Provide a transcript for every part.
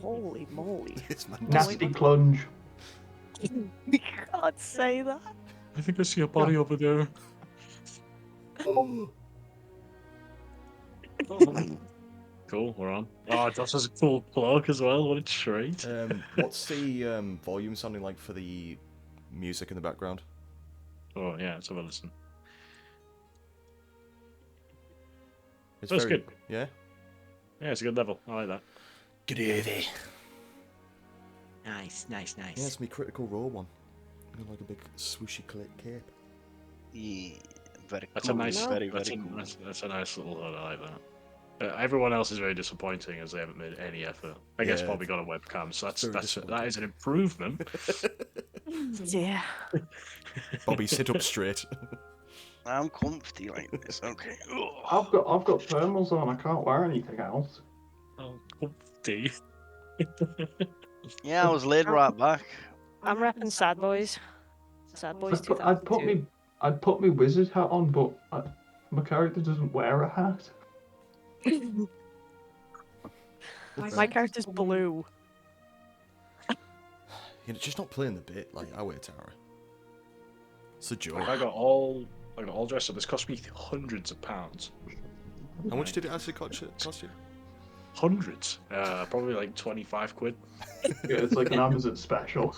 Holy moly. It's my Nasty clunge. You can't say that. I think I see a body over there. Cool, we're on. Oh, Josh has a cool plug as well. What a treat. What's the volume sounding like for the music in the background? Oh, yeah, let's have a listen. It's That's very good. Yeah. Yeah, it's a good level. I like that. Groovy. Nice. Yeah, it's me Critical Role one. Got like a big swooshy cape. Yeah, very cool. That's a nice. very That's cool. that's a nice little hood. I like that. Everyone else is very disappointing as they haven't made any effort. I guess Yeah, probably got a webcam, so very that is an improvement. Yeah. Bobby, sit up straight. I'm comfy like this. Okay. I've got thermals on. I can't wear anything else. Oh, comfy. Yeah, I was laid right back. I'm repping Sad Boys. Sad Boys 2002. I'd put my wizard hat on, but my character doesn't wear a hat. My character's blue. You're just not playing the bit like I wear Tara. It's a joke. I got all dressed up. This cost me hundreds of pounds. How much did it actually cost you? Hundreds. Probably like 25 quid. Yeah, it's like an Amazon special.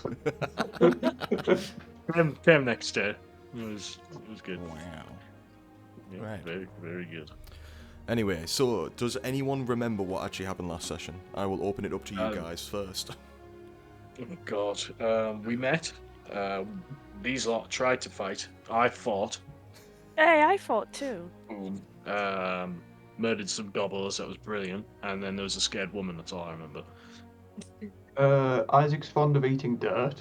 Came next day. It was good. Wow. Yeah, Right. Very, very good. Anyway, so does anyone remember what actually happened last session? I will open it up to you Um, guys first. Oh God. We met. These lot tried to fight. I fought. Hey, I fought too. Boom. Murdered some gobblers. That was brilliant. And then there was a scared woman. That's all I remember. Isaac's fond of eating dirt.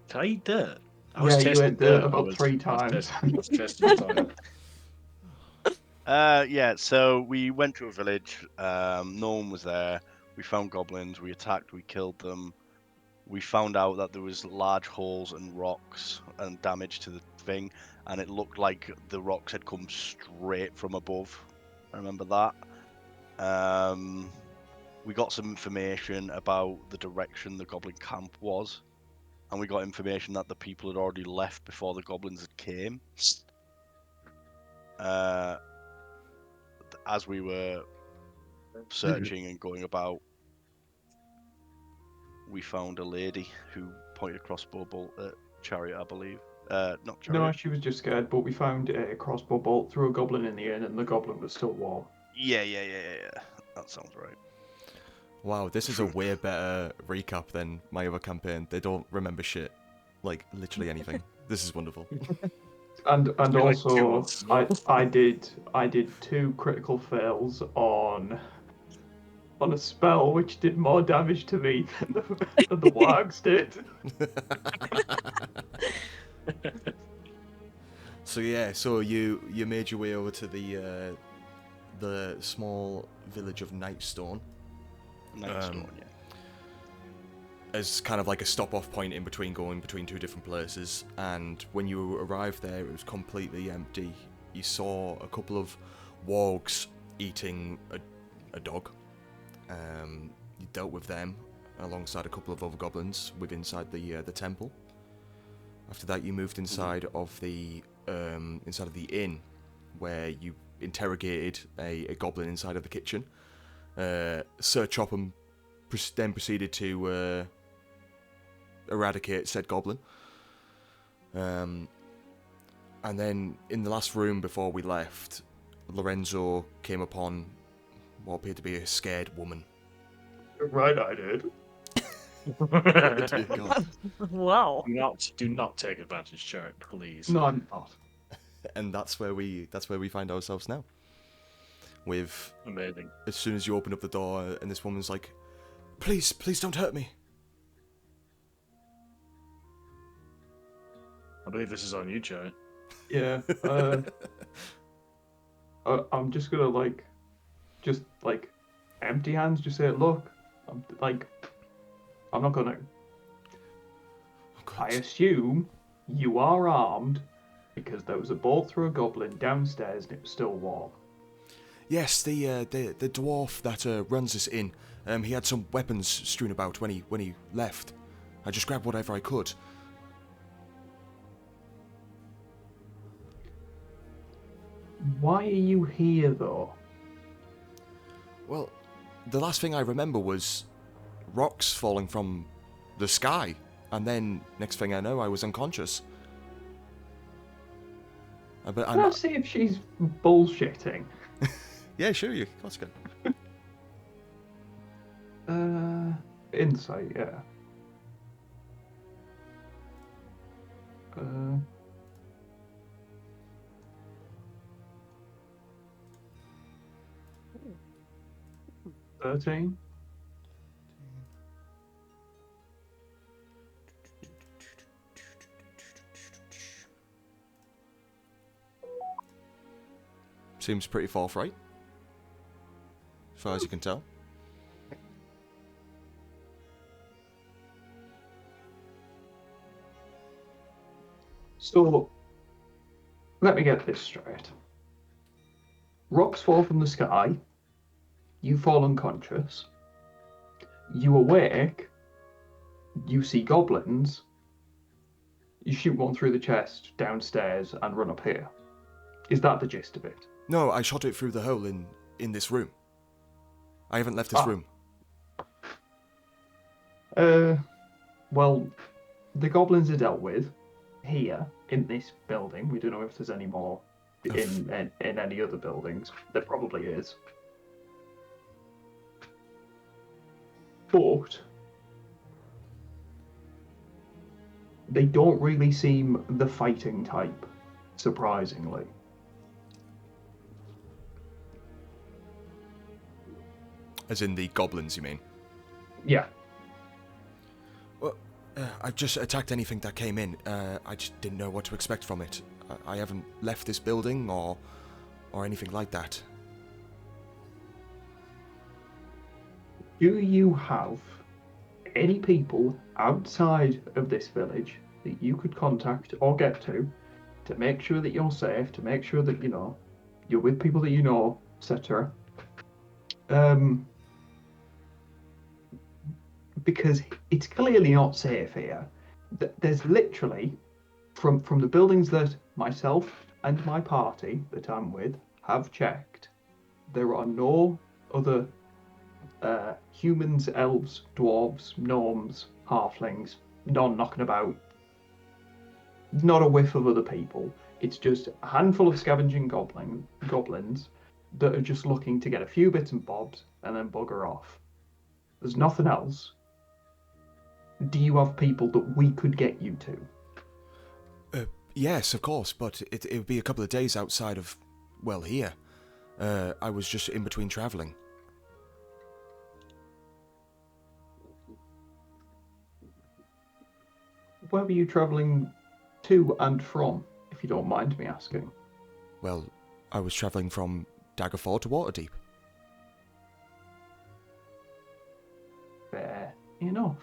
Can I eat dirt? I Yeah, you testing ate dirt I about was- 3 I was times. test- I was testing time. Yeah, so we went to a village. No one was there. We found goblins. We attacked. We killed them. We found out that there was large holes and rocks and damage to the thing, and it looked like the rocks had come straight from above. I remember that. We got some information about the direction the goblin camp was, and we got information that the people had already left before the goblins had came. As we were searching and going about, we found a lady who pointed a crossbow bolt at Chariot, I believe. Not Chariot. No, she was just scared, but we found a crossbow bolt through a goblin in the inn, and the goblin was still warm. Yeah. That sounds right. Wow, this is a way better recap than my other campaign. They don't remember shit. Like, literally anything. This is wonderful. And been like 2 also, months. I did 2 critical fails on a spell which did more damage to me than the wargs did. So you made your way over to the small village of Nightstone. Nightstone, yeah. As kind of like a stop-off point in between going between 2 different places, and when you arrived there it was completely empty. You saw a couple of wargs eating a dog. You dealt with them alongside a couple of other goblins inside the temple. After that you moved inside of the inn, where you interrogated a goblin inside of the kitchen. Sir Chopham then proceeded to eradicate said goblin. And then in the last room before we left, Lorenzo came upon what appeared to be a scared woman. Right, I did. Dear God. Wow. Do not take advantage, Chariot, please. No, I'm not. And that's where we find ourselves now. With Amazing. as soon as you open up the door and this woman's like, please don't hurt me. I believe this is on you, Chariot. Yeah. I'm just gonna just empty hands. Just say, look, I'm not gonna. Oh, God. I assume you are armed because there was a bolt through a goblin downstairs and it was still warm. Yes, the dwarf that runs this inn. He had some weapons strewn about when he left. I just grabbed whatever I could. Why are you here, though? Well, the last thing I remember was rocks falling from the sky, and then next thing I know, I was unconscious. But Can I see if she's bullshitting? yeah, sure, you. Of course, you can. Insight, yeah. Uh, 13. Seems pretty forthright, as far as you can tell. So, let me get this straight. Rocks fall from the sky. You fall unconscious. You awake. You see goblins. You shoot one through the chest downstairs and run up here. Is that the gist of it? No, I shot it through the hole in this room. I haven't left this room. Well, the goblins are dealt with here in this building. We don't know if there's any more in any other buildings. There probably is. But they don't really seem the fighting type, surprisingly. As in the goblins, you mean? Yeah. Well, I just attacked anything that came in. I just didn't know what to expect from it. I haven't left this building or anything like that. Do you have any people outside of this village that you could contact or get to make sure that you're safe, to make sure that, you know, you're with people that you know, etc.? Because it's clearly not safe here. There's literally, from the buildings that myself and my party that I'm with have checked, there are no other humans, elves, dwarves, gnomes, halflings, none knocking about. Not a whiff of other people. It's just a handful of scavenging goblins that are just looking to get a few bits and bobs and then bugger off. There's nothing else. Do you have people that we could get you to? Yes, of course, but it would be a couple of days outside of, well, here. I was just in between travelling. Where were you travelling to and from, if you don't mind me asking? Well, I was travelling from Daggerford to Waterdeep. Fair enough.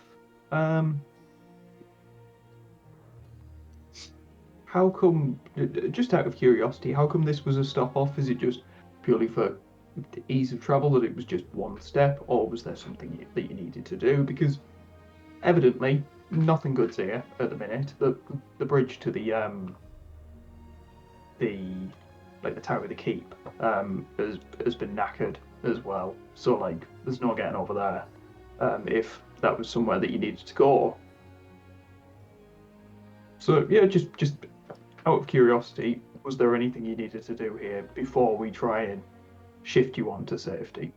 How come, just out of curiosity, how come this was a stop off? Is it just purely for the ease of travel, that it was just one step, or was there something that you needed to do? Because evidently nothing good's here at the minute. The bridge to the tower of the keep has been knackered as well. So like there's no getting over there. If that was somewhere that you needed to go. So yeah, just out of curiosity, was there anything you needed to do here before we try and shift you on to safety?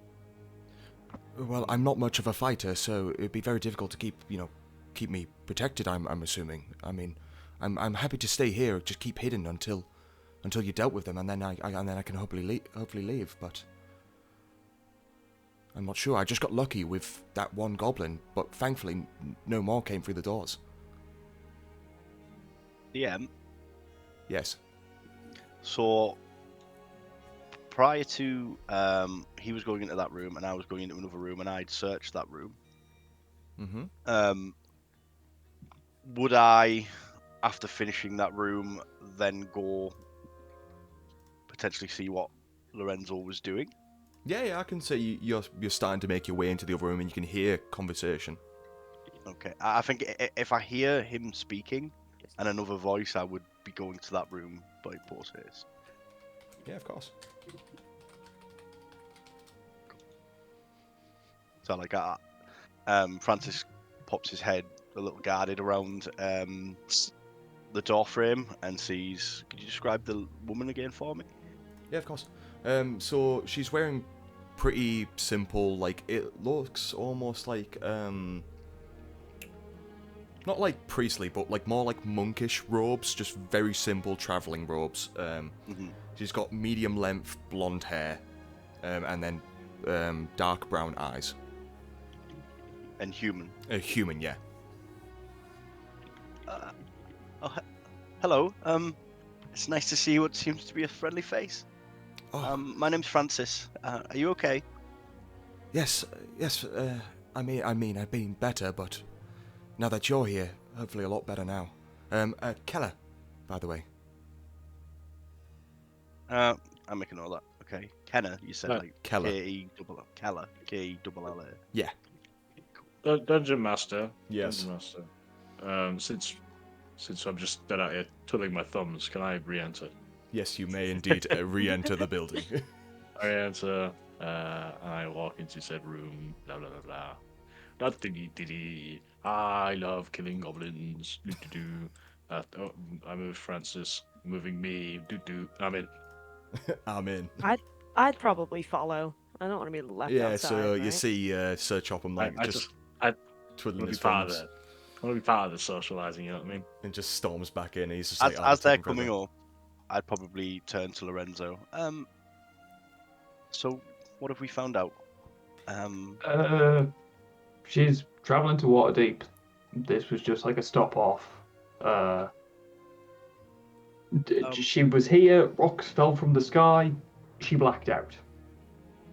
Well, I'm not much of a fighter, so it'd be very difficult to keep me protected. I'm assuming. I mean, I'm happy to stay here, just keep hidden until you dealt with them, and then I can hopefully leave. But I'm not sure. I just got lucky with that one goblin, but thankfully no more came through the doors. Yeah. Yes. So prior to he was going into that room and I was going into another room and I'd searched that room. Mm-hmm. Would I, after finishing that room, then go potentially see what Lorenzo was doing? Yeah, I can say you're starting to make your way into the other room, and you can hear conversation. Okay. I think if I hear him speaking and another voice, I would be going to that room by post haste. Yeah, of course. So like, Francis pops his head a little guarded around the door frame and sees. Could you describe the woman again for me? Yeah, of course. So she's wearing pretty simple, like it looks almost like not like priestly, but like more like monkish robes, just very simple traveling robes. Hmm. She's got medium length blonde hair, and then dark brown eyes. And human. A human, yeah. Uh, Hello. It's nice to see what seems to be a friendly face. Oh, My name's Francis. Are you okay? yes, yes. I mean, I've been better, but now that you're here, hopefully a lot better now. Keller, by the way. I'm making all that. Okay. Kenner, you said like Keller. K-E-double-L. Keller. K-E-double-L-A. Yeah. Dungeon Master. Yes. Dungeon Master. Since I'm just dead out here twiddling my thumbs, can I re-enter? Yes, you may indeed re-enter the building. I enter. I walk into said room. Blah blah blah blah. Not diddy diddy. I love killing goblins. Do do do. I move Francis, moving me. Do do. I'm in. I'm in. I'd probably follow. I don't want to be left Yeah, outside. so you right? see Sir Chopham like I just I twiddling want to his be part of thumbs it. I want to be part of the socializing. You know what I mean? and just storms back in. He's just like, As they're taking coming forever." up, I'd probably turn to Lorenzo. So what have we found out? She's traveling to Waterdeep. This was just like a stop off. She was here. Rocks fell from the sky. She blacked out,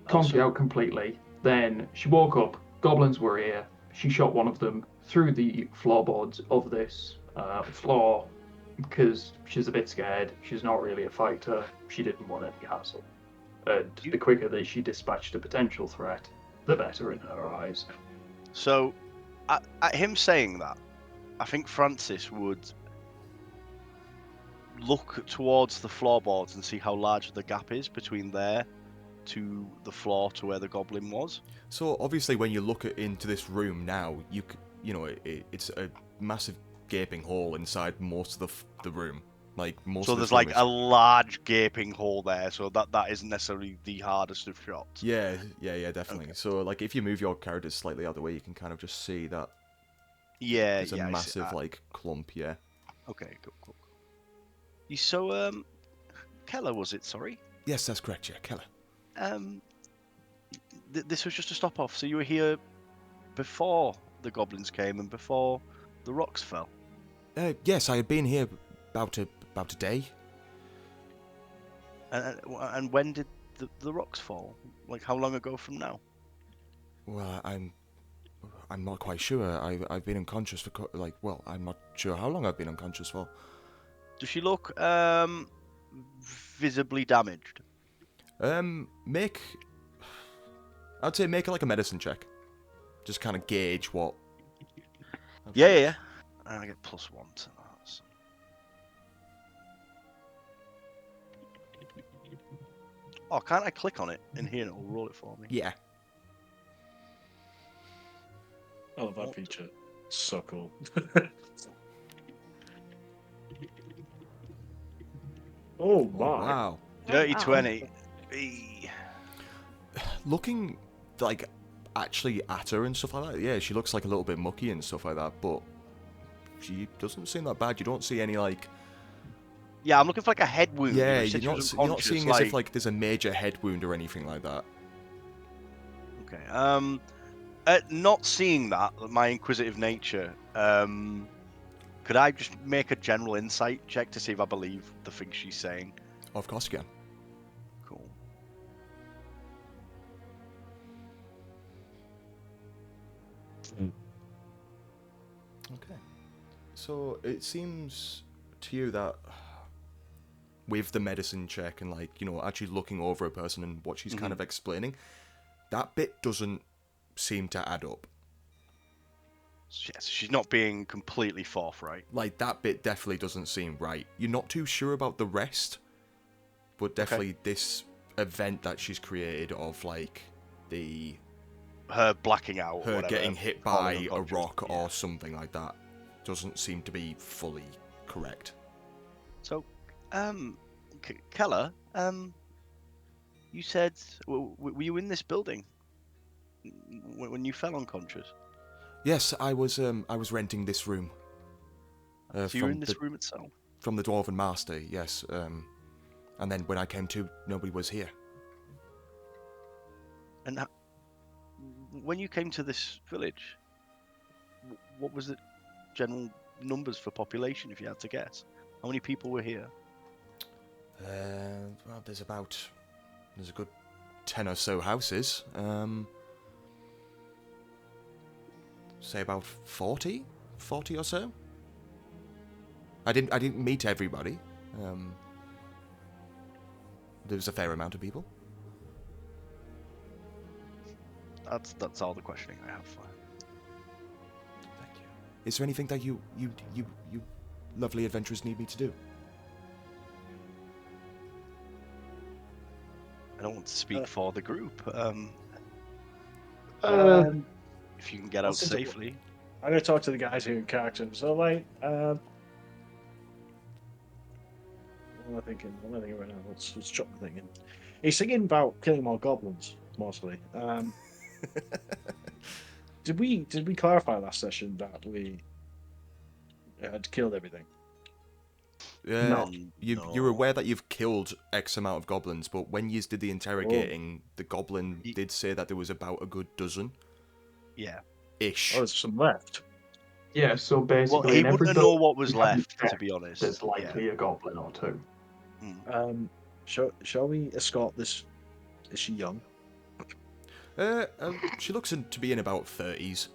conked so- out completely. Then she woke up. Goblins were here. She shot one of them through the floorboards of this floor because she's a bit scared. She's not really a fighter. She didn't want any hassle. And the quicker that she dispatched a potential threat, the better in her eyes. So, at him saying that, I think Francis would look towards the floorboards and see how large the gap is between there to the floor to where the goblin was. So obviously, when you look into this room now, it's a massive gaping hole inside most of the room. Like most. So of there's this room like is... a large gaping hole there, so that isn't necessarily the hardest of shots. Yeah, definitely. Okay. So like, if you move your character slightly out of the way, you can kind of just see that Yeah, there's a yeah. I see. massive like clump. Yeah. Okay, cool. So, Keller was it? Sorry. Yes, that's correct. Yeah, Keller. This was just a stop off. So you were here before the goblins came and before the rocks fell. Yes, I had been here about a day. And when did the rocks fall? Like how long ago from now? Well, I'm not quite sure. I've been unconscious for I'm not sure how long I've been unconscious for. Does she look visibly damaged? I'd say make like a medicine check. Just kind of gauge what. Yeah. And I get +1 to that. So. Oh, can't I click on it in here and it'll roll it for me? Yeah. I love that feature. It's so cool. Oh my! Wow. Dirty wow. 20. Eee. Looking like actually at her and stuff like that. Yeah, she looks like a little bit mucky and stuff like that, but she doesn't seem that bad. You don't see any like. Yeah, I'm looking for like a head wound. Yeah, you said you're she was not unconscious, seeing as if like there's a major head wound or anything like that. Okay. Not seeing that, my inquisitive nature, could I just make a general insight check to see if I believe the things she's saying? Of course you can. Cool. Okay. So it seems to you that with the medicine check and like, you know, actually looking over a person and what she's kind of explaining, that bit doesn't seem to add up. Yes, she's not being completely forthright. Like, that bit definitely doesn't seem right. You're not too sure about the rest, but definitely this event that she's created of like Her blacking out, or her whatever, getting hit falling by a unconscious. rock Yeah. or something like that doesn't seem to be fully correct. So, Keller, you said, were you in this building when you fell unconscious? Yes, I was renting this room. So you were in this room itself? From the Dwarven Master, yes. And then when I came to, nobody was here. And when you came to this village, what was the general numbers for population, if you had to guess? How many people were here? Well, there's a good 10 or so houses. Say about 40 or so. I didn't meet everybody. There was a fair amount of people. That's all the questioning I have for her. Thank you. Is there anything that you lovely adventurers need me to do? I don't want to speak for the group. If you can get out since safely. I'm gonna talk to the guys here in character. So like, what am I thinking? What am I thinking right now? Let's chop the thing in. He's thinking about killing more goblins, mostly. Did we clarify last session that we had killed everything? No. You're aware that you've killed X amount of goblins, but when you did the interrogating, the goblin did say that there was about a good dozen. Yeah. Ish. Oh, there's some left. Yeah, so basically, Well, he in every wouldn't know building what was we haven't left, to checked, be honest. there's likely a goblin or two. Shall we escort this? Is she young? She looks to be in about 30s.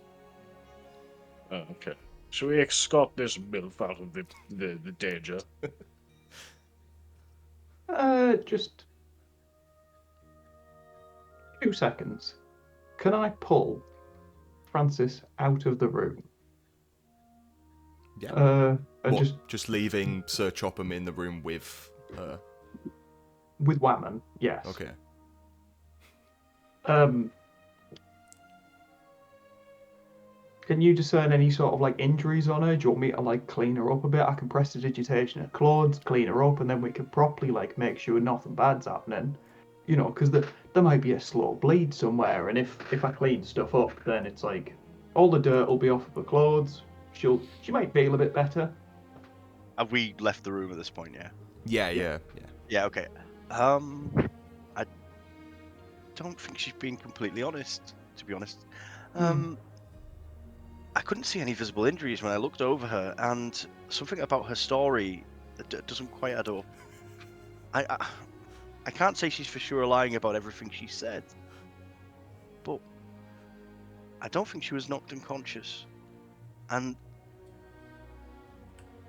Oh, okay. Shall we escort this MILF out of the danger? Just 2 seconds. Can I pull Francis out of the room? Yeah. And What, just leaving Sir Chopham in the room with her? with Whammon, yes. Okay. Can you discern any sort of like injuries on her? Do you want me to like clean her up a bit? I can press the digitation of clothes, clean her up, and then we can properly like make sure nothing bad's happening. You know, because there might be a slow bleed somewhere, and if I clean stuff up, then it's like all the dirt will be off of her clothes. She might feel a bit better. Have we left the room at this point? Yeah. Yeah. Yeah. Okay. I don't think she's being completely honest. To be honest. I couldn't see any visible injuries when I looked over her, and something about her story doesn't quite add up. I can't say she's for sure lying about everything she said, but I don't think she was knocked unconscious, and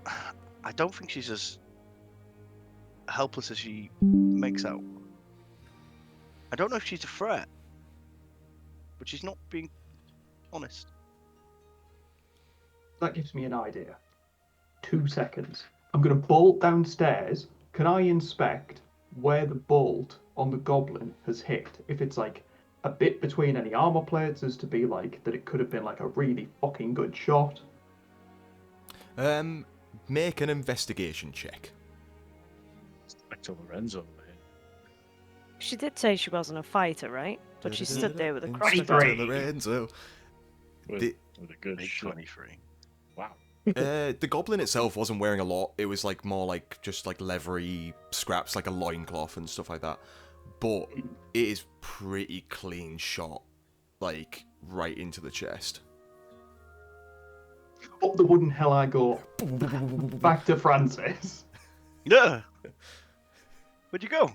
I don't think she's as helpless as she makes out. I don't know if she's a threat, but she's not being honest. That gives me an idea. 2 seconds. I'm going to bolt downstairs. Can I inspect where the bolt on the goblin has hit? If it's like a bit between any armor plates, as to be like that it could have been like a really fucking good shot. Make an investigation check. Back to Lorenzo, man. She did say she wasn't a fighter, right? But she stood there with a cross. Inspector 23. Lorenzo. With a good Big shot. 23. Wow. The goblin itself wasn't wearing a lot. It was like more like just like leathery scraps, like a loincloth and stuff like that. But it is pretty clean shot, like right into the chest. Up the wooden hell I go. Back to Francis. Yeah. Where'd you go?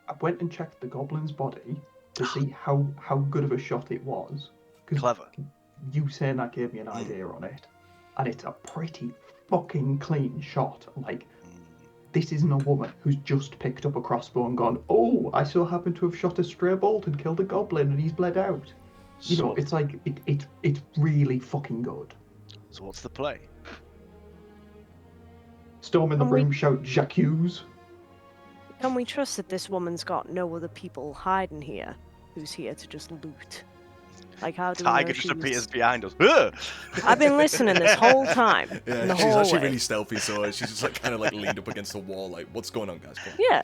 I went and checked the goblin's body to see how good of a shot it was. 'Cause Clever. you saying that gave me an idea on it. And it's a pretty fucking clean shot. Like, this isn't a woman who's just picked up a crossbow and gone, oh, I so happen to have shot a stray bolt and killed a goblin and he's bled out. You know, So, it's like, it's really fucking good. so what's the play? Storm in the And we- room, shout J'accuse. Can we trust that this woman's got no other people hiding here who's here to just loot? Like, how do we know Tiger just she was- appears behind us. Ugh! I've been listening this whole time Yeah, in the she's hallway. actually really stealthy, so she's just like kind of like leaned up against the wall, like, what's going on, guys? Come on. Yeah.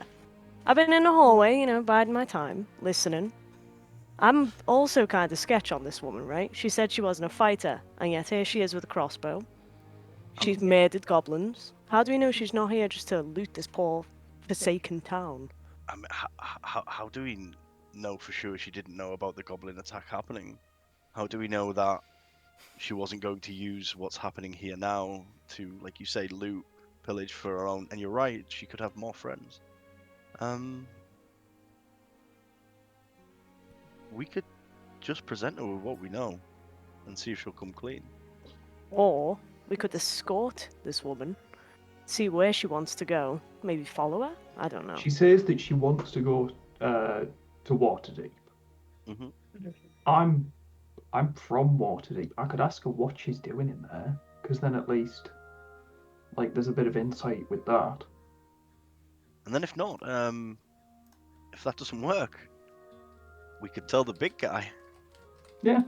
I've been in the hallway, you know, biding my time, listening. I'm also kind of sketch on this woman, right? She said she wasn't a fighter, and yet here she is with a crossbow. She's murdered goblins. How do we know she's not here just to loot this poor, forsaken town? I mean, how do we know for sure she didn't know about the goblin attack happening? How do we know that she wasn't going to use what's happening here now to, like you say, loot, pillage for her own? And you're right, she could have more friends. We could just present her with what we know and see if she'll come clean. Or we could escort this woman, see where she wants to go, maybe follow her? I don't know. She says that she wants to go to Waterdeep. hmm I'm from Waterdeep. I could ask her what she's doing in there, because then at least, like, there's a bit of insight with that. And then if not, if that doesn't work, we could tell the big guy. Yeah.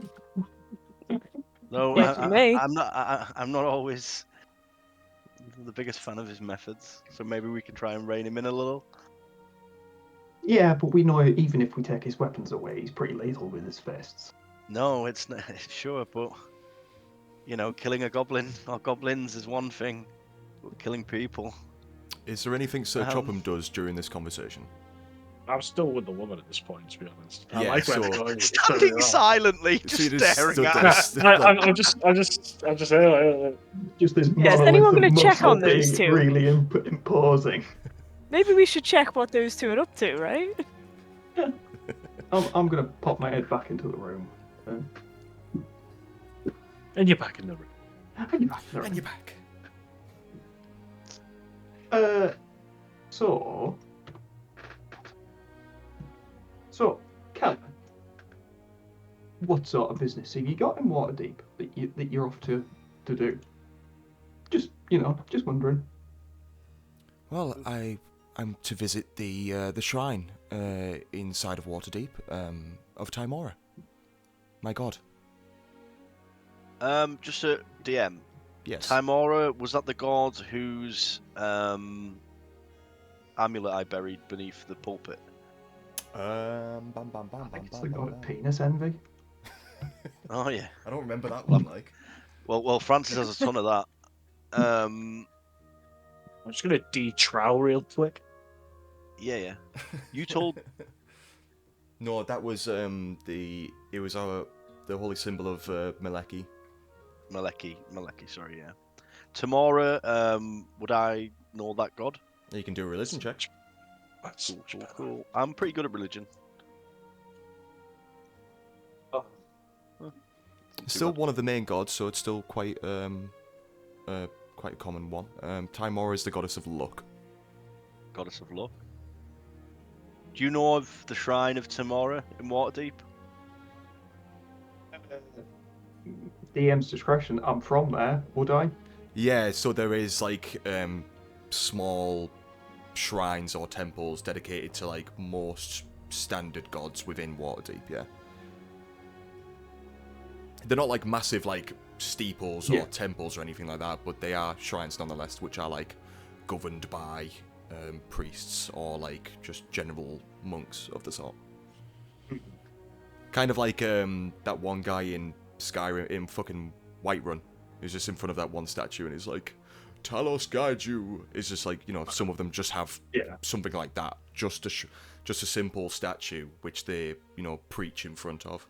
Though Yeah, to me. I'm not always the biggest fan of his methods, so maybe we can try and rein him in a little. Yeah, but we know even if we take his weapons away, he's pretty lethal with his fists. No, it's not, sure, but you know, killing a goblin or goblins is one thing, but killing people. Is there anything Sir Um, Chopham does during this conversation? I'm still with the woman at this point, to be honest. I Yeah, like where so- it's going. It's Standing going wrong. silently, So you just just staring stood at there us. st- I'm just Just this Yeah, is monolith anyone of gonna check muscle on those being two? really imposing. Maybe we should check what those two are up to, right? I'm gonna pop my head back into the room. and you're back in the room. And you're back in the room. And you're back. So, Calvin, what sort of business have you got in Waterdeep that you're off to do? Just just wondering. Well, I'm to visit the shrine inside of Waterdeep of Timora. My god. Just a DM. Yes. Timora, was that the god whose amulet I buried beneath the pulpit? Bam, bam, bam, I think bam, it's bam, the bam, god of bam. penis envy. Oh yeah. I don't remember that one. Like. Well, Francis has a ton of that. I'm just gonna de-trowel real quick. Yeah. You told. No, that was the holy symbol of Maleki. Maleki, sorry, yeah. Tamora, would I know that god? You can do a religion check. That's Cool. I'm pretty good at religion. Oh. It's still one of the main gods, so it's still quite quite a common one. Timora is the goddess of luck. Goddess of luck. Do you know of the shrine of Tamora in Waterdeep? DM's discretion. I'm from there. Would I? Yeah, so there is like small shrines or temples dedicated to like most standard gods within Waterdeep. Yeah, they're not like massive like steeples or Yeah. temples or anything like that, but they are shrines nonetheless, which are like governed by priests or like just general monks of the sort. Kind of like that one guy in Skyrim in fucking Whiterun who's just in front of that one statue and he's like, Talos guide you. It's just like, you know, some of them just have something like that, just a simple statue which they, you know, preach in front of.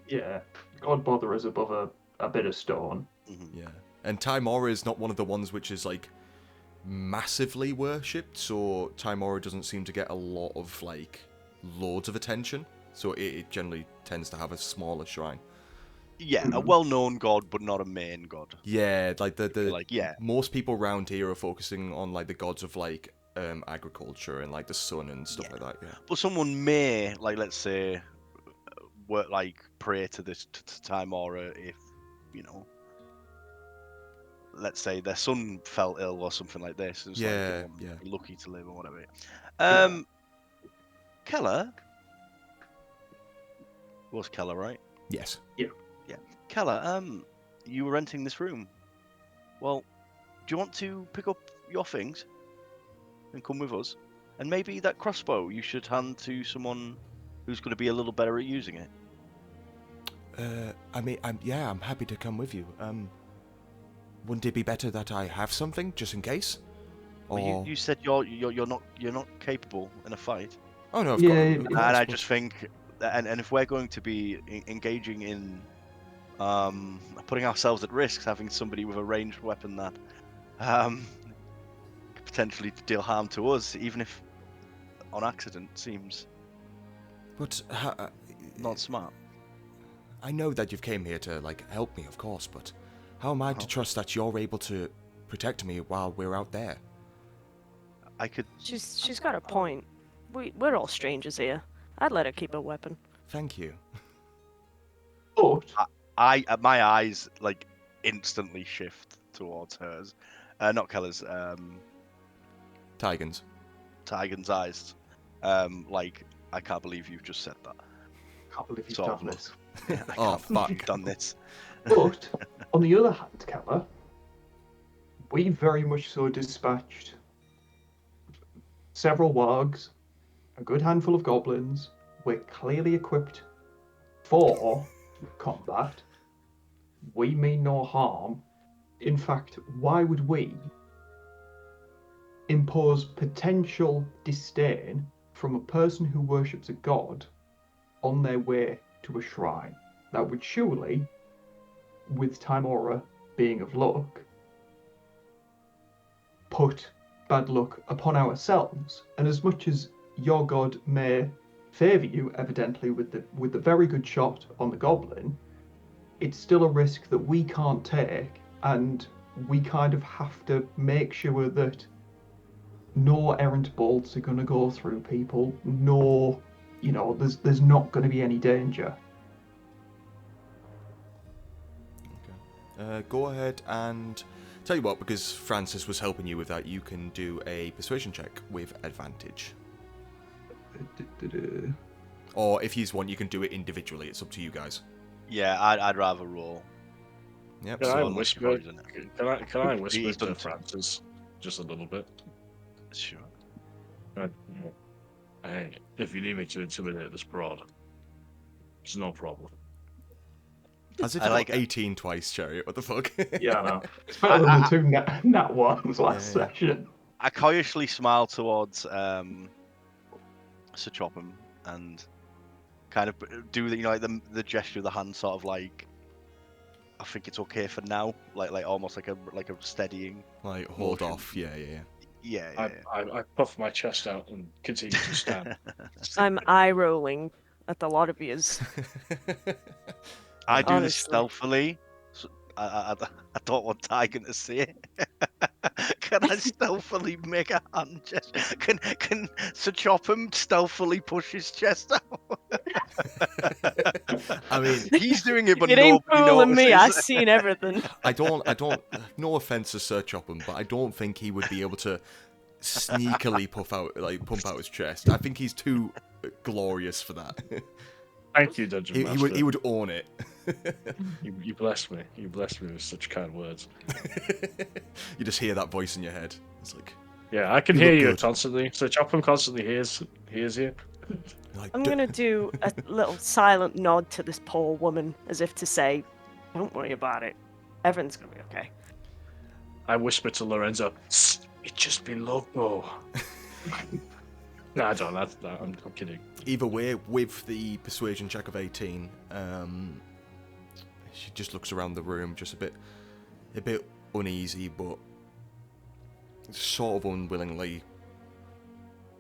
Yeah. God bother us above a bit of stone. Mm-hmm. Yeah. And Timora is not one of the ones which is like massively worshipped, so Timora doesn't seem to get a lot of like loads of attention, so it generally tends to have a smaller shrine. Yeah, a well-known god, but not a main god. Yeah, like the Like, yeah. most people around here are focusing on like the gods of like agriculture and like the sun and stuff like that. Yeah. But someone may, like, let's say, work like pray to this to Timora if, you know, let's say their son fell ill or something like this. It's Yeah, like, yeah. be lucky to live or whatever. Yeah. Keller was Keller, right? Yes. Keller, you were renting this room. Well, do you want to pick up your things and come with us? And maybe that crossbow you should hand to someone who's going to be a little better at using it. I mean, I'm happy to come with you. Wouldn't it be better that I have something just in case? Or Well, you said you're not capable in a fight. oh no, of Yeah, course. yeah. Of And course, I but- just think, and if we're going to be engaging in putting ourselves at risk, having somebody with a ranged weapon that could potentially deal harm to us, even if on accident, seems But not smart. I know that you've came here to like help me, of course. But how am I to trust that you're able to protect me while we're out there? I could. She's got a point. We're all strangers here. I'd let her keep her weapon. Thank you. But My eyes like instantly shift towards hers, not Keller's. Tigans. Tigan's eyes. Like, I can't believe you've just said that. can't believe you've Sort of done look. this. I Oh, can't believe fuck. you've done this. But on the other hand, Keller, we very much so dispatched several wargs, a good handful of goblins. We're clearly equipped for combat. We mean no harm. In fact, why would we impose potential disdain from a person who worships a god on their way to a shrine? That would surely, with Timora being of luck, put bad luck upon ourselves. And as much as your god may favour you, evidently, with the very good shot on the goblin, it's still a risk that we can't take, and we kind of have to make sure that no errant bolts are going to go through people. No, there's not going to be any danger. Go ahead and tell you what, because Francis was helping you with that, you can do a persuasion check with advantage. Or if you want, you can do it individually. It's up to you guys. Yeah, I'd rather roll. Yep. Can so I unless you've whisper? already done it. Can I whisper He's to done- Francis just a little bit? Sure. Hey, if you need me to intimidate this broad, it's no problem. As if I I like got it. 18 twice, Chariot. What the fuck? Yeah, I know. It's better than the two nat ones last Yeah. session. I coyishly smile towards Sir Chopham and kind of do the, like the gesture of the hand, sort of like, I think it's okay for now, like almost like a steadying. Like, hold Motion. off. Yeah. Yeah. I puff my chest out and continue to stand. I'm eye rolling at the lot of yous. I do this Honestly. stealthily. So I don't want Tigan to see it. Can I stealthily make a hand gesture? Can Sir Chopham stealthily push his chest out? I mean, He's doing it, but It ain't nobody fooling me. I notices. seen everything. I don't. No offense to Sir Chopham, but I don't think he would be able to sneakily pump out his chest. I think he's too glorious for that. Thank you, Dungeon He Master. would own it. You blessed me. You blessed me with such kind words. You just hear that voice in your head. It's like, Yeah, I can You hear look you good. constantly. So Chopham constantly hears you. like I'm gonna do a little silent nod to this poor woman, as if to say, "Don't worry about it. Everything's gonna be okay." I whisper to Lorenzo, "It's just been loco." No, I don't. I'm kidding. Either way, with the persuasion check of 18, she just looks around the room, just a bit uneasy, but sort of unwillingly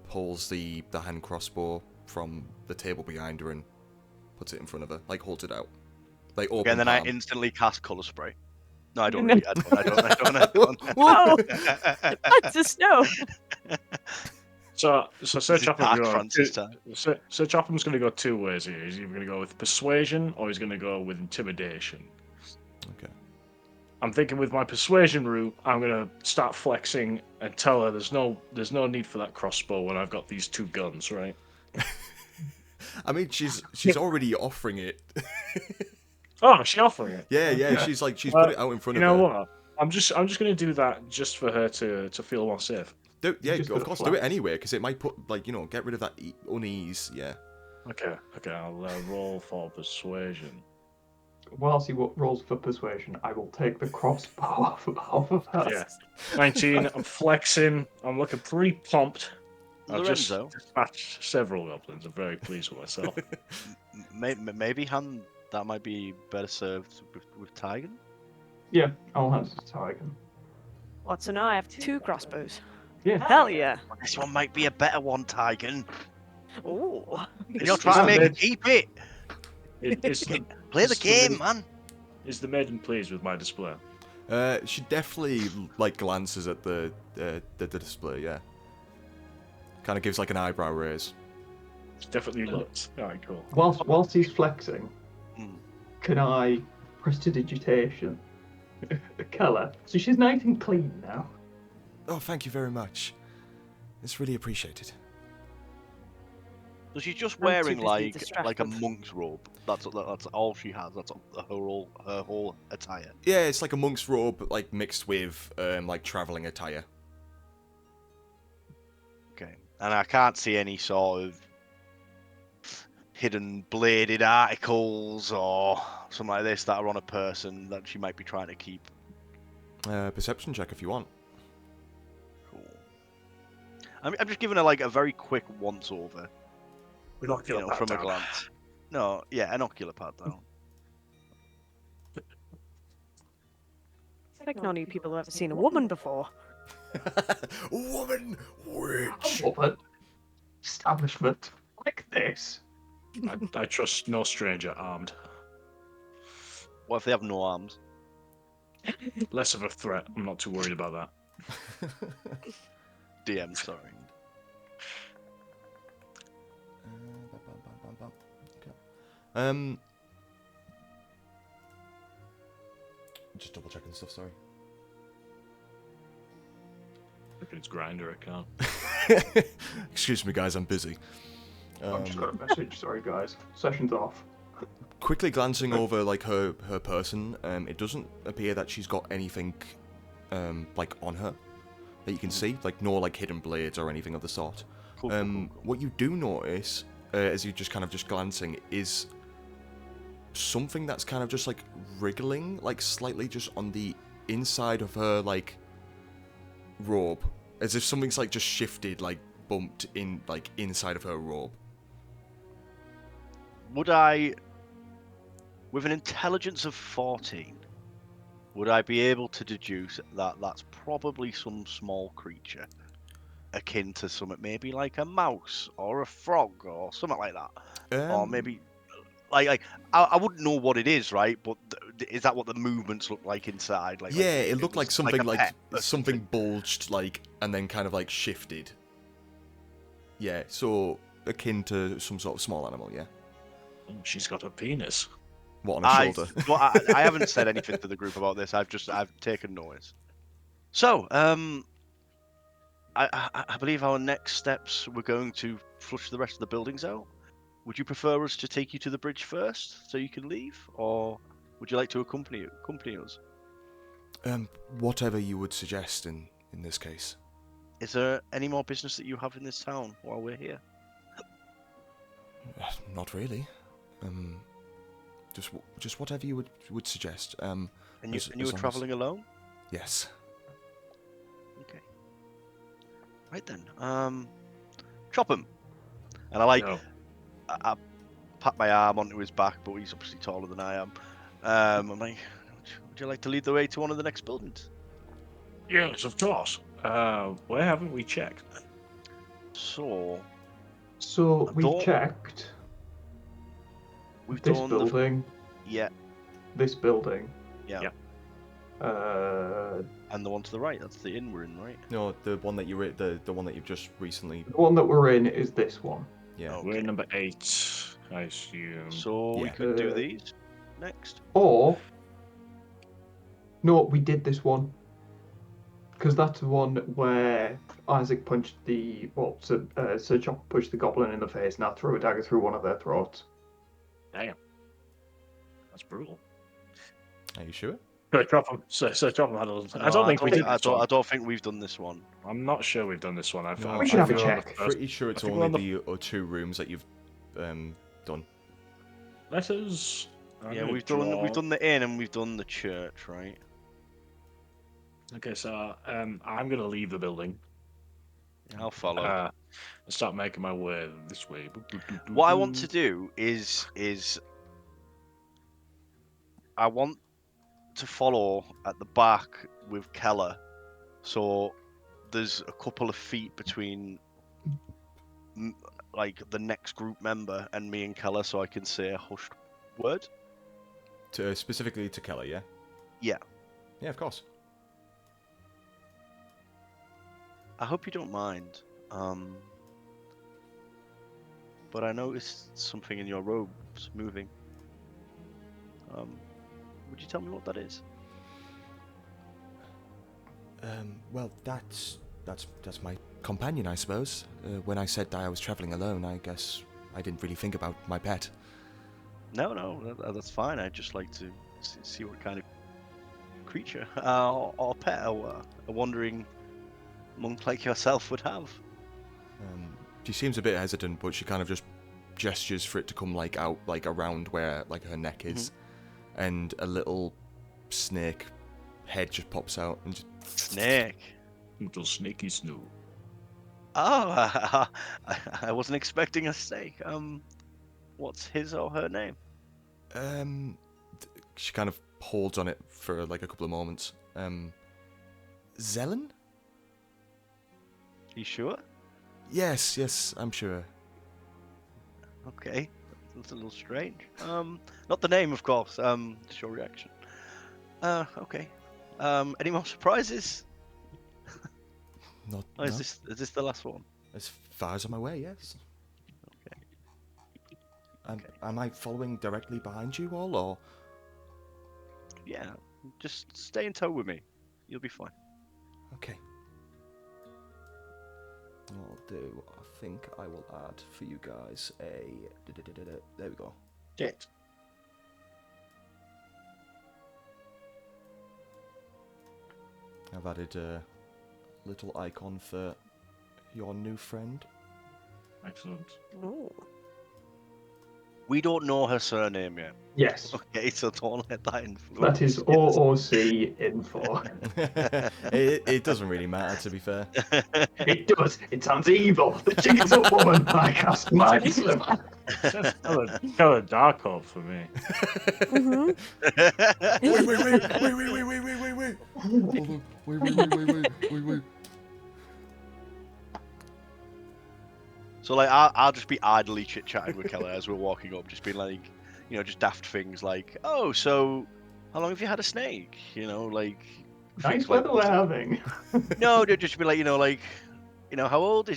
pulls the hand crossbow from the table behind her and puts it in front of her, like holds it out, like open And then I palm. instantly cast color spray. No, I don't really. I don't. Whoa! That's the snow. So Sir This is Chopham's Dark going Francis time. Sir Chopham's going to go two ways here. He's either going to go with persuasion or he's going to go with intimidation. Okay. I'm thinking with my persuasion route, I'm going to start flexing and tell her there's no need for that crossbow when I've got these two guns, right? I mean, she's already offering it. Oh, is she offering it? Yeah. She's put it out in front You of know her. what? I'm just going to do that just for her to feel more safe. Yeah, Just of for course, flex. do it anyway, because it might put get rid of that unease. Yeah. Okay. I'll roll for persuasion. Whilst he rolls for persuasion, I will take the crossbow off of her. Yeah. 19. I'm flexing. I'm looking pretty pumped. I've just Lorenzo, dispatched several goblins. I'm very pleased with myself. maybe hand that might be better served with Tigan. Yeah, I'll hand it to Tigan. Watson, I have 2 crossbows. Yeah. Hell yeah. This one might be a better one, Tigan. Ooh. You're trying to make it keep it. Play the is game, man. Is the maiden pleased with my display? She definitely glances at the display. Yeah. Kind of gives an eyebrow raise. It's definitely looked. Alright, cool. Whilst he's flexing, Mm. can I prestidigitation Keller? So she's nice and clean now. Oh, thank you very much. It's really appreciated. So she's just I'm too wearing busy like a distracted. monk's robe. That's all she has. That's her whole attire. Yeah, it's like a monk's robe, mixed with traveling attire. Okay. And I can't see any sort of hidden bladed articles or something like this that are on a person that she might be trying to keep. Perception check if you want. Cool. I'm just giving her a very quick once over. From a glance. No, yeah, an ocular pat down. Like none of you people have ever seen a woman before. Woman, witch. Woman. Establishment like this. I trust no stranger armed. What if they have no arms? Less of a threat. I'm not too worried about that. DM, sorry. Okay. Just double checking stuff. Sorry. Look at its grinder account. Excuse me, guys. I'm busy. I've just got a message. Sorry, guys. Session's off. Quickly glancing over her person, it doesn't appear that she's got anything on her that you can see, no hidden blades or anything of the sort. Cool. What you do notice as you just glancing is something that's just wriggling slightly just on the inside of her robe, as if something's just shifted, bumped in inside of her robe. Would I, with an intelligence of 14, would I be able to deduce that that's probably some small creature akin to something, maybe like a mouse or a frog or something like that, or maybe I wouldn't know what it is, right? But is that what the movements look like inside? Yeah, it looked like something a something bulged and then shifted. Yeah, so akin to some sort of small animal. Yeah. She's got a penis. What, on her shoulder? Well, I haven't said anything to the group about this. I've taken notice. So, I believe our next steps, we're going to flush the rest of the buildings out. Would you prefer us to take you to the bridge first so you can leave, or would you like to accompany us? Whatever you would suggest in this case. Is there any more business that you have in this town while we're here? Not really. Just whatever you would suggest. And you were traveling alone? Yes. Okay. Right then. Chop him. And No. I pat my arm onto his back, but he's obviously taller than I am. I'm like, would you like to lead the way to one of the next buildings? Yes, of course. Where haven't we checked? So we've checked we've this done building, yeah. this building. Yeah. Yeah. And the one to the right, that's the inn we're in, right? No, the one that the one that you've just recently. The one that we're in is this one. Yeah. We're Okay. in number 8, I assume. So we Yeah. could do these next. Or no, we did this one because that's the one where Isaac punched Sir Chopper pushed the goblin in the face and I threw a dagger through one of their throats. Damn. That's brutal. Are you sure? So drop him had a... I No, don't think we did I this one. don't think we've done this one. I'm not sure we've done this one. No, We should have a think we're on the check. first- Pretty sure it's I think we're only on the 2 rooms that you've done. Let us... I'm Yeah, gonna we've draw- done the inn and we've done the church, right? Okay, so I'm gonna leave the building. I'll follow. And start making my way this way. What I want to do is I want to follow at the back with Keller, so there's a couple of feet between like the next group member and me and Keller, so I can say a hushed word. Specifically to Keller, yeah? Yeah. Yeah, of course. I hope you don't mind. But I noticed something in your robes moving. Would you tell me what that is? Well, that's my companion, I suppose. When I said that I was traveling alone, I guess I didn't really think about my pet. No, that's fine. I'd just like to see what kind of creature or pet a wandering monk like yourself would have. She seems a bit hesitant, but she kind of just gestures for it to come out around where her neck is, and a little snake head just pops out and just... Snake. Little snaky snow. Oh, I wasn't expecting a snake. What's his or her name? She kind of holds on it for a couple of moments. Zelen? You sure? Yes, I'm sure. Okay, that's a little strange. Not the name, of course. Just your reaction. Okay. Any more surprises? Not. Oh, No. is this the last one? As far as I'm aware, yes. Okay. Am I following directly behind you all, or? Yeah, just stay in tow with me. You'll be fine. Okay. I'll do. I think I will add for you guys a. There we go. Shit. I've added a little icon for your new friend. Excellent. Oh. We don't know her surname yet. Yes, Okay, so don't let that influence. that is OOC info. it doesn't really matter, to be fair. It does. It sounds evil. The chicken's a woman. I cast mind sliver. That's color dark hope for me. Mm-hmm. Wait. So like, I'll just be idly chit chatting with Keller as we're walking up, just being like, just daft things like, oh, so how long have you had a snake? Like. Nice things like weather we're having. No, just be like, how old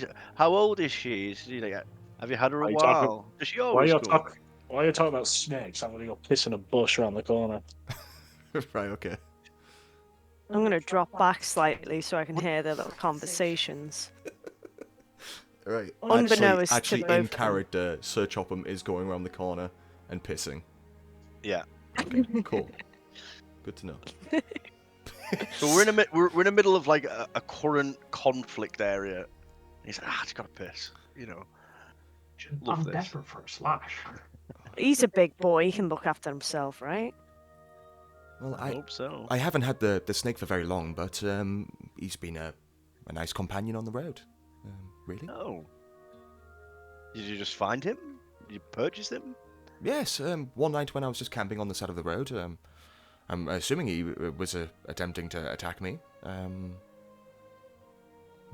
is she? Have you had her a Are you while? talking- Does she Why always are go? you talking about snakes? I'm gonna go piss in a bush around the corner. Right, okay. I'm going to drop back slightly so I can hear their little conversations. Right. Unbeknownst to Actually, both in of them. character, Sir Chopham is going around the corner and pissing. Yeah. Okay, cool. Good to know. So we're in the middle of like a current conflict area. He's like, it's got to piss. Love I'm this. desperate for a slash. He's a big boy. He can look after himself, right? Well, I hope so. I haven't had the snake for very long, but he's been a nice companion on the road. Really? Oh. Did you just find him? Did you purchase him? Yes. One night when I was just camping on the side of the road, I'm assuming he was attempting to attack me.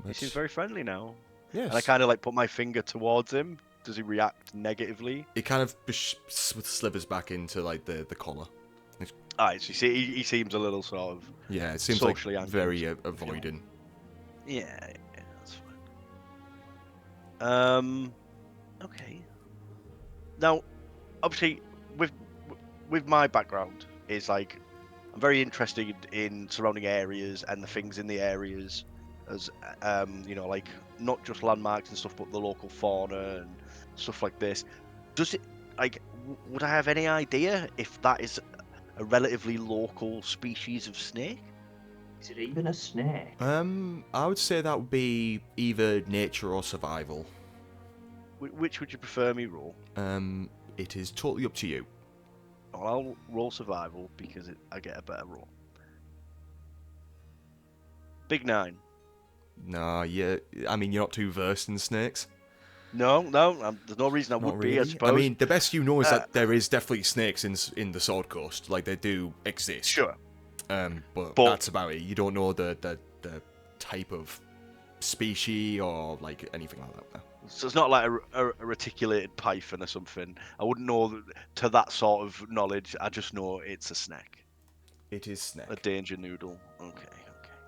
He seems very friendly now. Yes. And I kind of like put my finger towards him. Does he react negatively? He kind of slithers back into the collar. Alright, so you see, he seems a little sort of Yeah, it seems socially like anxious. very avoiding. Yeah, that's fine. Okay. Now, obviously, with my background is like I'm very interested in surrounding areas and the things in the areas, as like not just landmarks and stuff, but the local fauna and stuff like this. Does it like would I have any idea if that is a relatively local species of snake? Is it even a snake? I would say that would be either nature or survival. Which would you prefer me roll? It is totally up to you. Well, I'll roll survival because I get a better roll. Big 9. Nah, yeah. I mean, you're not too versed in snakes. No, there's no reason I Not would really. be, I suppose. I mean, the best you know is Uh, that there is definitely snakes in the Sword Coast. Like, they do exist. Sure. But But- that's about it. You don't know the type of species or like anything like that. So it's not like a reticulated python or something. I wouldn't know to that sort of knowledge. I just know it's a snake. It is snake. A danger noodle. Okay.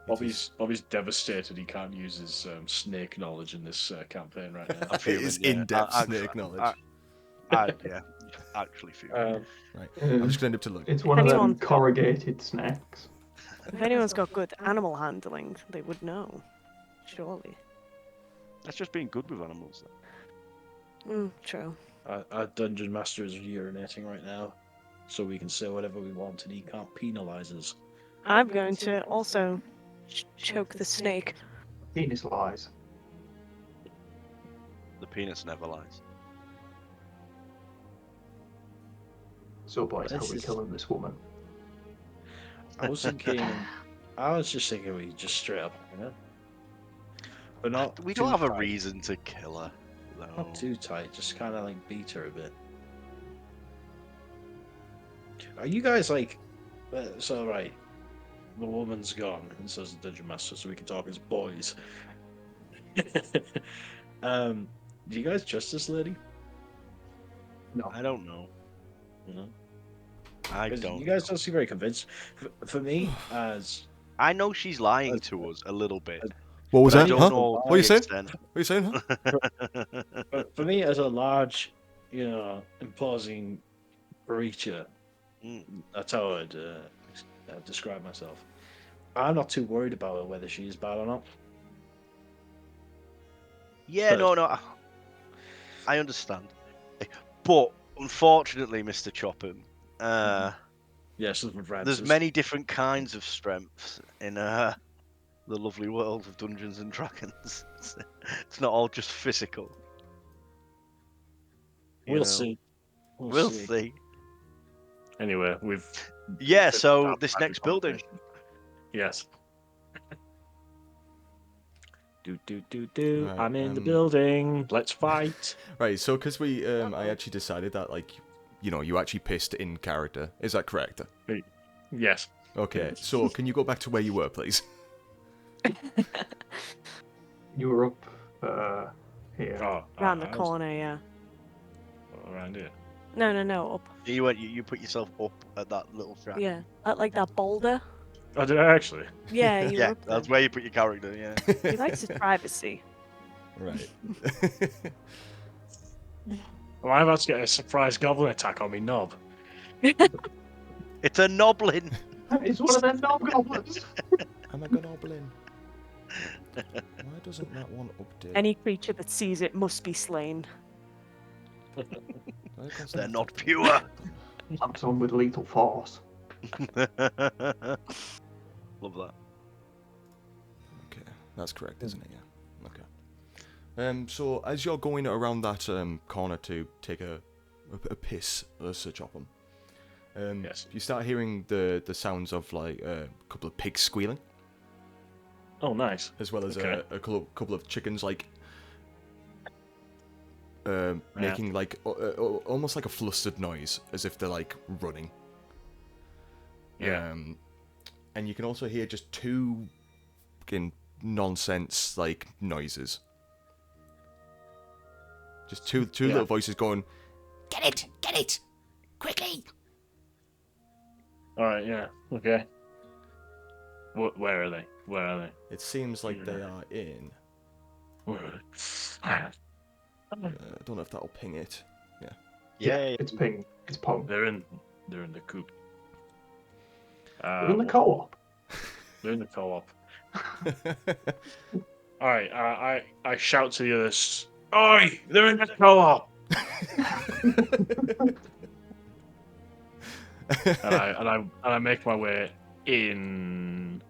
Bobby's devastated he can't use his snake knowledge in this campaign right now. I'm It fuming, is yeah. in-depth I- snake knowledge. Yeah, actually fuming. Right. I'm just going to look. It's one of them anyone's got- corrugated snakes. If anyone's got good animal handling, they would know. Surely. That's just being good with animals. True. Our dungeon master is urinating right now, so we can say whatever we want and he can't penalise us. I'm going to also choke the snake. Penis lies. The penis never lies. So, boys, how This are we is- killing this woman? I was just thinking we just straight up, but not. We too don't have a tight. reason to kill her. though. Not too tight, just kind of like beat her a bit. Are you guys like? So right, the woman's gone, and so is the dungeon master, so we can talk as boys. Do you guys trust this lady? No. I don't know. No. I 'Cause don't. You guys don't seem very convinced. For me, as I know she's lying to us a little bit. What was but I that? don't Huh? know What are you saying? extent. What are you saying? Huh? for me as a large, imposing creature, that's how I'd describe myself. I'm not too worried about her whether she is bad or not. Yeah, no. I understand. But unfortunately, Mr. Chopham, Yes, there's many different kinds of strengths in the lovely world of Dungeons and Dragons. It's not all just physical. You We'll know. see. We'll see. Anyway, we've Yeah, so this had the next building. conversation. Yes. Do. Right, I'm in the building. Let's fight. Right. So, because I actually decided that you actually pissed in character. Is that correct? Yes. Okay. So, can you go back to where you were, please? You were up here. Oh, Round the I was corner, yeah. around here. No, up. You put yourself up at that little track. Yeah. Like that boulder. Oh, did I actually? Yeah, you were Yeah, up there. that's where you put your character. Yeah. He likes his privacy. Right. Am I about to get a surprise goblin attack on me knob? It's a noblin. It's one of them goblins. Am I gonna oblin? Why doesn't that one update? Any creature that sees it must be slain. Why doesn't They're it not update? pure. Lamps on with lethal force. Love that. Okay, that's correct, isn't it? Yeah. Okay. So as you're going around that corner to take a piss, Sir Chopham, Yes. you start hearing the sounds of like a couple of pigs squealing, Oh, nice. as well as Okay. a couple of chickens like making like almost like a flustered noise, as if they're like running. Yeah. And you can also hear just two fucking nonsense like noises. Just two Yeah. little voices going, "Get it! Get it! Quickly!" All right, yeah, okay. Where are they? Where are they? It seems like they are in. Ah, I don't know if that'll ping it. Yeah. Yeah, It's ping. It's pong. they're in the coop. They're in the co-op. They're in the co-op. All right, I shout to the others. Oi! They're in the co-op. And I make my way in.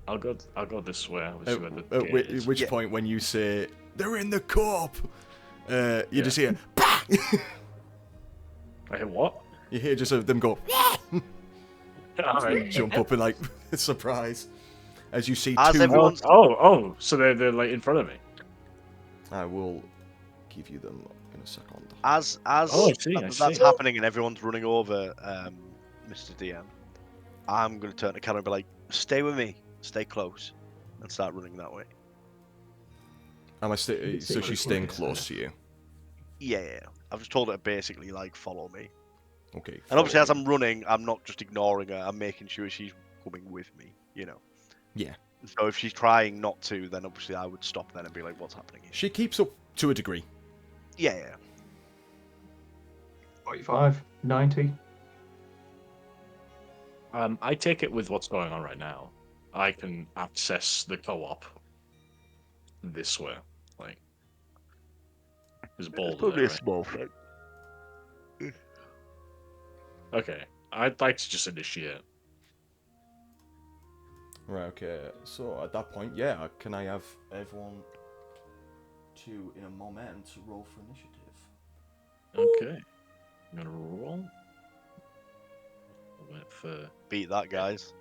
I'll go this way. I'll see where the At gate is. which Yeah. point, when you say they're in the co-op, you Yeah. just hear. Bah! I hear what? You hear just them go. All right. Jump up in like surprise as you see As two. everyone- Oh, so they're like in front of me. I will give you them in a second. As Oh, I see, I that's see. happening and everyone's running over Mr. DM, I'm gonna turn to Callum and be like, "Stay with me, stay close," and start running that way. Am I so she's staying close to you? Yeah. I've just told her to basically like follow me. Okay. And obviously, as follow I'm running, I'm not just ignoring her. I'm making sure she's coming with me. You know. you. Yeah. So if she's trying not to, then obviously I would stop then and be like, "What's happening here?" She keeps up to a degree. Yeah. 45, 90. I take it with what's going on right now. I can access the co-op this way. Like, there's balls there, right? small thing. Okay, I'd like to just initiate. Right. Okay. So at that point, yeah, can I have everyone to in a moment roll for initiative? Okay, I'm gonna roll. I'll wait for. Beat that, guys.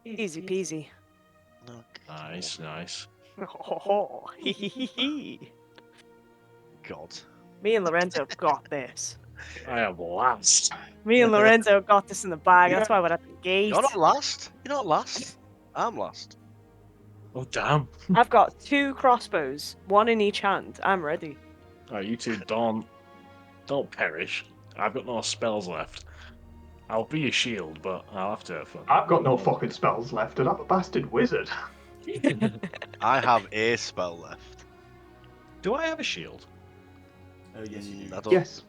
Easy peasy. Nice. Oh, hee hee hee hee. God. Me and Lorenzo got this. I am last. Me and Lorenzo got this in the bag. That's why we're at the gate. You're not last. You're not last. I'm last. Oh damn! I've got 2 crossbows, 1 in each hand. I'm ready. Alright, you two don't perish. I've got no spells left. I'll be a shield, but I'll have to have fun. I've got no fucking spells left, and I'm a bastard wizard. I have a spell left. Do I have a shield? Yes, you do. I don't- Yes.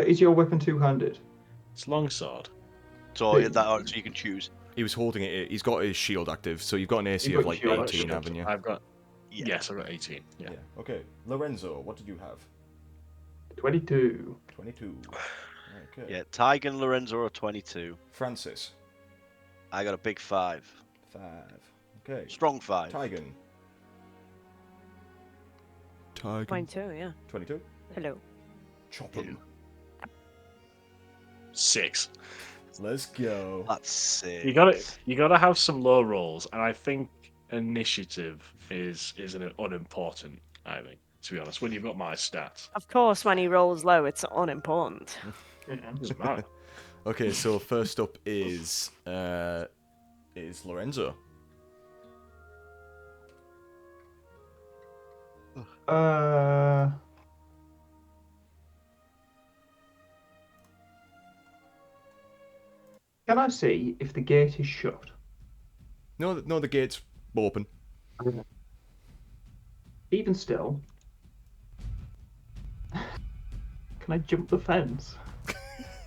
Is your weapon two-handed? It's longsword. So so you can choose. He was holding it. He's got his shield active, so you've got an AC You've of got like your shield 18, active. haven't you? I've got. Yeah. Yes, I've got 18. Yeah. Okay. Lorenzo, what did you have? 22. 22. Okay. Yeah. Tiger and Lorenzo are 22. Francis, I got a big 5. 5. Okay. Strong 5. Tigan. Tigan. 22, yeah. 22. Hello. Chop him. 6. Let's go. That's sick. You gotta have some low rolls, and I think initiative is unimportant. I think, to be honest, when you've got my stats, Of course, when he rolls low, it's unimportant. it doesn't matter. Okay, so first up is Lorenzo. Can I see if the gate is shut? No, the gate's open. Even still, can I jump the fence?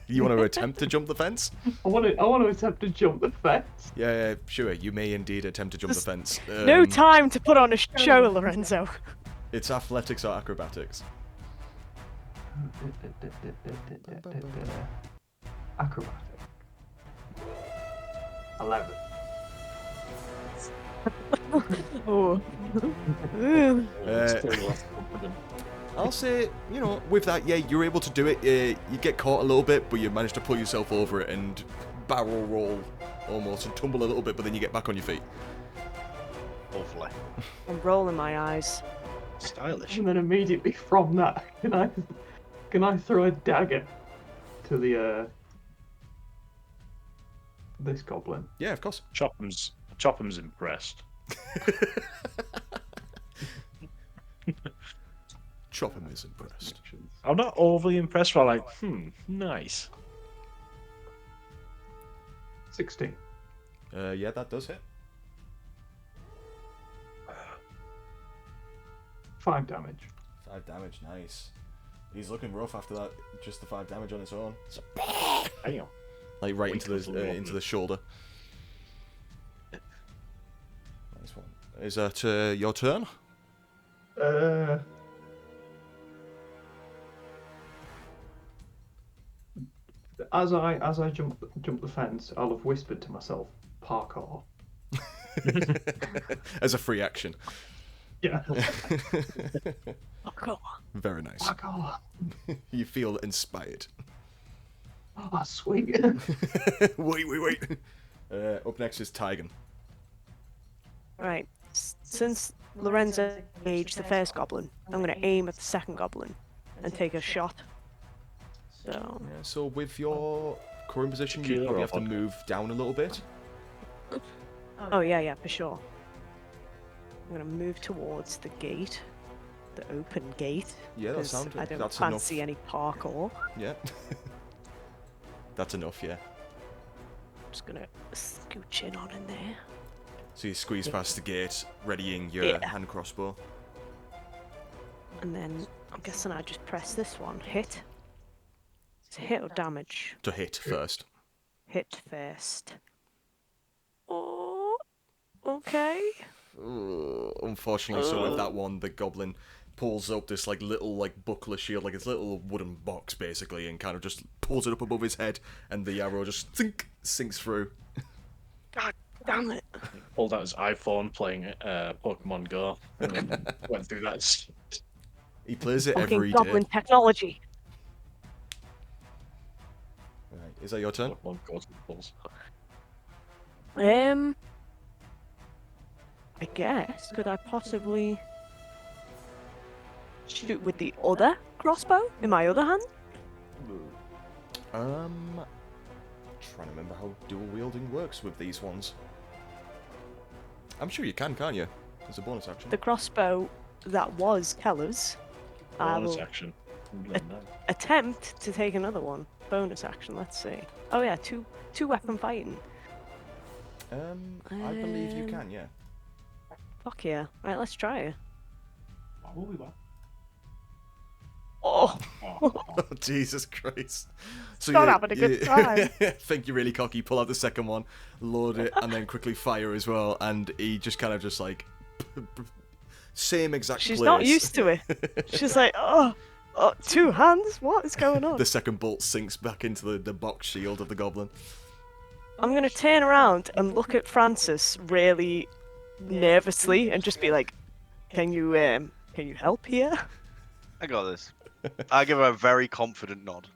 You want to attempt to jump the fence? I want to attempt to jump the fence. Yeah, sure. You may indeed attempt to jump the There's fence. No time to put on a show, Lorenzo. It's athletics or acrobatics. Acrobatic. 11. Oh. I'll say, with that, yeah, you're able to do it. You get caught a little bit, but you manage to pull yourself over it and barrel roll almost and tumble a little bit, but then you get back on your feet. Hopefully. I'm rolling my eyes. Stylish. And then immediately from that, can I throw a dagger to the this goblin? Yeah, of course. Chopham's impressed. Chopham is impressed. I'm not overly impressed, but I'm like, nice. 16. Yeah, that does hit. 5 damage. 5 damage, nice. He's looking rough after that. Just the 5 damage on its own. So, Damn. like right Wait into the shoulder. Nice one. Is that your turn? As I jump the fence, I'll have whispered to myself, parkour. As a free action. Yeah. Oh, cool. Very nice. Parkour. You feel inspired. Oh, sweet. Wait. Up next is Tygan. Right. Since Lorenzo engaged the first goblin, I'm going to aim at the second goblin and take a shot. So, Yeah, so with your current position, you Tequila probably or have to vodka? move down a little bit. oh yeah, for sure. I'm going to move towards the gate, the open gate. Yeah, that 'cause sounds. I don't That's fancy enough. any parkour. Yeah. That's enough. Yeah. I'm just going to scooch in on in there. So you squeeze past the gate, readying your Yeah. hand crossbow. And then I'm guessing I just press this one. Hit. It's hit or damage? To hit first. Hit first. Oh, okay. Unfortunately, so with that one, the goblin pulls up this like little like buckler shield, like it's a little wooden box basically, and kind of just pulls it up above his head, and the arrow just sinks through. God damn it. Pulled out his iPhone playing Pokemon Go, and then went through that. He plays it Fucking every goblin day. technology. Right, is that your turn? Pokemon Go pulls. I guess, could I possibly shoot with the other crossbow in my other hand? Trying to remember how dual wielding works with these ones. I'm sure you can, can't you? As a bonus action. The crossbow that was Keller's. I Bonus will action. attempt to take another one. Bonus action, let's see. Oh yeah, two weapon fighting. I believe you can, yeah. Fuck yeah. Right, let's try it. What will we want? Oh, Oh, Jesus Christ. So Not having a good time. think you're really cocky, pull out the second one, load it, and then quickly fire as well, and he just kind of just like... Same exact she's place. not used to it. She's like, oh, 2 hands? What is going on? The second bolt sinks back into the box shield of the goblin. I'm gonna turn around and look at Francis really nervously and just be like, can you help here? I got this. I give her a very confident nod.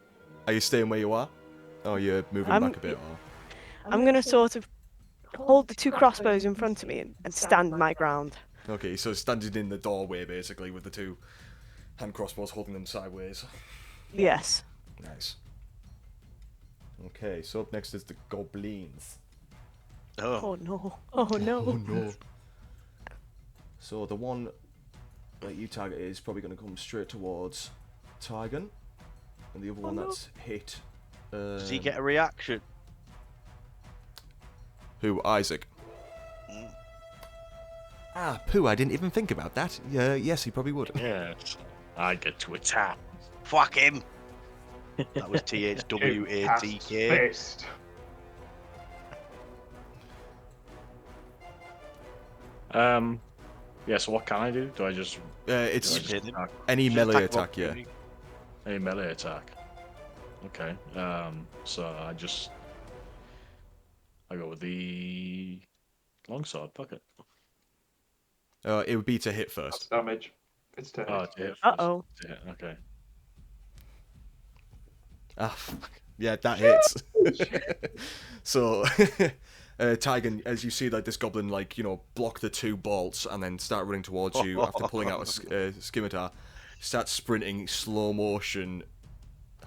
Are you staying where you are? Oh, you're moving I'm- back a bit? Or... I'm gonna sort of hold the 2 crossbows in front of me and stand my ground. Okay, so standing in the doorway, basically, with the 2 hand crossbows holding them sideways. Yes. Nice. Okay, so up next is the goblins. Oh, Oh no. Oh no. Oh no. So the one that you target is probably going to come straight towards Tygan, and the other one no. that's hit. does he get a reaction? Who? Isaac. Mm. Ah, poo! I didn't even think about that. Yes, he probably would. Yes. I get to attack. Fuck him! That was THWATK. Fist. Yeah, so what can I do? Do I just It's Just hit him. attack? any Just melee attack him attack, yeah. opportunity. A melee attack? Okay. So I go with the longsword. Fuck it. It would be to hit That's first. damage. It's to hit. Oh, to hit first. Uh-oh. To hit. Okay. Ah, fuck. Yeah, that hits. So, Tygan, as you see, like this goblin, like block the 2 bolts and then start running towards you after pulling out a scimitar, starts sprinting slow motion.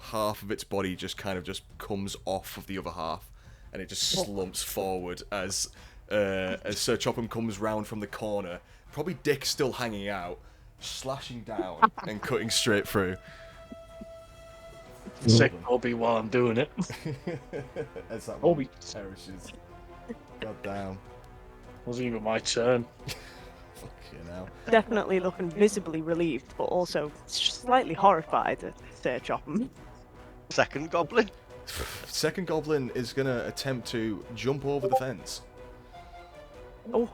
Half of its body just kind of just comes off of the other half, and it just slumps forward as Sir Chopham comes round from the corner. Probably Dick still hanging out. slashing down and cutting straight through. Sick Bobby while I'm doing it. As that Bobby. one perishes. God damn. Wasn't even my turn. Fucking hell. Definitely looking visibly relieved, but also slightly horrified at Sir Chopham. Second goblin. Second goblin is gonna attempt to jump over the fence. Oh,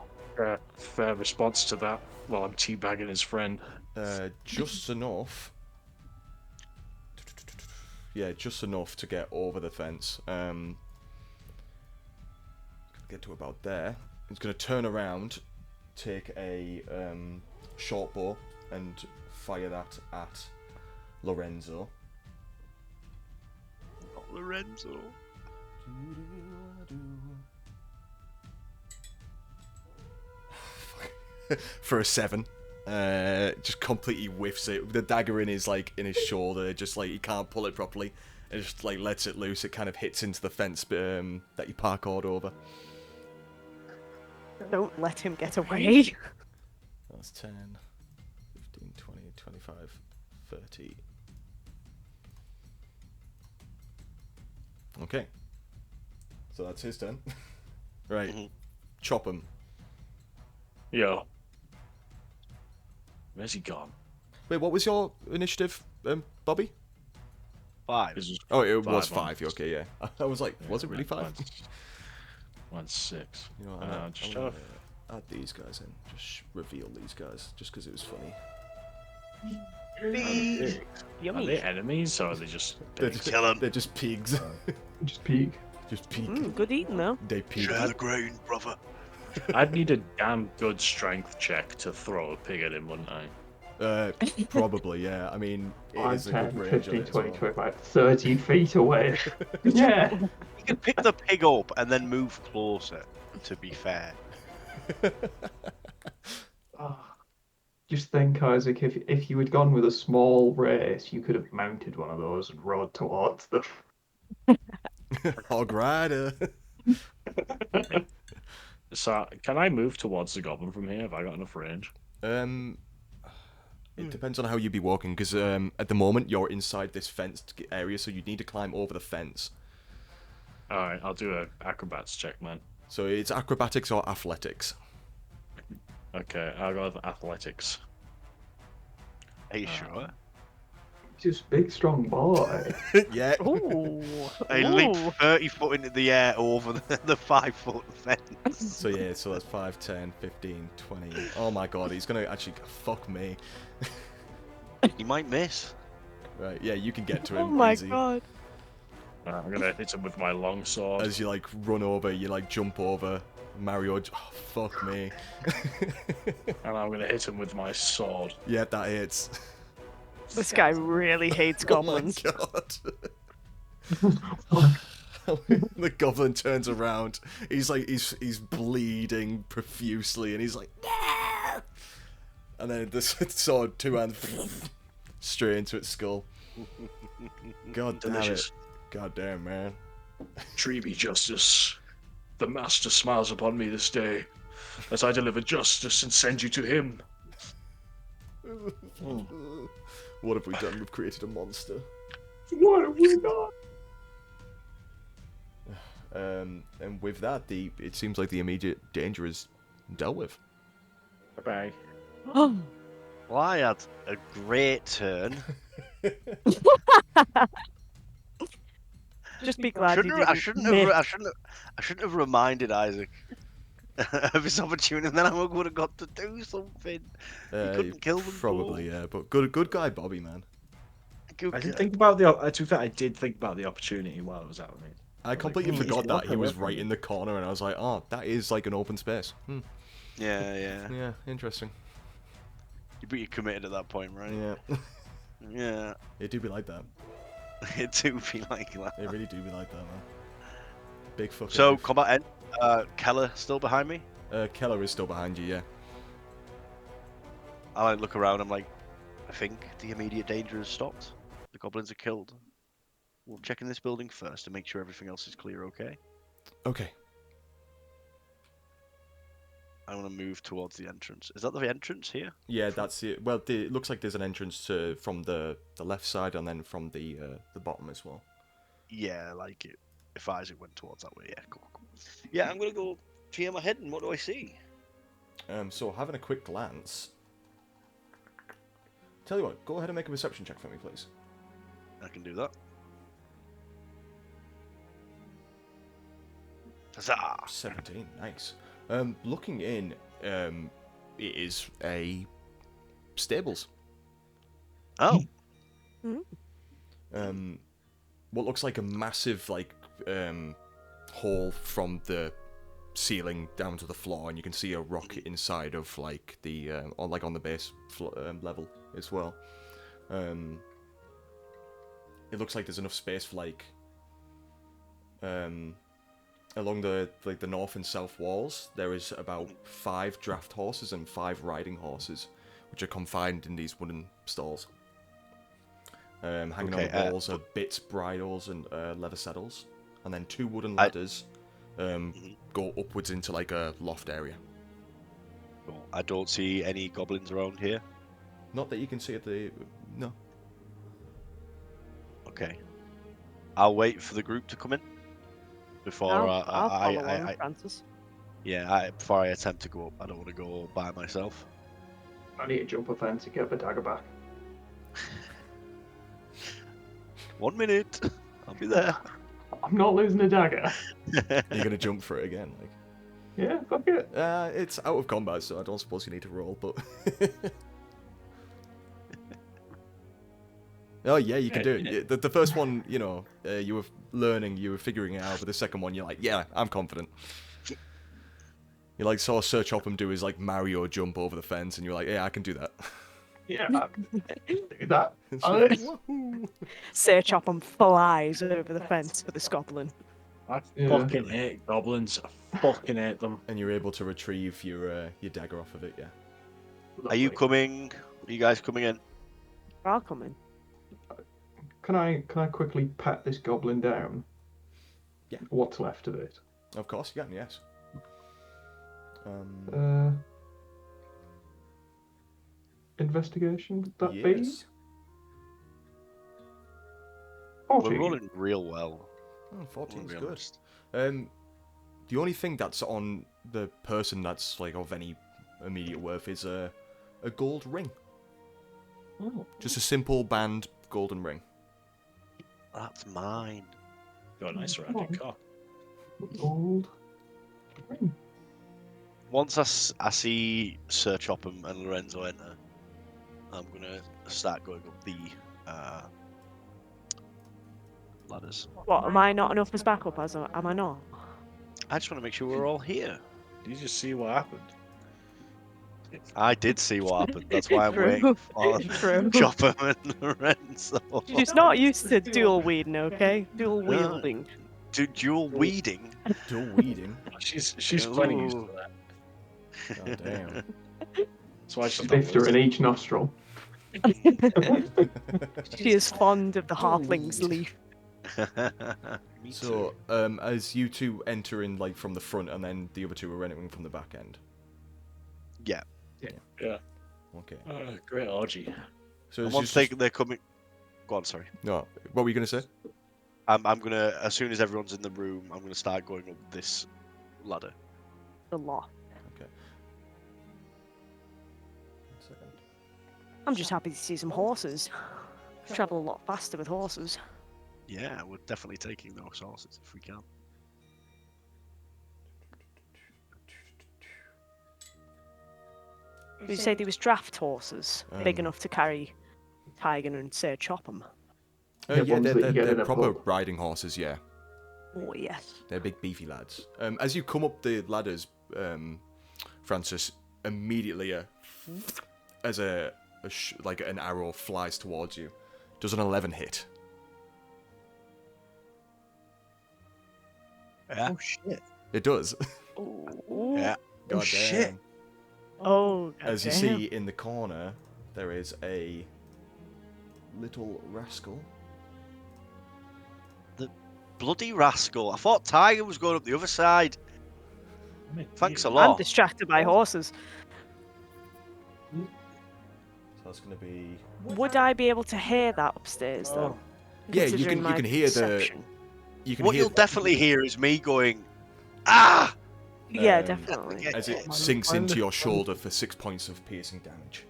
Fair response to that while I'm teabagging his friend. Just enough. Yeah, just enough to get over the fence. Get to about there. He's gonna turn around, take a short bow, and fire that at Lorenzo. Not Lorenzo. For a 7. Just completely whiffs it. The dagger in his shoulder, just like he can't pull it properly. It just like lets it loose. It kind of hits into the fence that you parkoured over. don't let him get away. That's 10, 15, 20, 25, 30. Okay. So that's his turn. Right. Mhm. Chop him. Yo. Where's he gone? Wait, what was your initiative, Bobby? 5. This is Oh, it was Five, 5. Okay, yeah. I was like, was it really 5? Mine's 6. You know what, Just I'm trying gonna add these guys in. Just reveal these guys, just because it was funny. Are Yummy. they enemies or are they just They're pigs? just, Kill 'em. they're just pigs. Just peek. Just peek. Good eating though. They peek. Share the grain, brother. I'd need a damn good strength check to throw a pig at him, wouldn't I? Probably, yeah. I mean, it 5, is a good 10, range 15, on it as 20, well. 25, 30 feet away. Yeah. You can pick the pig up and then move closer, to be fair. Ah, just think, Isaac, if you had gone with a small race, you could have mounted one of those and rode towards them. Hog rider. So, can I move towards the goblin from here? Have I got enough range? It depends on how you'd be walking, because at the moment you're inside this fenced area, so you'd need to climb over the fence. Alright, I'll do a acrobats check, man. So it's acrobatics or athletics. Okay, I'll go with athletics. Are you sure? Just big, strong boy. Yeah. Ooh. I leap Ooh. 30 foot into the air over the 5-foot fence. So yeah, so that's 5, 10, 15, 20. Oh my god, he's gonna actually fuck me. He might miss. Right, yeah, you can get to Oh him my easy. god. I'm gonna hit him with my long sword. As you like run over, you like jump over. Mario, oh, fuck me. And I'm gonna hit him with my sword. Yeah, that hits. This guy really hates goblins. Oh my god. The goblin turns around. He's like he's bleeding profusely, and he's like, "No!" And then the sword, 2 hands, straight into its skull. God damn it. Delicious. God damn, man. Tree be justice. The master smiles upon me this day, as I deliver justice and send you to him. What have we done? We've created a monster. What have we done? And with that, it seems like the immediate danger is dealt with. Bye. Oh. Well, I had a great turn. Just be glad you didn't I shouldn't have reminded Isaac of his opportunity, and then I would have got to do something. He couldn't kill them. Probably, yeah, but good guy, Bobby, man. Good I did guy. think about the. To be fair, I did think about the opportunity while it was happening. I completely "Hmm, forgot look that he was away right from in the corner, and I was like, oh, that is like an open space. Yeah. Yeah, interesting. But you committed at that point, right? Yeah. Yeah. It do be like that. It do be like that. It really do be like that, man. Big fucking. So, oof. combat end. Keller still behind me. Keller is still behind you, yeah. I look around. I'm like, I think the immediate danger has stopped. The goblins are killed. We'll check in this building first to make sure everything else is clear. Okay. Okay. I'm gonna move towards the entrance. Is that the entrance here? Yeah, that's it. Well, it looks like there's an entrance from the left side and then from the bottom as well. Yeah, like it. If Isaac went towards that way, yeah, cool. Yeah, I'm gonna go peer my head and what do I see? So having a quick glance. Tell you what, go ahead and make a perception check for me, please. I can do that. Huzzah! 17, nice. Looking in, it is a stables. Oh, What looks like a massive hole from the ceiling down to the floor, and you can see a rock inside of like the or like on the base level as well. It looks like there's enough space for like along the north and south walls. There is about 5 draft horses and 5 riding horses, which are confined in these wooden stalls. Hanging on the walls are bits, bridles, and leather saddles, and then 2 wooden ladders go upwards into like a loft area. cool. I don't see any goblins around here. Not that you can see at the no. Okay. I'll wait for the group to come in before I'll follow I on, Francis. before I attempt to go up. I don't want to go by myself. I need to jump a fence and get the dagger back. 1 minute. I'll be there. I'm not losing a dagger. You're gonna jump for it again, like. Yeah, fuck it. It's out of combat, so I don't suppose you need to roll, but. Oh yeah, you can do it. The first one, you know, you were learning, you were figuring it out, but the second one, you're like, yeah, I'm confident. You like saw Sir Chopham do his like Mario jump over the fence, and you're like, yeah, I can do that. Yeah, I can do that. Sir Chopham flies over the fence for this goblin. I Yeah. fucking hate goblins. I fucking hate them. And you're able to retrieve your dagger off of it, yeah. Are you coming? Are you guys coming in? I'll come in. Can I quickly pat this goblin down? Yeah. What's left of it? Of course you can, yes. Investigation, would that be? Yes. 14. We're rolling real well. Oh, 14's Be good. honest. The only thing that's on the person that's like of any immediate worth is a gold ring. Oh. Just a simple band golden ring. That's mine. Got a nice rounded cock. Gold ring. Once I see Sir Chopham and Lorenzo enter, I'm gonna start going up the ladders. What, am I not enough as backup? Am I not? I just want to make sure we're all here. Did you just see what happened? I did see what happened. That's why I'm True. waiting for True. Chopham and Lorenzo. She's not used to dual weeding, okay? Dual wielding. Dual weeding. Dual weeding. She's plenty used to Ooh. that. Oh damn. That's why she's not Bifter in each nostril. She is fond of the halfling's leaf. Me So, as you two enter in like from the front, and then the other two are entering from the back end. Yeah. Yeah. Okay. Great orgy. So And it's once just, they're coming. Go on, sorry. no. What were you gonna say? I'm gonna, as soon as everyone's in the room, I'm gonna start going up this ladder. The lot. Okay. 1 second. I'm just happy to see some horses. Travel a lot faster with horses. Yeah, we're definitely taking those horses if we can. You say there was draft horses big Um, enough to carry Tiger and Sir Chopham. Yeah, Yeah, ones that you get they're in a proper pub. riding horses. Yeah, Oh yes. they're big beefy lads. As you come up the ladders, Francis, immediately as like an arrow flies towards you, does an 11 hit. Yeah. Oh shit. It does. Ooh. Yeah. God shit. damn. Oh. As you goddamn. see in the corner, there is a little rascal. Bloody rascal. I thought Tiger was going up the other side. Thanks a I'm lot. distracted by horses. So that's going to be. Would I be able to hear that upstairs though? Yeah, you Considering can. my You can hear perception. You can What hear you'll definitely hear is me going, ah! Yeah, Um, definitely. Yeah, as yeah. it sinks into your shoulder for 6 points of piercing damage.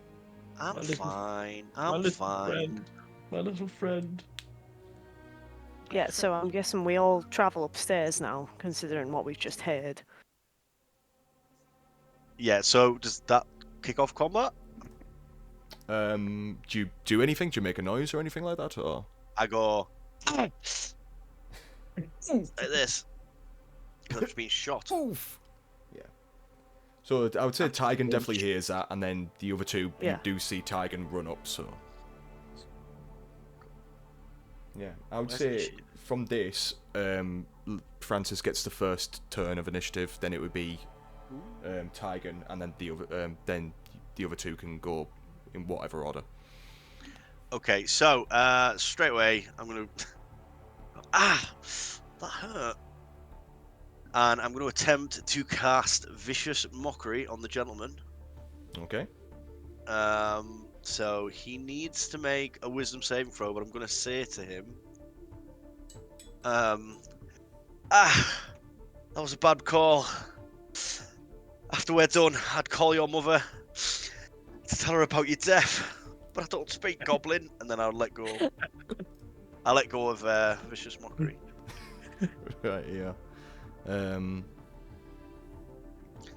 I'm My little- fine. My I'm little fine. friend. My little friend. Yeah, so I'm guessing we all travel upstairs now, considering what we've just heard. Yeah, so does that kick off combat? Do you do anything? Do you make a noise or anything like that? Or I go like this. Because I've been shot. oof. Yeah. So I would say Tygan definitely hears that, and then the other two, you Yeah. do see Tygan run up. So yeah, I would Where's say initiative? from this, Francis gets the first turn of initiative. Then it would be Tygan, and then the other two can go in whatever order. Okay, so straight away I'm gonna ah, that hurt. And I'm gonna attempt to cast Vicious Mockery on the gentleman. Okay. So he needs to make a Wisdom saving throw, but I'm gonna say to him, that was a bad call. After we're done, I'd call your mother to tell her about your death, but I don't speak Goblin, and then I'll let go. I'll let go of Vicious Mockery. Right. Yeah.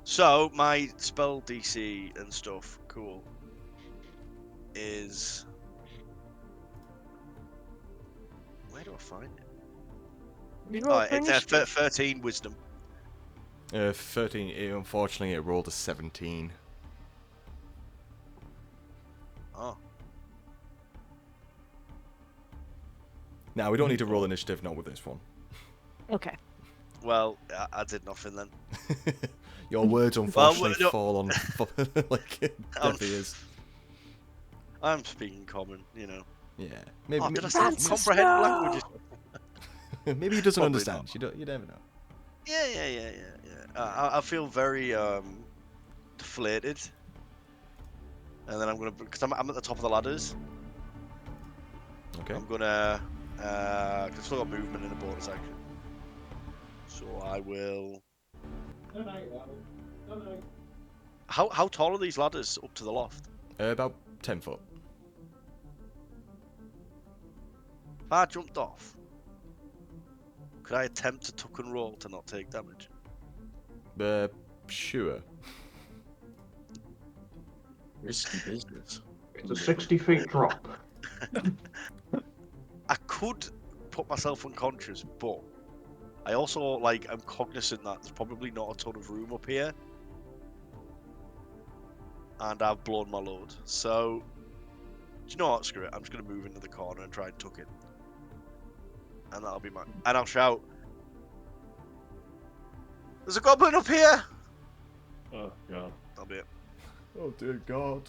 So my spell DC and stuff, cool, is where do I find it? You roll for It's initiative. 13 Wisdom. 13. Unfortunately, it rolled a 17. Oh, Now we don't need to roll initiative, not with this one. Okay. well, I did nothing then. Your words unfortunately no. fall on like Um, deaf ears. I'm speaking common, you know. Yeah, maybe Oh, did I say Francis, comprehend no! languages? maybe he doesn't Probably understand. not. You never know. Yeah. I feel very deflated, and then I'm gonna because I'm at the top of the ladders. Okay. I'm gonna cause I've still got movement in a bonus action, so I will. How tall are these ladders up to the loft? About 10 foot. If I jumped off, could I attempt to tuck and roll to not take damage? Sure. Risky business. It's a 60 feet drop. I could put myself unconscious, but I also I'm cognizant that there's probably not a ton of room up here, and I've blown my load. So, do you know what? Screw it. I'm just gonna move into the corner and try and tuck it, and that'll be mine. And I'll shout, "There's a goblin up here!" Oh god. That'll be it. Oh dear God.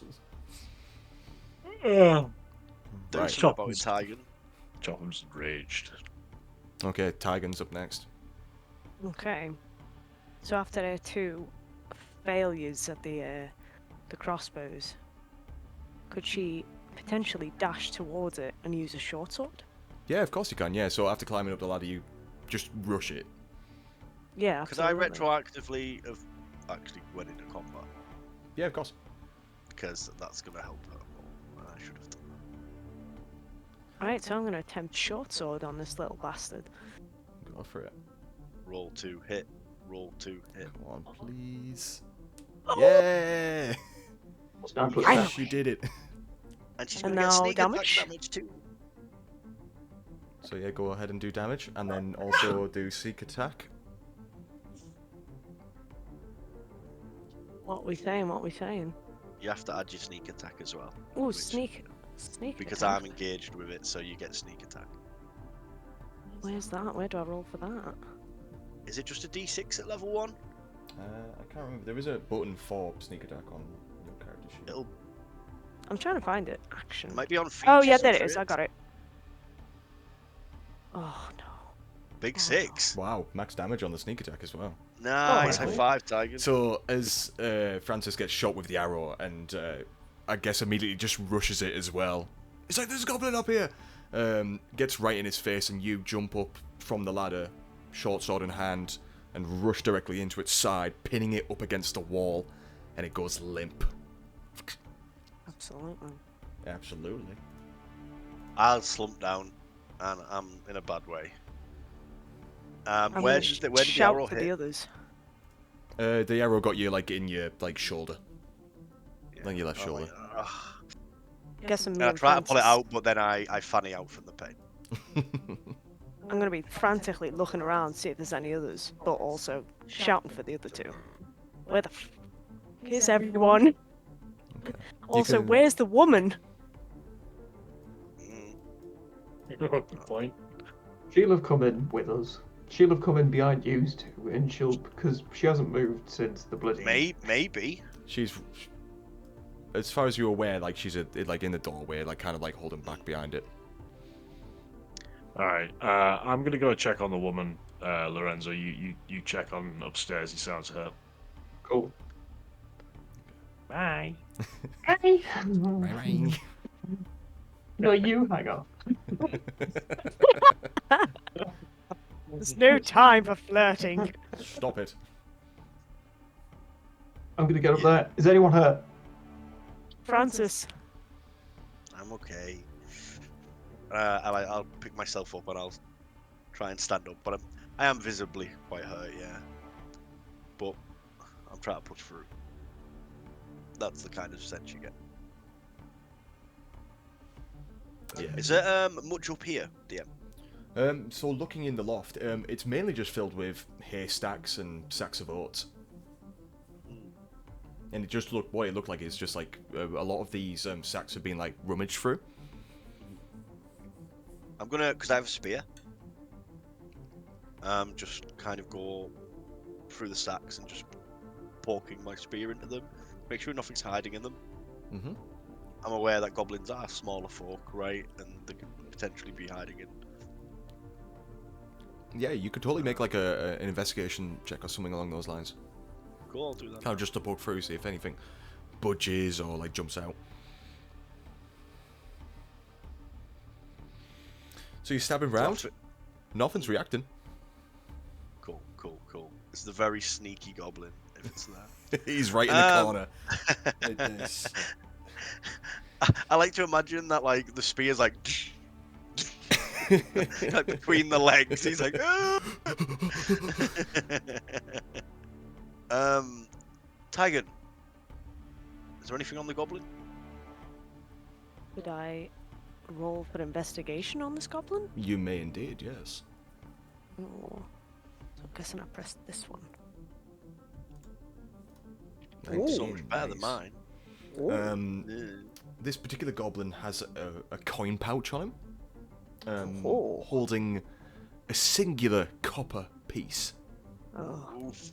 Oh. Do Right. something about it, Tygan. Chopham's enraged. Okay, Tygan's up next. Okay. So after their two failures at the crossbows, could she potentially dash towards it and use a short sword? Yeah, of course you can. Yeah, so after climbing up the ladder, you just rush it. Yeah, Because I absolutely. retroactively have actually went into combat, Yeah, of course. because that's gonna help her more. I should have done that. Alright, so I'm going to attempt short sword on this little bastard. Go for it. Roll 2, hit. Roll 2, hit. Come on, please. Yeah! Stand for I that. know. She did it. And she's And gonna get now sneak damage? attack damage too. So yeah, go ahead and do damage, and then also do sneak attack. What we saying? What we saying? You have to add your sneak attack as well. Oh, Which- sneak Because attack. I'm engaged with it, so you get sneak attack. Where's that? Where do I roll for that? Is it just a d6 at level 1? I can't remember. There is a button for sneak attack on your character sheet. It'll, I'm trying to find it. Action. it might be on features. Oh yeah, there and it is. I traits. got it. Oh no. Big 6. Wow, max damage on the sneak attack as well. Nice. Oh, High wow. 5, Tiger. So as Francis gets shot with the arrow, and I guess immediately just rushes it as well. It's like, there's a goblin up here. Gets right in his face, and you jump up from the ladder, short sword in hand, and rush directly into its side, pinning it up against the wall, and it goes limp. Absolutely. Absolutely. I'll slump down, and I'm in a bad way. I'm Where gonna did the shout arrow for hit? the others. The arrow got you like in your shoulder, Yeah. like your left shoulder. Ugh. Guessing me And I and try to pull it Francis. out, but then I fanny out from the pain. I'm gonna be frantically looking around to see if there's any others, but also shouting for the other two. Where the f is everyone? Okay. Also, can- where's the woman? Mm. Good point. She'll have come in with us. She'll have come in behind you two, and because she hasn't moved since the bloody. Maybe. She's, as far as you're aware, like she's like in the doorway, like kind of like holding back behind it. All right. I'm gonna go check on the woman. Lorenzo, you check on upstairs. He sounds hurt. Cool. Bye. Hey. Bye-bye. No, you hang on. There's no time for flirting. Stop it. I'm gonna get up there. Is anyone hurt? Francis, I'm okay. I'll pick myself up and I'll try and stand up, but I am visibly quite hurt, yeah. But I'm trying to push through. That's the kind of sense you get. Yeah. Is there much up here, DM? So looking in the loft, it's mainly just filled with haystacks and sacks of oats. And it just what it looked like is just like a lot of these sacks have been like rummaged through. I'm gonna, because I have a spear, just kind of go through the sacks and just poking my spear into them. Make sure nothing's hiding in them. Mm-hmm. I'm aware that goblins are smaller folk, right? And they could potentially be hiding in. Yeah, you could totally make like an investigation check or something along those lines. Cool, I'll do that. Kind of just to poke through, see if anything budges or like jumps out. So you're stabbing round. Nothing's reacting. Cool. It's the very sneaky goblin, if it's there. He's right in the corner. I like to imagine that, like, the spear's like, like between the legs. He's like, Tiger, is there anything on the goblin? could I roll for investigation on this goblin? You may indeed, yes. Oh, so I'm guessing I pressed this one. So much better than mine. Yeah. This particular goblin has a coin pouch on him, Oh. holding a singular copper piece. Oh, Oof,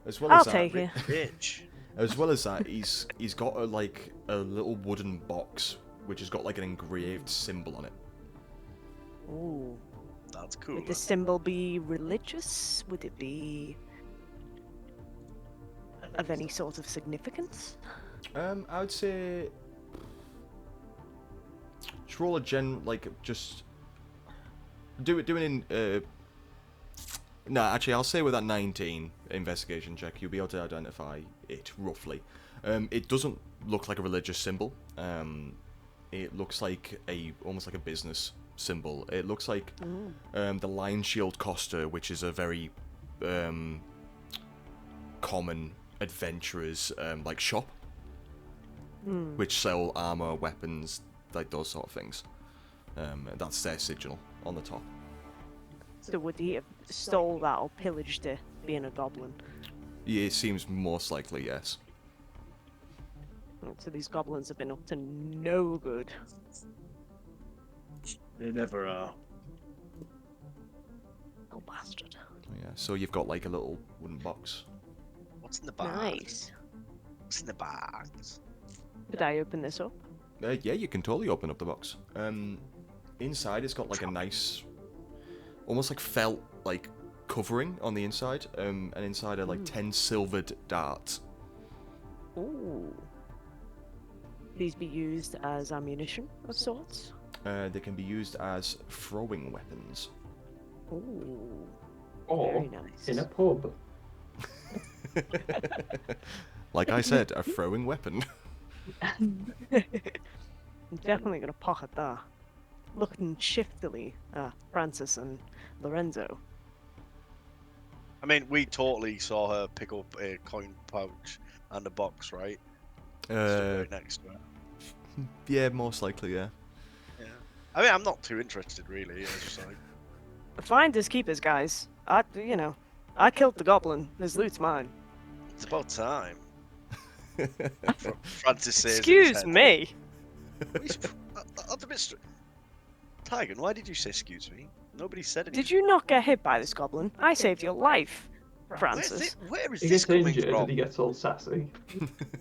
As well I'll as that, take it. bitch. As well as that, he's got a little wooden box which has got like an engraved symbol on it. Ooh. That's cool. Would the symbol be religious? Would it be of any sort of significance? I would say just roll a just do it in. No, actually, I'll say with that 19 investigation check, you'll be able to identify it roughly. It doesn't look like a religious symbol. It looks like almost like a business symbol. It looks like the Lion Shield Costa, which is a very common adventurers like shop, which sell armor, weapons, like those sort of things. That's their sigil on the top. So would he have stole that or pillaged it, being a goblin? Yeah, it seems most likely yes. So these goblins have been up to no good. They never are. Oh, bastard. Yeah. So you've got like a little wooden box. What's in the bag? Nice. What's in the bags? Could I open this up? Yeah, you can totally open up the box. Inside, it's got like a nice, almost like felt like covering on the inside, and inside are like 10 silvered darts. Ooh. These be used as ammunition of sorts? They can be used as throwing weapons. Ooh. Or Very nice. in a pub. Like I said, a throwing weapon. I'm definitely gonna pocket that. Looking shiftily at Francis and Lorenzo. I mean, we totally saw her pick up a coin pouch and a box, right? Stood right next to her. Yeah, most likely, yeah. Yeah. I mean, I'm not too interested, really. It's just like, Finders keepers, guys. I killed the goblin. His loot's mine. it's about time. Francis says in his Excuse head. me. That's a bit Tigan, why did you say excuse me? Nobody said anything. Did you not get hit by this goblin? I saved your life, Francis. Where is He this gets coming injured from? and he gets all sassy.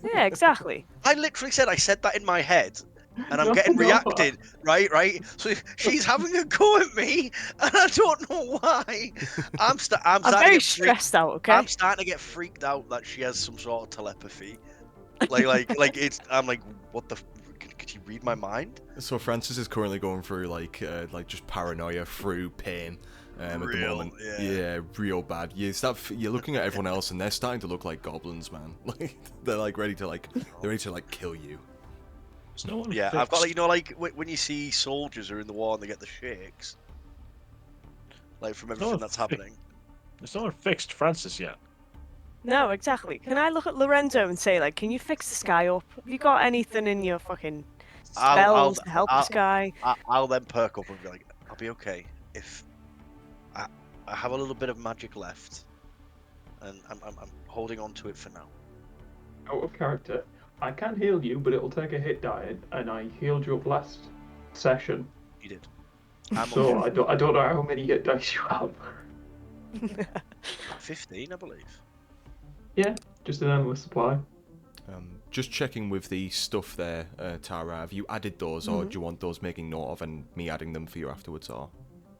Yeah, exactly. I literally said I said that in my head, and I'm No, getting no. reacted, right? So she's having a go at me, and I don't know why. I'm I'm starting to very get stressed out, okay? I'm starting to get freaked out that she has some sort of telepathy. Like it's. I'm like, what the? Could you read my mind? So Francis is currently going through like just paranoia through pain at the Real, moment. yeah. Real bad. You're looking at everyone else and they're starting to look like goblins, man. Like they're ready to kill you. There's no one Yeah, I've got fixed. when you see soldiers are in the war and they get the shakes, like from No everything one that's fi- happening. There's no one fixed Francis yet. No, exactly. Can I look at Lorenzo and say, like, can you fix this guy up? Have you got anything in your fucking spells to help this guy? I'll then perk up and be like, I'll be okay if I have a little bit of magic left, and I'm holding on to it for now. Out of character. I can heal you, but it'll take a hit die, and I healed you up last session. You did. I'm So on I don't know how many hit dice you have. 15, I believe. Yeah, just an endless supply. Just checking with the stuff there, Tara. Have you added those, or do you want those making note of and me adding them for you afterwards, or?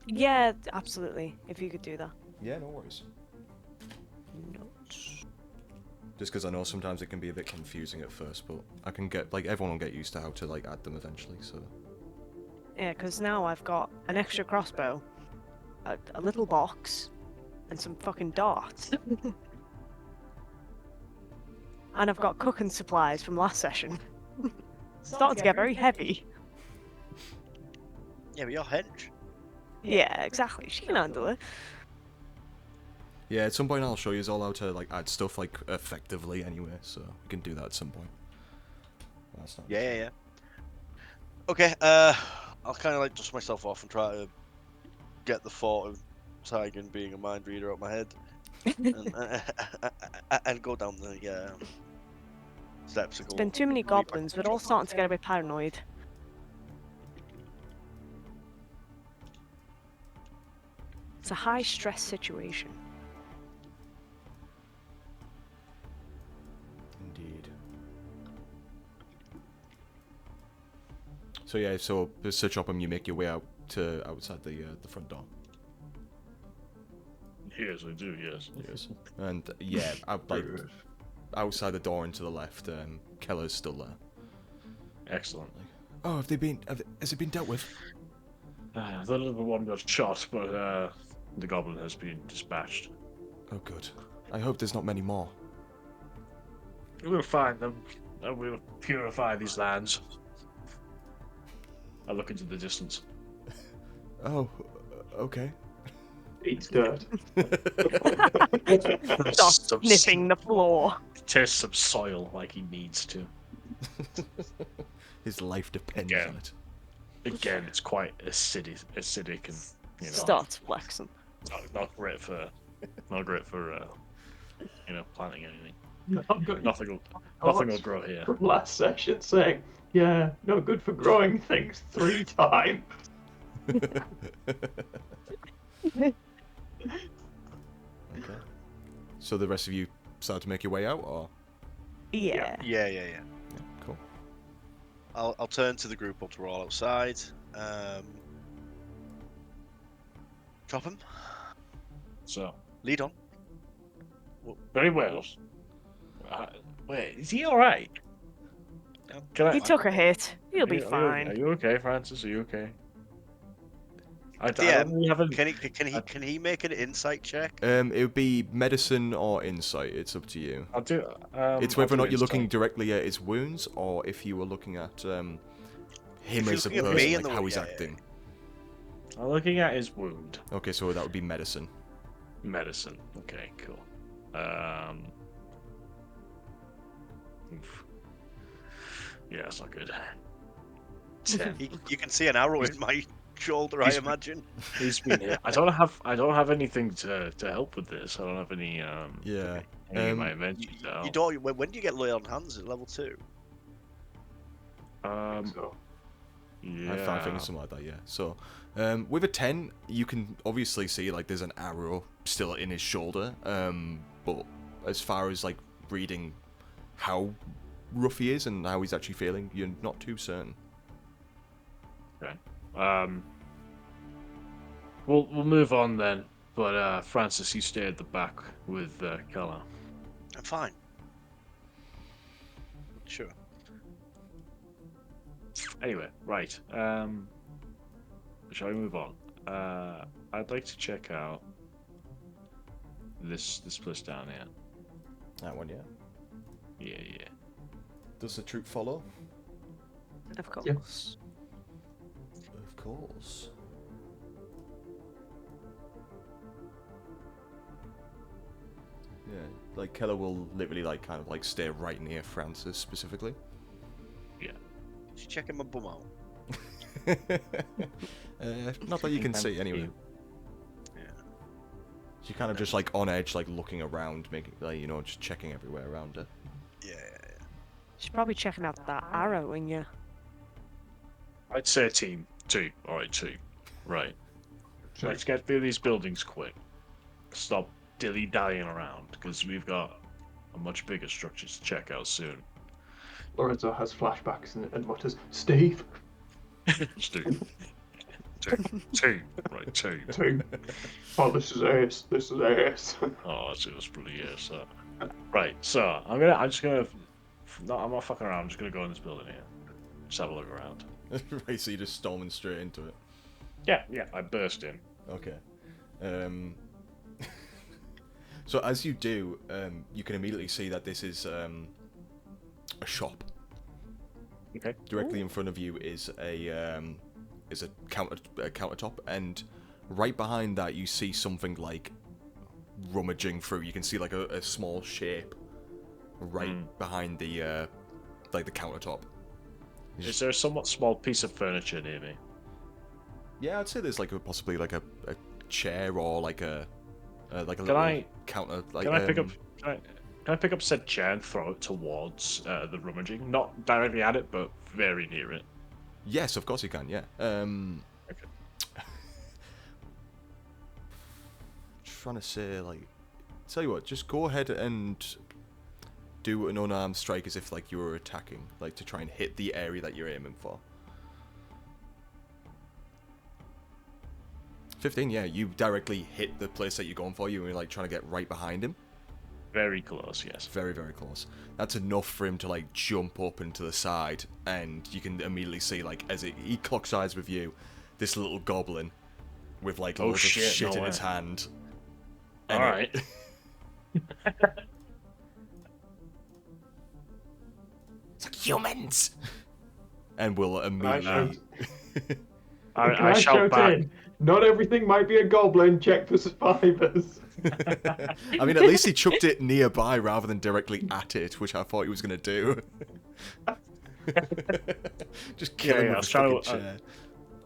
Yeah, absolutely. If you could do that. Yeah, no worries. Notes. Just because I know sometimes it can be a bit confusing at first, but I can get everyone will get used to how to add them eventually. So. Yeah, because now I've got an extra crossbow, a little box, and some fucking darts. And I've got cooking supplies from last session. Starting to get very heavy. Yeah, but you're hench. Yeah, exactly. She can handle it. Yeah, at some point I'll show you all how to add stuff effectively anyway, so we can do that at some point. That's not Yeah. Okay, I'll kind of dust myself off and try to get the thought of Tigan being a mind reader out my head, and go down the steps. It's been too many goblins. We're all starting to get a bit paranoid. It's a high stress situation. Indeed. So yeah, so Sir Chopham, you make your way out to outside the front door. Yes, I do. Yes. Yes. And yeah, outside the door and to the left, Keller's still there. Excellent. Oh, has it been dealt with? The little one got shot, but the goblin has been dispatched. Oh, good. I hope there's not many more. We'll find them, and we'll purify these lands. I look into the distance. Oh, okay. Eats dirt. Stop sniffing the floor. Taste some soil like he needs to. His life depends Yeah. on it. Again, it's quite acidic, and Starts flexing. not great for planting anything. I'm good. Nothing will grow here. From last session saying, yeah, no good for growing things 3 times. Okay. So the rest of you start to make your way out, or? Yeah. Yeah. Yeah, cool. I'll turn to the group once we're all outside. Drop him. So, Lead on. very well. Wait, is he all right? Can I? He took a hit. He'll be Are fine. you okay, Francis? Are you okay? I don't DM, really have can he make an insight check? It would be medicine or insight. It's up to you. I'll do. It's I'll whether or do not you're looking insight. directly at his wounds, or if you were looking at him If as a you're looking at me person, in like the how he's yeah, yeah. acting. I'm looking at his wound. Okay, so that would be medicine. Medicine. Okay, cool. Oof. Yeah, that's not good. 10. You can see an arrow in my shoulder, I He's- imagine. He's been hit. I don't have anything to help with this. I don't have any Yeah. any of my You, inventions you out. don't. When do you get lay on hands at level 2? So, Yeah. I think it's something like that, yeah. So, with a 10, you can obviously see, like, there's an arrow still in his shoulder, but as far as, like, reading how rough he is and how he's actually feeling, you're not too certain. Okay. We'll move on then. But Francis, you stay at the back with Keller. I'm fine. Sure. Anyway, right. Shall we move on? I'd like to check out this place down here. That one, yeah. Yeah. Does the troop follow? Of course. Yeah. Of course. Yeah, like Keller will literally like kind of like stay right near Francis specifically. She's checking my bum out. Not that you can see anyway. Yeah. She kind of just like on edge, like looking around, making like just checking everywhere around her. Yeah. She's probably checking out that arrow in you. I'd say team 2. All right, 2. Right. so Let's get through these buildings quick. Stop dilly-dallying around, because we've got a much bigger structure to check out soon. Lorenzo has flashbacks and mutters, Steve, Steve. 2. Right, 2. 2. Oh, this is ace. This is ace. Oh, that's pretty yes. Right, so I'm just gonna. No, I'm not fucking around. I'm just gonna go in this building here. Just have a look around. Right, so you're just storming straight into it. Yeah. I burst in. Okay. So as you do, you can immediately see that this is a shop. Okay. Directly in front of you is a countertop, and right behind that you see something like rummaging through. You can see like a small shape right behind the like the countertop. Is there a somewhat small piece of furniture near me? Yeah, I'd say there's like possibly like a chair or like a Can little I counter. Like, can I pick up? Can I pick up said chair and throw it towards the rummaging? Not directly at it, but very near it. Yes, of course you can. Yeah. Okay. Trying to say like, tell you what, just go ahead and do an unarmed strike as if like you were attacking, like to try and hit the area that you're aiming for. 15, yeah, you directly hit the place that you're going for. You're like trying to get right behind him. Very close, yes. Very, very close. That's enough for him to like jump up and to the side, and you can immediately see like as he clocks eyes with you, this little goblin with like loads of shit no in his way. hand. All right. It's like humans, and we'll Can immediately. I I shout shout back. in? Not everything might be a goblin. Check for survivors. I mean, at least he chucked it nearby rather than directly at it, which I thought he was going to do. Just kill him I with was a trying fucking to. chair.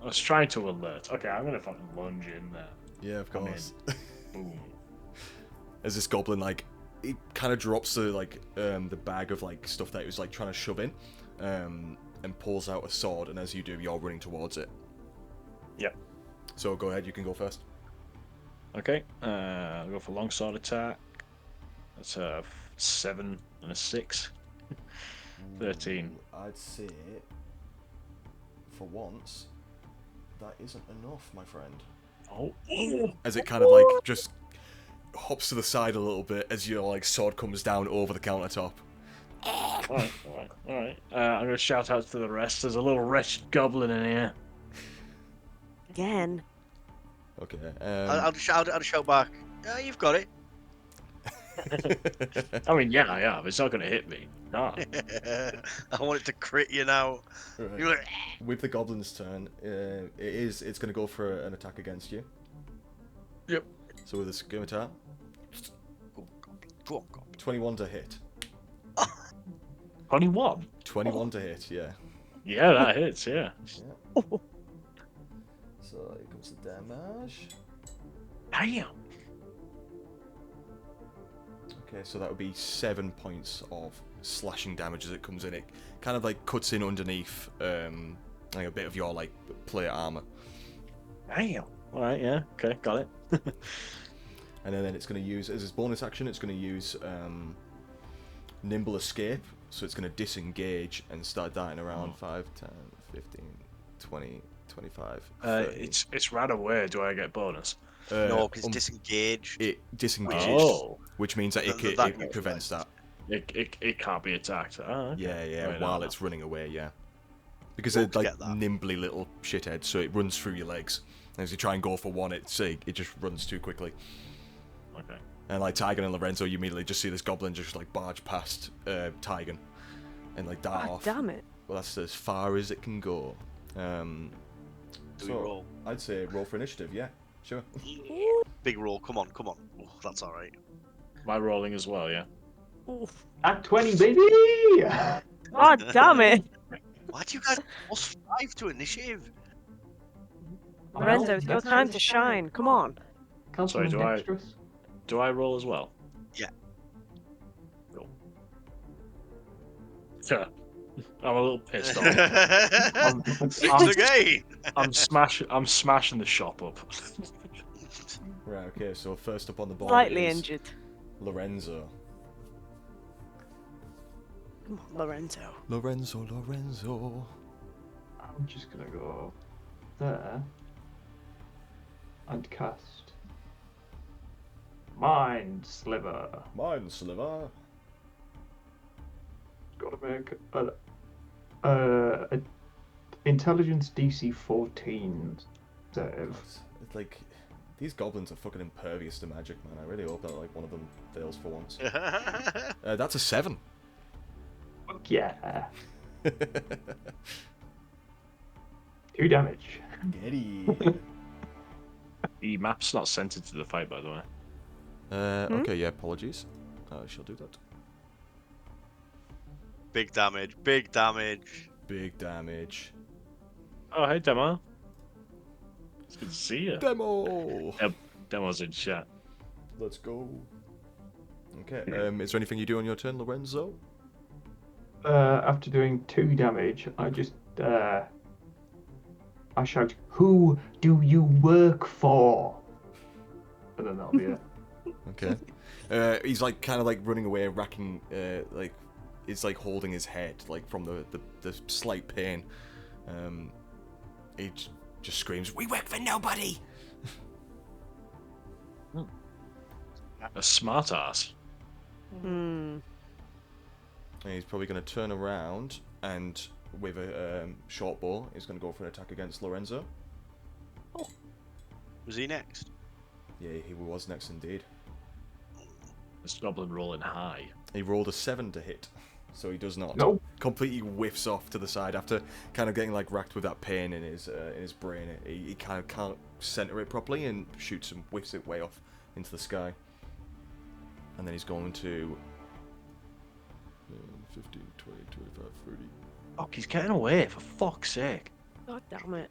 I was trying to alert. Okay, I'm gonna fucking lunge in there. Yeah, of I'm in. course. Boom. As this goblin, like, he kind of drops the, like, the bag of, like, stuff that he was, like, trying to shove in, and pulls out a sword, and as you do, you're running towards it. Yep. So go ahead, you can go first. Okay. I'll go for longsword attack. That's a 7 and a 6. 13. I'd say, for once, that isn't enough, my friend. Oh. as it kind of like just hops to the side a little bit as your like sword comes down over the countertop. Alright. I'm gonna shout out to the rest. There's a little wretched goblin in here. Again. Okay. I'll just shout back. Yeah, you've got it. I mean, yeah, I have. It's not gonna hit me. Nah. I want it to crit you now. Right. You're like, With the goblin's turn, it's going to go for an attack against you. Yep. So with a scimitar, go on, goblin. 21 to hit. 21. 21 to hit, yeah. Yeah, that hits. Yeah. So here comes the damage. Damn. Okay, so that would be 7 points of slashing damage as it comes in. It kind of like cuts in underneath like a bit of your like plate armor, Damn. All right. Yeah. Okay. Got it. and then it's going to use as its bonus action. It's going to use nimble escape, so it's going to disengage and start darting around 5, 10, 15, 20, 25. 30. It's ran away. Do I get bonus? No, because disengage. It disengages, Oh. which means that That it gets prevents that. It can't be attacked. Oh, okay. Yeah, Right, while no. it's running away, yeah. Because Don't they're like forget that. nimbly little shitheads, so it runs through your legs. And as you try and go for one, it just runs too quickly. Okay. And like Tygan and Lorenzo, you immediately just see this goblin just like barge past Tygan and like dart God off. damn it. Well, that's as far as it can go. Do we roll? I'd say roll for initiative, yeah, sure. Big roll. Come on. Oh, that's all right. Am I rolling as well? Yeah. Oof. At 20, baby! God damn it. Why do you guys +5 to initiative? Lorenzo, it's your time to shine. Come on. Councilman Sorry, do I- Dexterous. Do I roll as well? Yeah. Cool. Yeah. I'm a little pissed off. It's again. I'm smashing the shop up. Right, okay, so first up on the board Slightly is injured. Lorenzo. Come on, Lorenzo. Lorenzo. I'm just gonna go there and cast Mind Sliver. Mind Sliver. Gotta make a intelligence DC 14 save. It's like these goblins are fucking impervious to magic, man. I really hope that like one of them fails for once. That's a 7. Fuck yeah. 2 damage. Getty. The map's not sent into the fight, by the way. Okay, yeah, apologies. I shall do that. Big damage. Big damage. Big damage. Oh, hey, Demo. It's good to see you. Demo! Demo's in chat. Let's go. Okay, is there anything you do on your turn, Lorenzo? After doing 2 damage, I just I shout, "Who do you work for?" And then that'll be it. Okay. He's like kind of like running away, racking, like, it's like holding his head, like from the slight pain. He just screams, "We work for nobody!" A smart ass. Hmm. And he's probably going to turn around and with a short bow, he's going to go for an attack against Lorenzo. Was he next? Yeah, he was next indeed. This goblin rolling high. He rolled a 7 to hit, so he does not. Nope. Completely whiffs off to the side after kind of getting like racked with that pain in his brain. He kind of can't center it properly and shoots and whiffs it way off into the sky. And then he's going to 15, 20, 25, 30. Fuck, he's getting away, for fuck's sake. God damn it.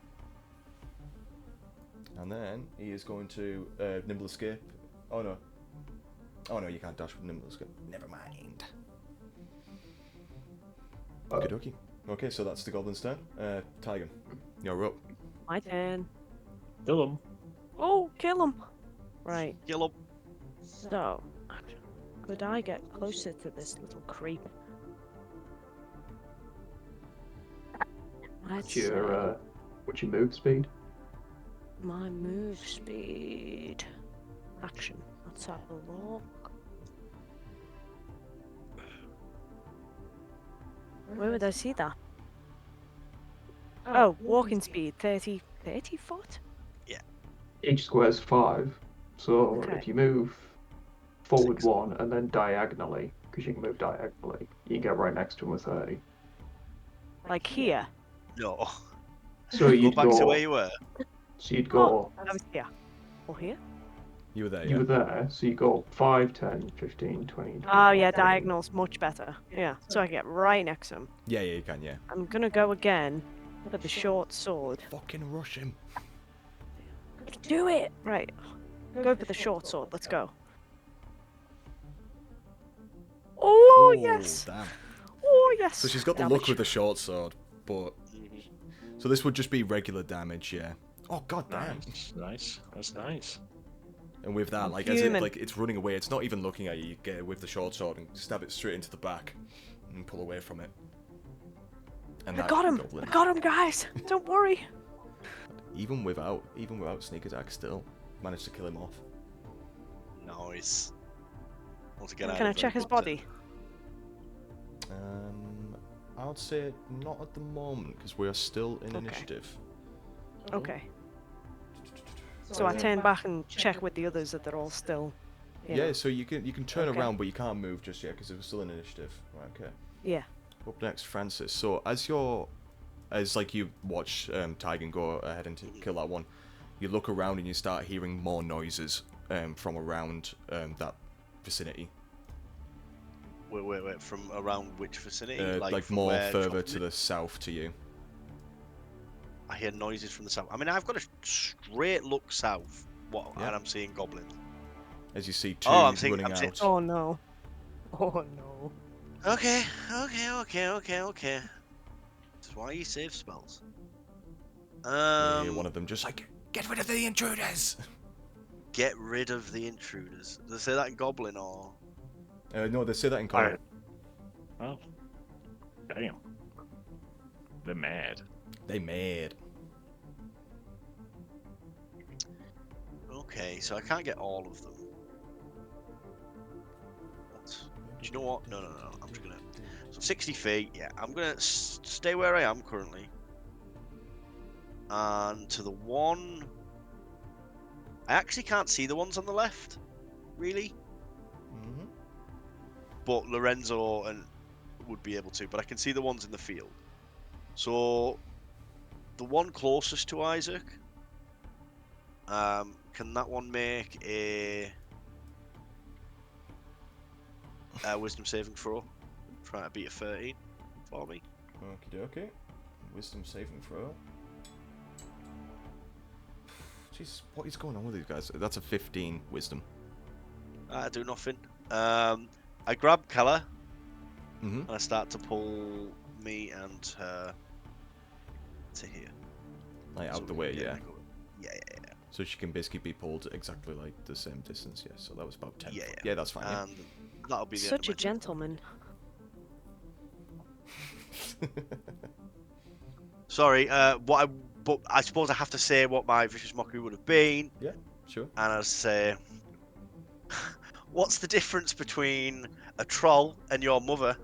And then he is going to nimble escape. Oh no. Oh no, you can't dash with nimble escape. Never mind. Okie dokie. Okay, so that's the goblin's turn. Tygan, you're up. My turn. Kill him. Oh, kill him. Right. Kill him. So, could I get closer to this little creep? Let's What's your move speed? my move speed. Action. Let's have a look. Where would I see that? Oh, walking speed, 30 foot? Each square's 5. So Okay. if you move forward 6. 1 and then diagonally, because you can move diagonally, you can get right next to him with 30. Like here? No. So Go you'd back to where go. you were. So you'd Oh, go. I was here. Or here? You were there, You yeah. were there, so you go 5, 10, 15, 20, 25, Oh, yeah, 30. diagonal's much better. Yeah, so I get right next to him. Yeah, you can, yeah. I'm gonna go again for the short sword. Fucking rush him. Do it! Right. Go for the short sword. Let's go. Oh, yes! Damn. Oh, yes! So she's got the look with the short sword, but... So this would just be regular damage, yeah. Oh, god damn. Nice. That's nice. And with that, I'm like, as it, fuming. like, it's running away, it's not even looking at you, you get it with the short sword and stab it straight into the back and pull away from it. And I that got him! goblin, I got him, guys! Don't worry! even without sneak attack, still managed to kill him off. Nice. Once again, Can I check his body? I would say not at the moment, because we are still in Okay. initiative. Okay. So I turn back and check with the others that they're all still... you know. Yeah, so you can turn Okay. around, but you can't move just yet, because we're still in initiative. Right, okay. Yeah. Up next, Francis. So as like you watch Tigan go ahead and kill that one, you look around and you start hearing more noises from around that vicinity. Wait. From around which vicinity? Like from more where further Johnson to is? the south to you. I hear noises from the south. I mean, I've got a straight look south. What? Yeah. And I'm seeing goblins. As you see two Oh, I'm seeing. running out. Oh, no. Oh, no. Okay. That's why you save spells. You hear one of them just like, get rid of the intruders! Get rid of the intruders. Did they say that in Goblin or? No, they say that in common. Oh. Damn. They're mad. They mad. Okay, so I can't get all of them. What? Do you know what? No. I'm just gonna. So 60 feet. Yeah, I'm gonna stay where I am currently. And to the one. I actually can't see the ones on the left, really. Mm-hmm. But Lorenzo and would be able to. But I can see the ones in the field. So the one closest to Isaac. Can that one make a wisdom saving throw? Try to beat a 13 for me. Okay. Wisdom saving throw. Jeez, what is going on with these guys? That's a 15 wisdom. I do nothing. I grab Keller Mm-hmm. and I start to pull me and her to here. Like So out the we way, can get yeah. her going. Yeah. So she can basically be pulled exactly like the same distance, yeah. So that was about 10 Yeah, foot. yeah. Yeah, that's fine. Yeah. And that'll be the Such a end of my turn. gentleman. Sorry, but I suppose I have to say what my vicious mockery would have been, Yeah, sure. and I'll say, what's the difference between a troll and your mother?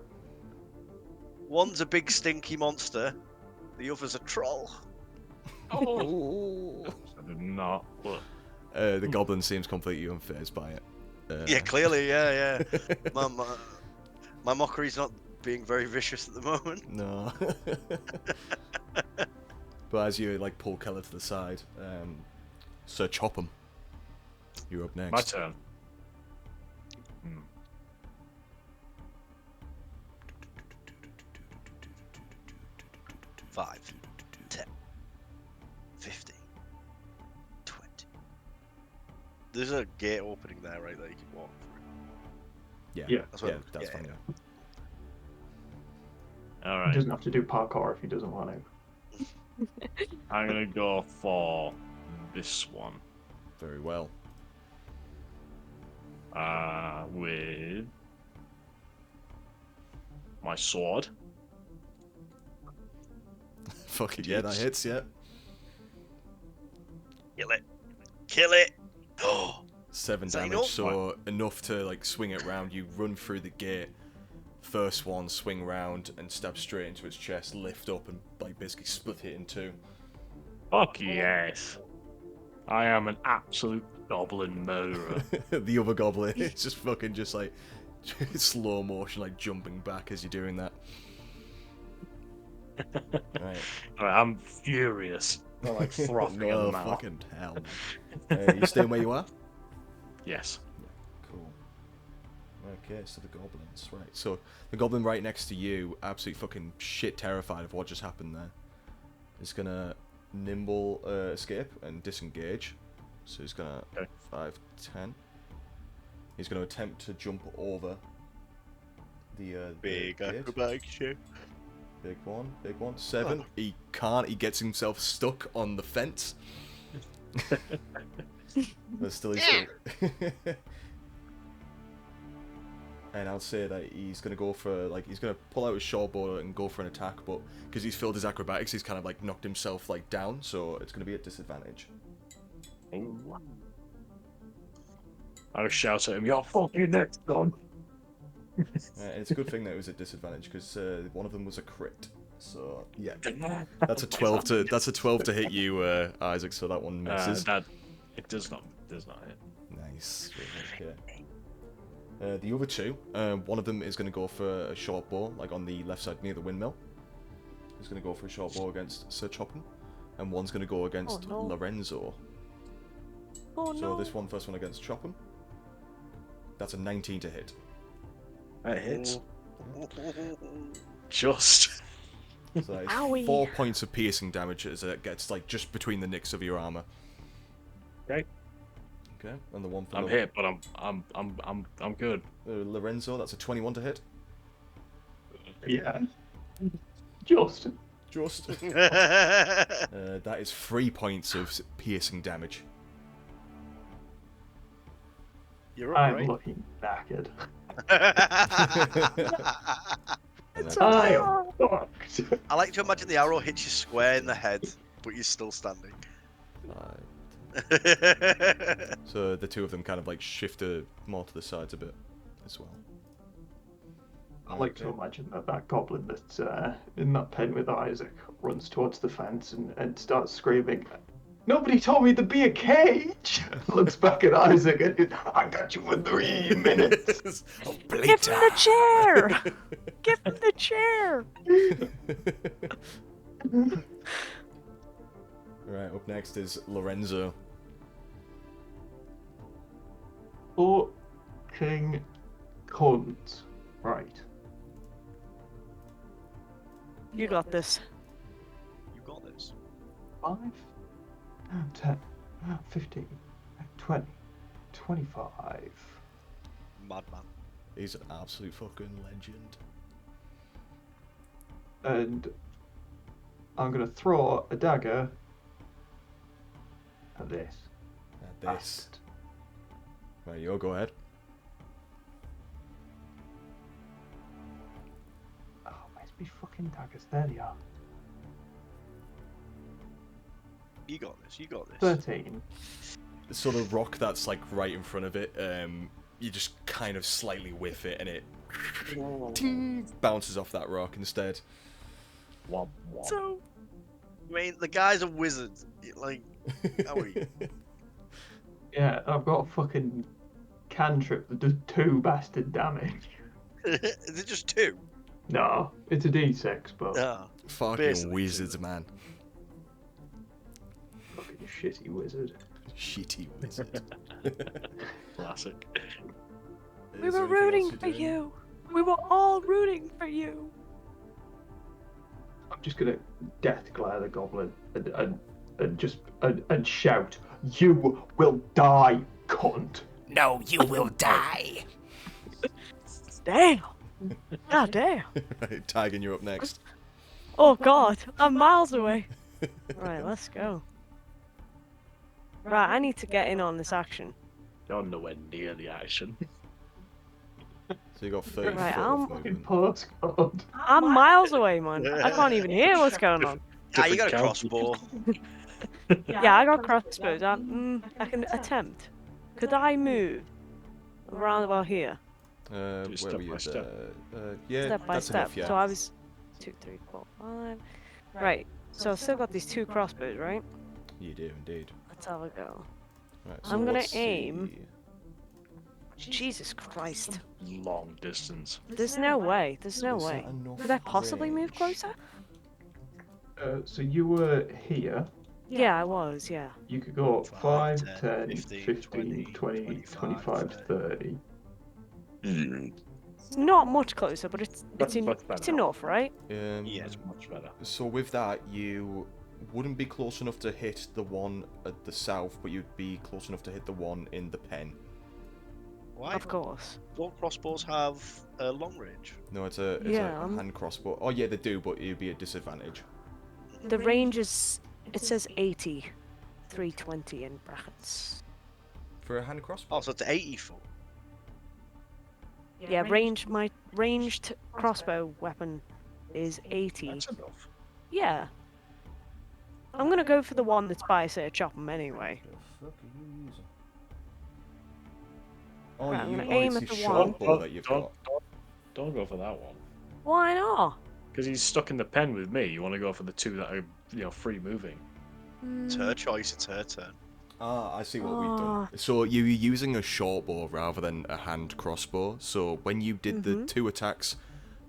One's a big stinky monster, the other's a troll. Oh. I did not. Look. The goblin seems completely unfazed by it. Yeah, clearly, yeah. My mockery's not being very vicious at the moment. No. But as you like pull Keller to the side, Sir Chopham, you're up next. My turn. 5, 10, 15, 20. There's a gate opening there, right, that you can walk through. Yeah, That's what that's fine. Yeah. All He right. doesn't have to do parkour if he doesn't want to. I'm gonna go for this one. Very well. With my sword. Fuck it, yeah, that hits, yeah. Kill it. Kill it. Oh, 7 Is that damage, enough? so enough to like swing it round. You run through the gate. First one, swing round and stab straight into its chest, lift up and like basically split it in two. Fuck yes. I am an absolute goblin murderer. The other goblin, it's just fucking just like slow motion, like jumping back as you're doing that. Right. I'm furious. I'm like frothing in the No, mouth. fucking hell. You staying where you are? Yes. Cool. Okay, so the goblins, right. So the goblin right next to you, absolutely fucking shit terrified of what just happened there, is gonna nimble escape and disengage. So he's gonna 5, 10. He's gonna attempt to jump over the big gate. acrobatic shit. Big one, 7. He can't. He gets himself stuck on the fence. But still, he's and I'll say that he's gonna go for he's gonna pull out his short bow and go for an attack, but because he's filled his acrobatics, he's kind of like knocked himself like down, so it's gonna be at disadvantage. I'll shout at him, "You're fucking next gun." And it's a good thing that it was at disadvantage because one of them was a crit. So yeah, that's a 12 to hit you, Isaac. So that one misses. It does not hit. Nice. Okay. The other two, one of them is going to go for a short bow, like on the left side near the windmill. He's going to go for a short bow against Sir Choppin, and one's going to go against Lorenzo. Oh no. So this first one against Choppin. That's a 19 to hit. That hits. Just. So that is Owie. 4 points of piercing damage as it gets like just between the nicks of your armor. Okay. Okay, and the one for I'm hit, but I'm good. Lorenzo, that's a 21 to hit. Yeah. Just. That is 3 points of piercing damage. You're I'm right. looking knackered. It's I a am fucked. I like to imagine the arrow hits you square in the head, but you're still standing. So the two of them kind of like shift more to the sides a bit as well. I like to imagine that goblin that's in that pen with Isaac runs towards the fence and starts screaming, "Nobody told me there'd be a cage!" Looks back at Isaac and "I got you for 3 minutes." Give him the chair! Give him the chair! Right, up next is Lorenzo. Fucking cunt. Right. You got this. You got this. 5, 10, 15, 20, 25. Madman. He's an absolute fucking legend. And I'm going to throw a dagger at this. At this. Right, you go ahead. Oh, where's my fucking daggers? There they are. You got this. You got this. 13. So the rock that's like right in front of it, you just kind of slightly whiff it and it ting, bounces off that rock instead. Womp womp. So, I mean, the guy's a wizard. Like, how are you? Yeah, I've got a fucking cantrip that does 2 bastard damage. Is it just 2? No, it's a d6, but No. Fucking Basically, wizards, man. fucking shitty wizard. Shitty wizard. Classic. we Is were there anything else rooting you're for doing? you. We were all rooting for you. I'm just gonna death glare the goblin and just shout, "You will die, cunt!" No, you will die. Damn. God damn. Right, Tigan, you're up next. Oh god, I'm miles away. Right, let's go. Right, I need to get in on this action. You're nowhere near the action. So you got 30 Right, foot I'm- of Fucking movement. postcard. I'm miles away, man. I can't even hear what's going on. Ah, you got a Different crossbow. Yeah, I got crossbows. I can attempt. Could I move around about here, Where step were you? by step. Yeah, step by that's step? enough. Yeah. So I was 2, 3, 4, 5. Right. So I've still got these 2 crossbows, right? You do indeed. Let's have a go. Right. I'm gonna let's aim. see. Jesus Christ. Long distance. There's no way. There's no Is that way. enough Could I possibly move range? closer? So you were here. Yeah, I was. Yeah. You could go up 5, 5, 10, 15, 15, 20, 25, 25, 30. It's not much closer, but it's That's much better. it's enough, right? Yeah. That's much better. So with that, you wouldn't be close enough to hit the one at the south, but you'd be close enough to hit the one in the pen. Why? Of course. Don't crossbows have long range? No, it's a Yeah, hand crossbow. Oh yeah, they do, but it'd be a disadvantage. The range is. It says 80, 320 in brackets. For a hand crossbow. Oh, so it's 80 foot. Yeah, my ranged crossbow weapon is 80. That's enough. Yeah. I'm gonna go for the one that's by Sir Chopham anyway. What the fuck are you using? Oh, Right, I'm you gonna aim it's at your the short one. bow that you've got. Don't go for that one. Why not? Because he's stuck in the pen with me. You want to go for the 2 that are, free moving. It's her choice, it's her turn. Ah, I see what we've Ah. done. So you were using a short bow rather than a hand crossbow. So when you did the 2 attacks,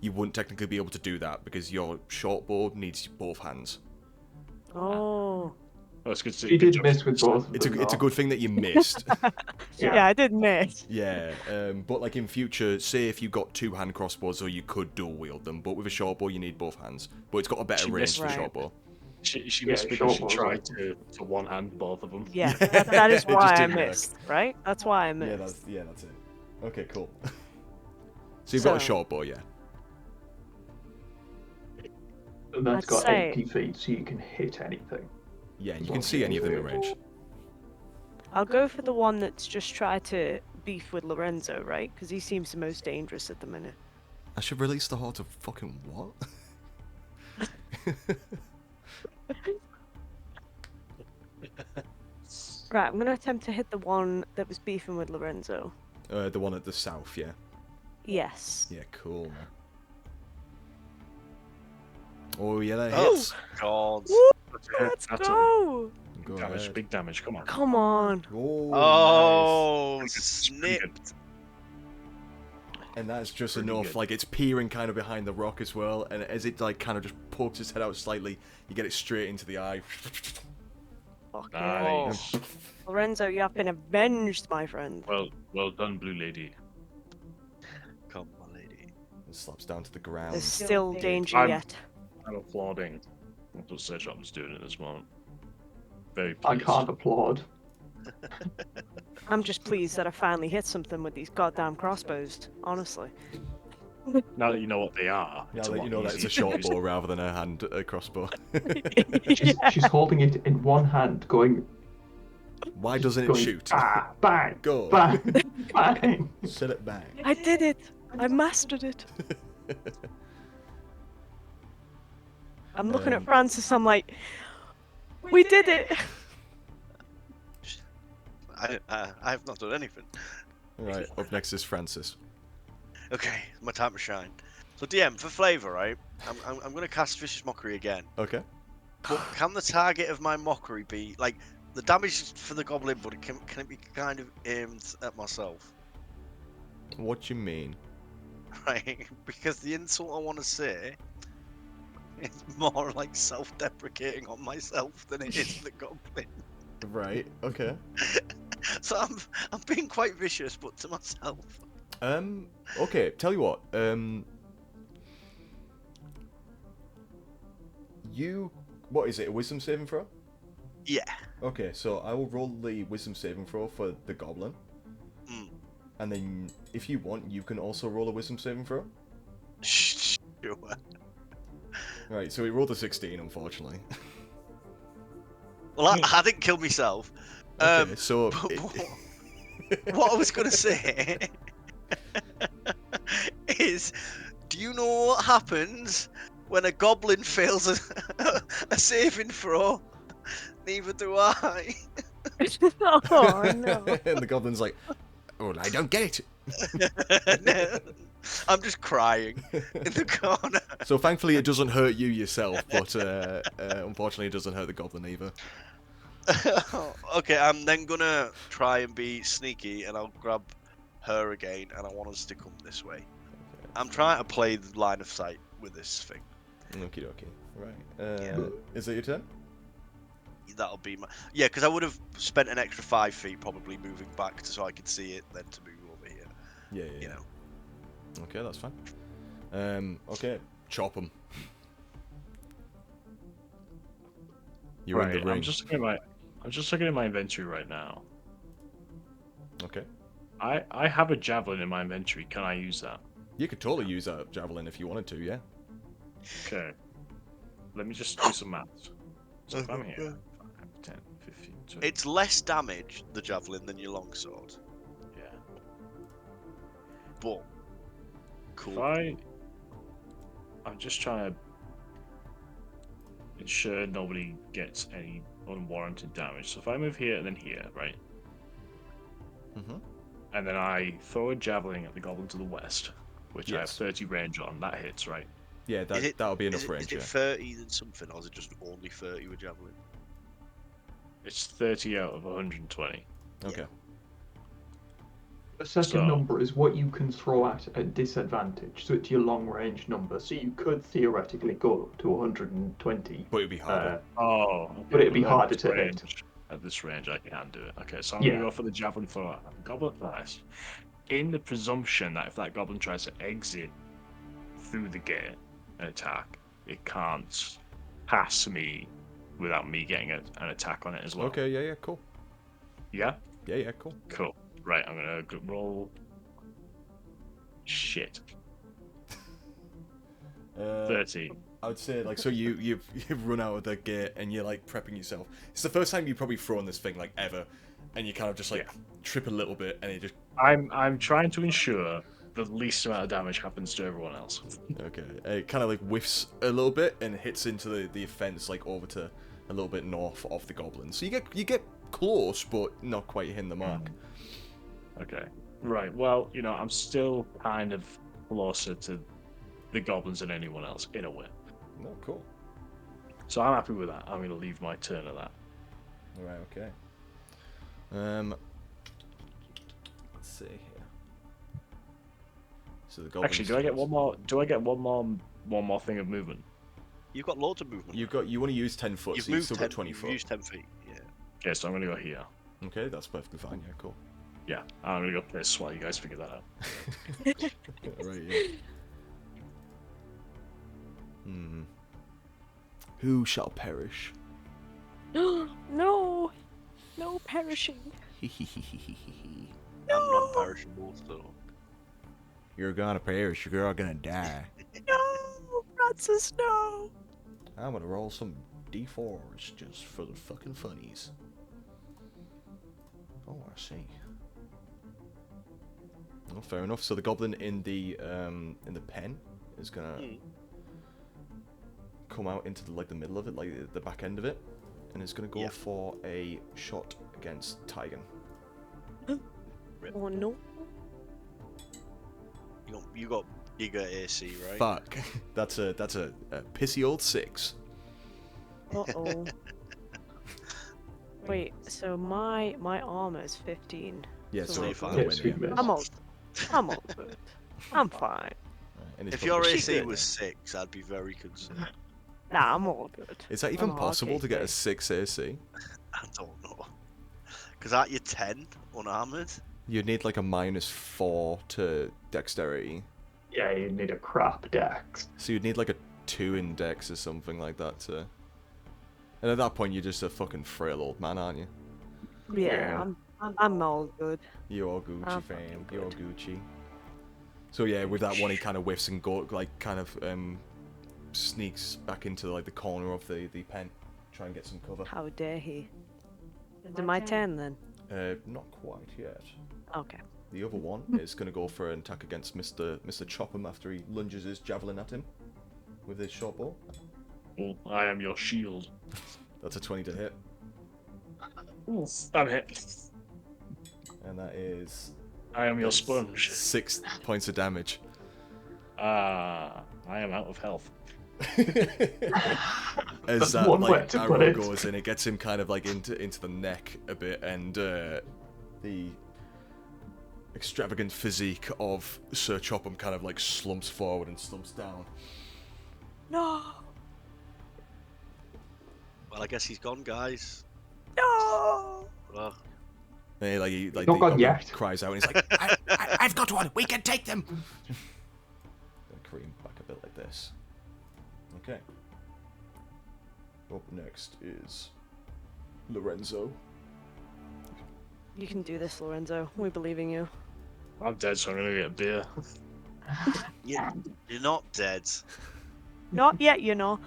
you wouldn't technically be able to do that because your short bow needs both hands. Oh. Oh, it's good. She did miss with both of It's a them. it's a though. good thing that you missed. Yeah, I did miss. Yeah, but like in future, say if you got 2 hand crossbows, so you could dual wield them, but with a short bow you need both hands. But it's got a better She range missed for a right. short bow. She Yeah, missed because she short bows, tried right. to one hand both of them. Yeah, that is It just why I didn't work. missed, right? That's why I missed. That's it. Okay, cool. So you've got a So- short bow, yeah. And that's I'd got say- 80 feet, so you can hit anything. Yeah, and you can see any of them in range. I'll go for the one that's just tried to beef with Lorenzo, right? Because he seems the most dangerous at the minute. I should release the Heart of fucking what? Right, I'm gonna attempt to hit the one that was beefing with Lorenzo. The one at the south, yeah. Yes. Yeah, cool, man. Oh, yeah, that Oh, hits. God. Let's That's go! Go damage, ahead. big damage. Come on. Come on. Oh, Oh, It's pretty good. snipped. And that's just Pretty enough. good. Like, it's peering kind of behind the rock as well, and as it, like, kind of just pokes its head out slightly, you get it straight into the eye. Fuck yeah. Nice. Lorenzo, you have been avenged, my friend. Well done, Blue Lady. Come, my lady. And slaps down to the ground. There's still danger I'm- yet. I'm applauding. That's what Sir Chopham's doing at this moment. Very I pleased. can't applaud. I'm just pleased that I finally hit something with these goddamn crossbows, honestly. Now that you know what they are. Now it's a that lot you know that it's a easier to short use. bow rather than a crossbow. She's holding it in one hand, going, Why doesn't it going shoot? bang, Go. bang, bang. Set it bang. I did it! I mastered it! I'm looking at Francis, I'm like, we did it! I have not done anything. Right, up next is Francis. Okay, my time to shine. So DM, for flavour, right? I'm going to cast Vicious Mockery again. Okay. But can the target of my mockery be, like, the damage is for the goblin, but can it be kind of aimed at myself? What do you mean? Right? Because the insult I want to say is more like self-deprecating on myself than it is the goblin. Right, okay. So I'm being quite vicious, but to myself. Okay, tell you what, what is it, a wisdom saving throw? Yeah. Okay, so I will roll the wisdom saving throw for the goblin. Mm. And then, if you want, you can also roll a wisdom saving throw. Sure. Right, so he rolled a 16, unfortunately. Well, I didn't kill myself. Okay, so... What I was going to say is, do you know what happens when a goblin fails a saving throw? Neither do I. Oh no. And the goblin's like, oh, I don't get it. I'm just crying in the corner. So thankfully it doesn't hurt you yourself, but unfortunately it doesn't hurt the goblin either. Okay, I'm then gonna try and be sneaky, and I'll grab her again, and I want us to come this way. I'm trying to play the line of sight with this thing. Okie dokie. Right. Yeah. Is it your turn? That'll be my because I would have spent an extra 5 feet probably moving back so I could see it, then to move over here. Yeah. You know. Okay, that's fine. Okay, chop him. You're in the ring. I'm just looking at my inventory right now. Okay. I have a javelin in my inventory. Can I use that? You could totally use that javelin if you wanted to, yeah. Okay. Let me just do some maths. So if I'm here, 5, 10, 15, 20. It's less damage, the javelin, than your longsword. Yeah. But cool. If I'm just trying to ensure nobody gets any unwarranted damage. So if I move here and then here, right? Mm-hmm. And then I throw a javelin at the goblin to the west, which I have Yes. 30 range on. That hits, right? Yeah, that'll be enough Is range, it yeah. 30 and something, or is it just only 30 with javelin? It's 30 out of 120. Okay. The second So- number is what you can throw at a disadvantage, so it's your long range number. So you could theoretically go up to 120. But it'd be harder. Oh, But it'd be at harder this to hit. range- At this range, I can do it. Okay, so I'm Yeah. gonna go for the javelin throw. Goblin nice. In the presumption that if that goblin tries to exit through the gate and attack, it can't pass me without me getting an attack on it as well. Okay, yeah, cool. Yeah. Yeah, cool. Cool. Right, I'm gonna roll. Shit. 30. I would say, like, so you've run out of the gate and you're like prepping yourself. It's the first time you've probably thrown this thing like ever, and you kind of just like trip a little bit, and it just I'm trying to ensure the least amount of damage happens to everyone else. okay. It kind of like whiffs a little bit and hits into the fence like over to a little bit north of the goblin. So you get close, but not quite hitting the mark. Okay. Right. Well, I'm still kind of closer to the goblins than anyone else in a way. No, cool. So I'm happy with that. I'm going to leave my turn at that. All right, okay. Let's see here. So the goblin. Actually, do I get one more? Do I get one more thing of movement? You've got loads of movement. You want to use 10 foot, You've so you've moved still 10, got 20 you've foot. used 10 feet. Yeah. Okay, so I'm going to go here. Okay, that's perfectly fine. Yeah, cool. Yeah, I'm going to go this while you guys figure that out. Right, yeah. Who shall perish? No, no perishing. I'm non-perishable, so. You're gonna perish. You're all gonna die. No, Francis, no. I'm gonna roll some d4s just for the fucking funnies. Oh, I see. Oh, fair enough. So the goblin in the pen is gonna come out into the middle of it, like the back end of it, and is gonna go for a shot against Tigan. Oh no. You got bigger AC, right? Fuck. That's a pissy old 6. Uh-oh. Wait, so my armor is 15. Yeah, So so like- if I Yes, we missed. I'm all good. I'm fine. If your AC was 6, I'd be very concerned. Nah, I'm all good. Is that even I'm possible okay, to get a mate. 6 AC? I don't know. Because aren't you 10 unarmored? You'd need like a -4 to dexterity. Yeah, you need a crap dex. So you'd need like a 2 in dex or something like that to... And at that point you're just a fucking frail old man, aren't you? Yeah, I'm all good. You're all Gucci, I'm fam. fucking You're all good. Gucci. So yeah, with that one he kind of whiffs and sneaks back into like the corner of the pen, try and get some cover. How dare he? Is it my turn then? Not quite yet. Okay. The other one is going to go for an attack against Mr. Chopham after he lunges his javelin at him with his short bow. Well, I am your shield. That's a 20 to hit. I'm hit. And that is I am your sponge. 6 points of damage. I am out of health. As That's that one way like to put arrow it. goes in, it gets him kind of like into the neck a bit, and the extravagant physique of Sir Chopham kind of like slumps forward and slumps down. No! Well, I guess he's gone, guys. No! Well, And he, like Not the gone goblin yet. cries out, and he's like, I've got one. We can take them. cream back a bit like this. Okay. Up next is Lorenzo. You can do this, Lorenzo. We believe in you. I'm dead, so I'm gonna get a beer. you're not dead. Not yet, you know.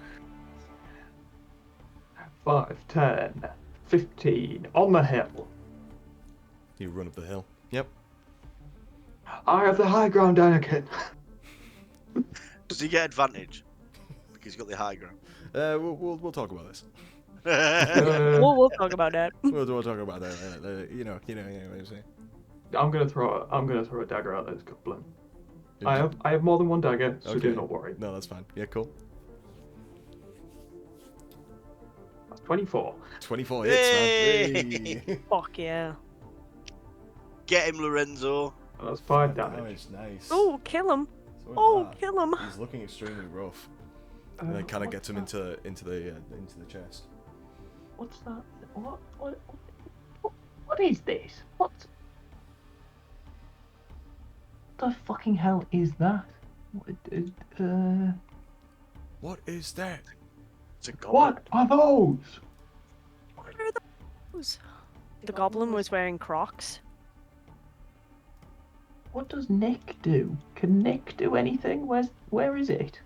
5, 10, 15. On the hill. You run up the hill. Yep. I have the high ground, Anakin. Does he get advantage? Because he's got the high ground. We'll talk about this. We'll talk about that. We'll talk about that. You know what I'm saying. I'm gonna throw a dagger at this goblin. I have more than one dagger, so do Okay. not worry. No, that's fine. Yeah, cool. That's 24. 24 hits, man. Hey. Fuck yeah. Get him, Lorenzo. And that's 5 damage. Nice. Oh, kill him. So with Oh, that, kill him. He's looking extremely rough. And then kind of gets him into the chest. What's that? What is this? What the fucking hell is that? What is that? It's a goblin. What are those? What are those? The goblin was wearing Crocs. What does Nick do? Can Nick do anything? Where is it?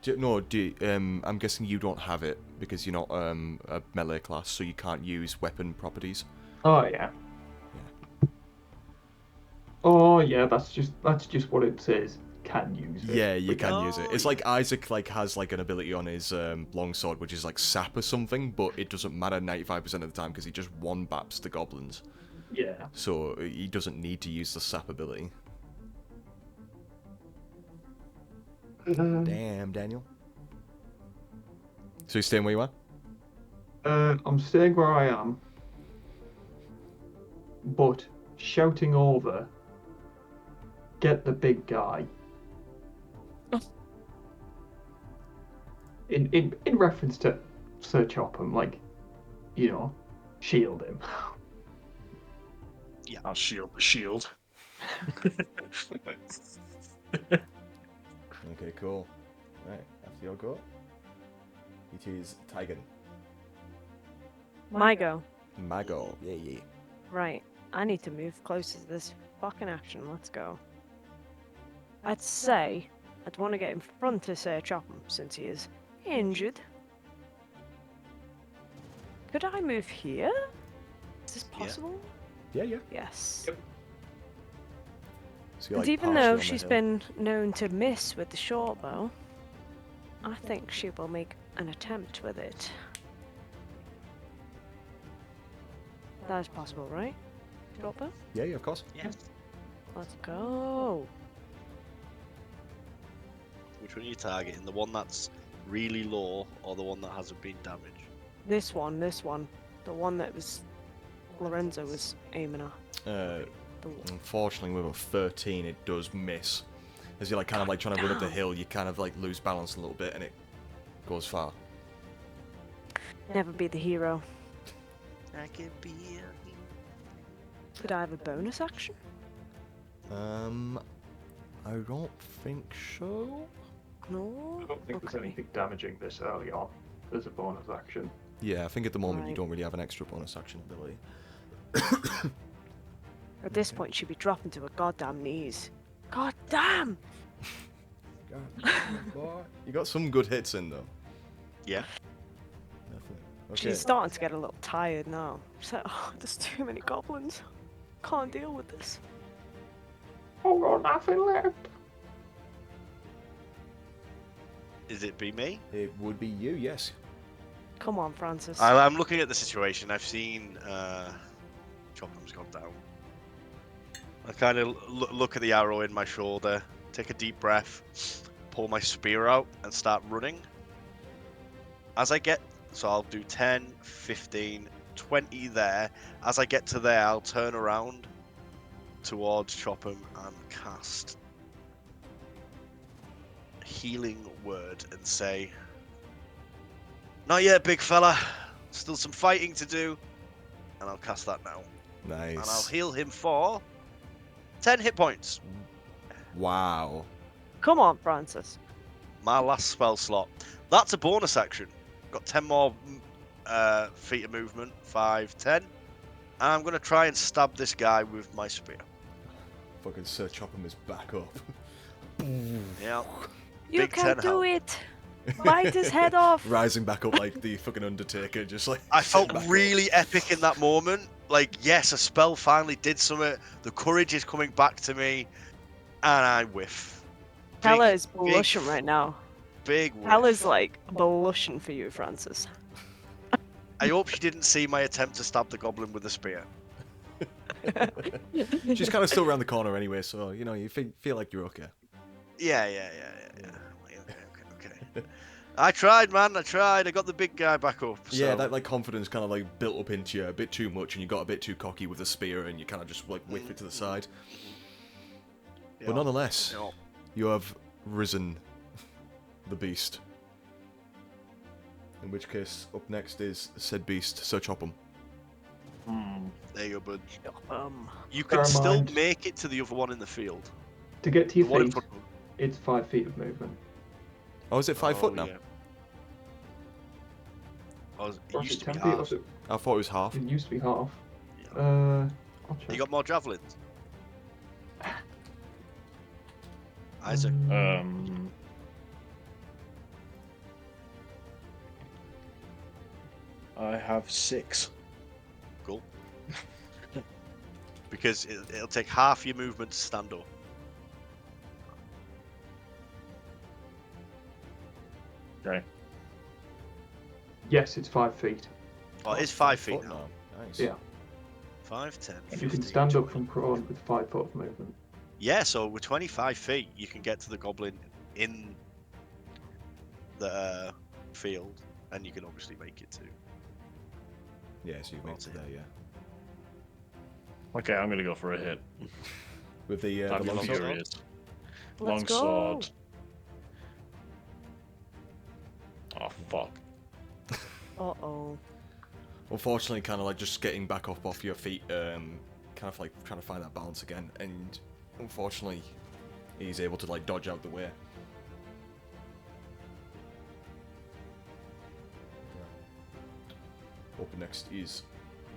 I'm guessing you don't have it because you're not a melee class, so you can't use weapon properties. Oh yeah. Oh yeah, that's just what it says. Can use it. Yeah, you But can use it. It's like Isaac has an ability on his longsword, which is like sap or something, but it doesn't matter 95% of the time because he just one baps the goblins. Yeah. So he doesn't need to use the sap ability. Damn, Daniel. So you're staying where you are? I'm staying where I am, but shouting over, get the big guy. In reference to Sir Chopham, like, shield him. I'll shield the shield. Okay, cool. Right, after your go, it is Tigan. My go. Mago. Yeah. Right. I need to move closer to this fucking action. Let's go. I'd say I'd want to get in front of Sir Chopham since he is injured. Could I move here? Is this possible? Yeah. Yes. So you're, And like, even partially though on the she's hill. been known to miss with the short bow, I think she will make an attempt with it. That is possible, right? Short bow? Yeah, of course. Yes. Let's go. Which one are you targeting? The one that's really low or the one that hasn't been damaged? This one. The one that was Lorenzo was aiming at. Uh, The one. unfortunately, with a 13, it does miss. As you're like kind of like trying to run up the hill, you kind of like lose balance a little bit, and it goes far. Never be the hero. I can be Could I have a bonus action? I don't think so. No. I don't think there's Okay. anything damaging this early on as a bonus action. Yeah, I think at the moment you Right. don't really have an extra bonus action ability. At this point, she'd be dropping to her goddamn knees. God damn! Boy. You got some good hits in though. Yeah. Definitely. Okay. She's starting to get a little tired now. She's like, oh, there's too many goblins. Can't deal with this. Oh, got nothing left. Is it be me? It would be you, yes. Come on, Francis. I'm looking at the situation. I've seen Chopham's gone down. I kind of look at the arrow in my shoulder, take a deep breath, pull my spear out, and start running. As I get, so I'll do 10, 15, 20 there. As I get to there, I'll turn around towards Chopham and cast Healing Word and say, "Not yet, big fella. Still some fighting to do." And I'll cast that now. Nice. And I'll heal him for 10 hit points. Wow. Come on, Francis. My last spell slot. That's a bonus action. Got 10 more feet of movement. 5, 10. And I'm going to try and stab this guy with my spear. Fucking Sir Chopham is back up. Yeah. You Big can 10 do health. it. Bite his head off. Rising back up like the fucking Undertaker, just like. I felt sitting back up. really epic in that moment. Like, yes, a spell finally did something. The courage is coming back to me. And I whiff. Hella is blushing right now. Big whiff. Hella's like blushing for you, Francis. I hope she didn't see my attempt to stab the goblin with a spear. She's kind of still around the corner anyway, so you know you feel like you're okay. Yeah. Okay. I tried, man. I tried. I got the big guy back up. So. Yeah, that like confidence kind of like built up into you a bit too much, and you got a bit too cocky with the spear, and you kind of just like whiff it to the side. Yeah. But nonetheless, Yeah. you have risen the beast. In which case, up next is said beast, Sir Chopham. There you go, bud. You Bear can in still mind- make it to the other one in the field. To get to The your one in feet, front of them. it's 5 feet of movement. Oh, is it 5 foot now? Yeah. Oh, it Or is used it to be 10 feet? Or half. is it, I thought it was half. it used to be half. Yeah. I'll check. You got more javelins? Isaac. I have 6. Cool. Because it'll take half your movement to stand up. Okay. Yes, it's 5 feet. Oh, it is 5 feet now. Nice. Yeah. 5, 10, You 15, can stand up 20. from prone with 5 foot of movement. Yeah, so with 25 feet, you can get to the goblin in the field, and you can obviously make it too. Yeah, so you made it there, yeah. Okay, I'm gonna go for a hit. With the I'm long sword. furious. Let's Long go. sword. Oh fuck. Uh-oh. Unfortunately, kind of like just getting back up off your feet, kind of like trying to find that balance again, and unfortunately, he's able to like dodge out the way. Up next is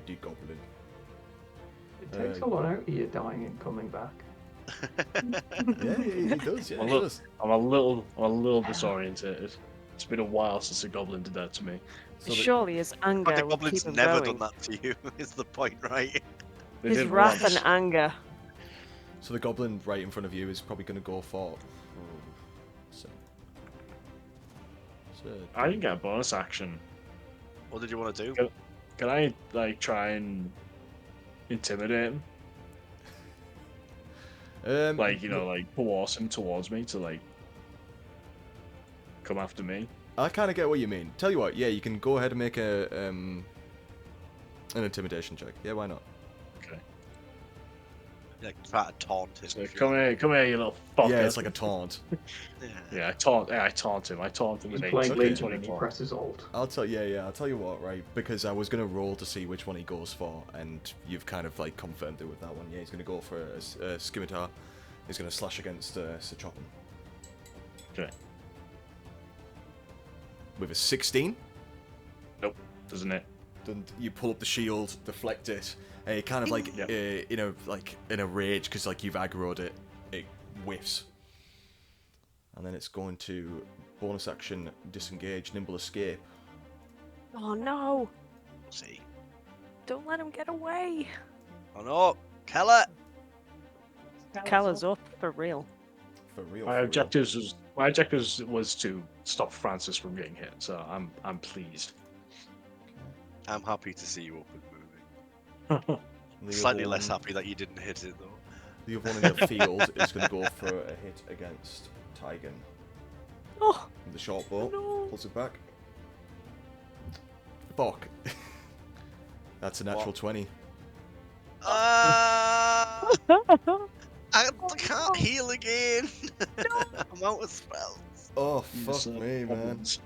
the goblin. It takes a lot out of you dying and coming back. Yeah, he does. Yeah, Well, he look, does. I'm a little disoriented. It's been a while since a goblin did that to me. So the- Surely his But anger the will goblin's keep him never going. done that to you, is the point, right? They His did wrath once. and anger. So the goblin right in front of you is probably going to go for. So, I didn't get a bonus action. What did you want to do? Can I like try and intimidate him? Like, you know, like coerce him towards me to like come after me. I kind of get what you mean. Tell you what, yeah, you can go ahead and make a an intimidation check. Yeah, why not? Okay. Like, try to taunt him. So if you come here, you little fucker. Yeah, it's like a taunt. Yeah. Yeah, I taunt him. I taunt him He's with playing 18, Legion and he 24. presses Alt. I'll tell you what, right? Because I was gonna roll to see which one he goes for, and you've kind of like confirmed it with that one. Yeah, he's gonna go for a scimitar. He's gonna slash against Sir Chopham. Okay. With a 16. Nope, doesn't it? Then you pull up the shield, deflect it, and it kind of like Yep. in a rage because like you've aggroed it, it whiffs. And then it's going to bonus action, disengage, nimble escape. Oh no! See. Don't let him get away! Oh no, Keller! Keller's up for real. For real. My objectives was to stop Francis from getting hit, so I'm pleased. I'm happy to see you up and moving. The Slightly other less one- happy that you didn't hit it though. The other one in the field is going to go for a hit against Tigan. Oh, The short bow no. pulls it back. Fuck. That's a natural What? 20. I can't heal again. I'm out of spells. Oh, You fuck slurp me, man. goblins.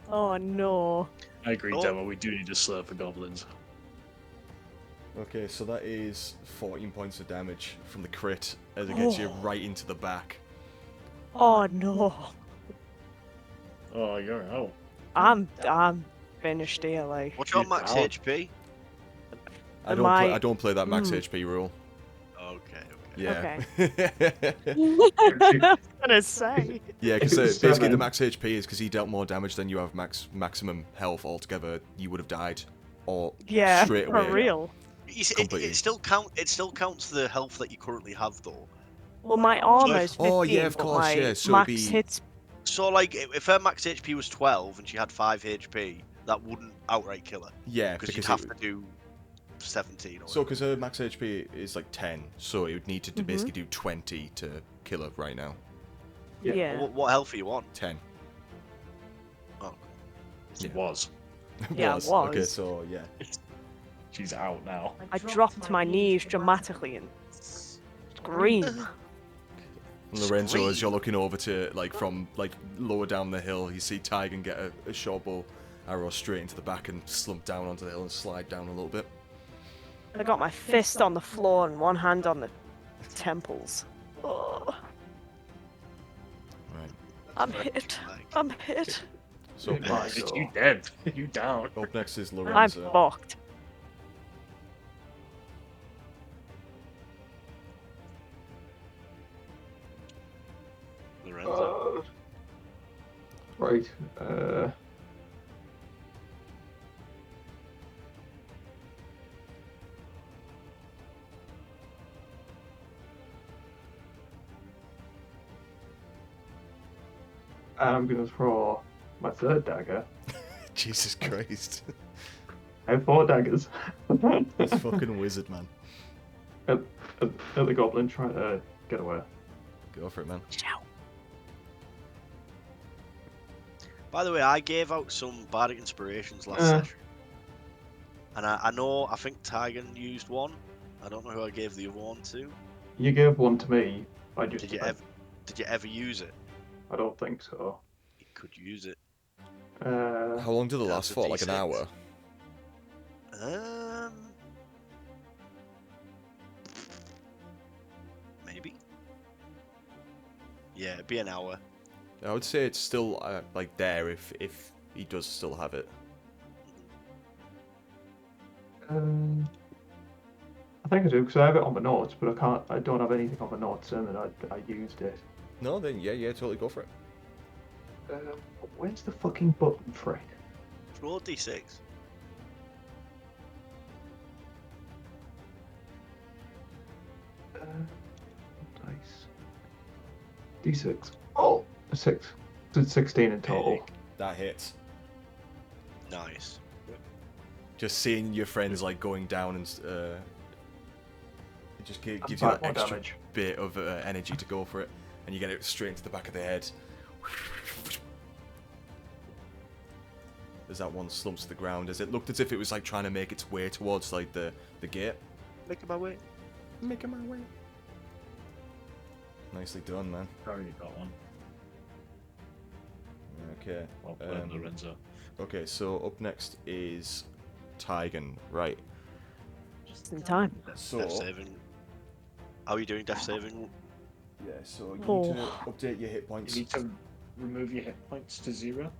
Oh no. I agree, Oh. Demo. We do need to slurp for goblins. Okay, so that is 14 points of damage from the crit as it gets you Oh. right into the back. Oh no. Oh, you're out. I'm finished here, like. What's your You're max down. HP? I don't play that max HP rule. Okay. Yeah. I was gonna say. Yeah, If because it was basically the 7. max HP is because he dealt more damage than you have maximum health altogether. You would have died, or Yeah, straight for away. real. You see, Completely. it still counts the health that you currently have though. Well, my armor's 15, Oh, yeah, of but course, my yeah, so it'd max be- hits. So like, if her max HP was 12 and she had 5 HP, that wouldn't outright kill her Yeah, because you'd because have to do 17 or so because her max HP is like 10, so it would need to Mhm. basically do 20 to kill her right now. Yeah. Yeah. What health are you on? 10. Oh, It was. Yeah, it Okay, was. so yeah. She's out now. I dropped to my knees dramatically and scream. Lorenzo, as you're Scream. looking over to from lower down the hill, you see Tigan get a short bow arrow straight into the back and slump down onto the hill and slide down a little bit. I got my fist on the floor and one hand on the temples. Oh, Right. I'm That's hit. like- I'm hit. So up Right. next, It's you dead. You down. up next is I'm Lorenzo. fucked. Lorenzo. Right. I'm gonna throw my third dagger. Jesus Christ. I have 4 daggers. This fucking wizard, man. at the goblin trying to get away. Go for it, man. By the way, I gave out some bardic inspirations last Uh. session. And I think Tigan used one. I don't know who I gave the other one to. You gave one to me. Did you ever use it? I don't think so. You could use it. How long did it last That's a for? Like an D6. hour? Maybe. Yeah, it'd be an hour. I would say it's still there if he does still have it. I think I do because I have it on my notes, but I can't. I don't have anything on my notes saying that I used it. No, then yeah, totally go for it. Where's the fucking button for it? Roll a d6. Nice. D6. Oh, a 6. So it's 16 in total. That hits. Nice. Just seeing your friends going down and it just gives you 5 that more extra damage. bit of energy to go for it, and you get it straight into the back of the head. As that one slumps to the ground, as it looked as if it was trying to make its way towards the gate. Making my way. Making my way. Nicely done, man. Already got one. Okay. Well played, Lorenzo. Okay, so up next is Tigan, right? Just in time. So Death saving. How are you doing death saving? yeah, so you Oh. need to update your hit You points. need to remove your hit points to 0.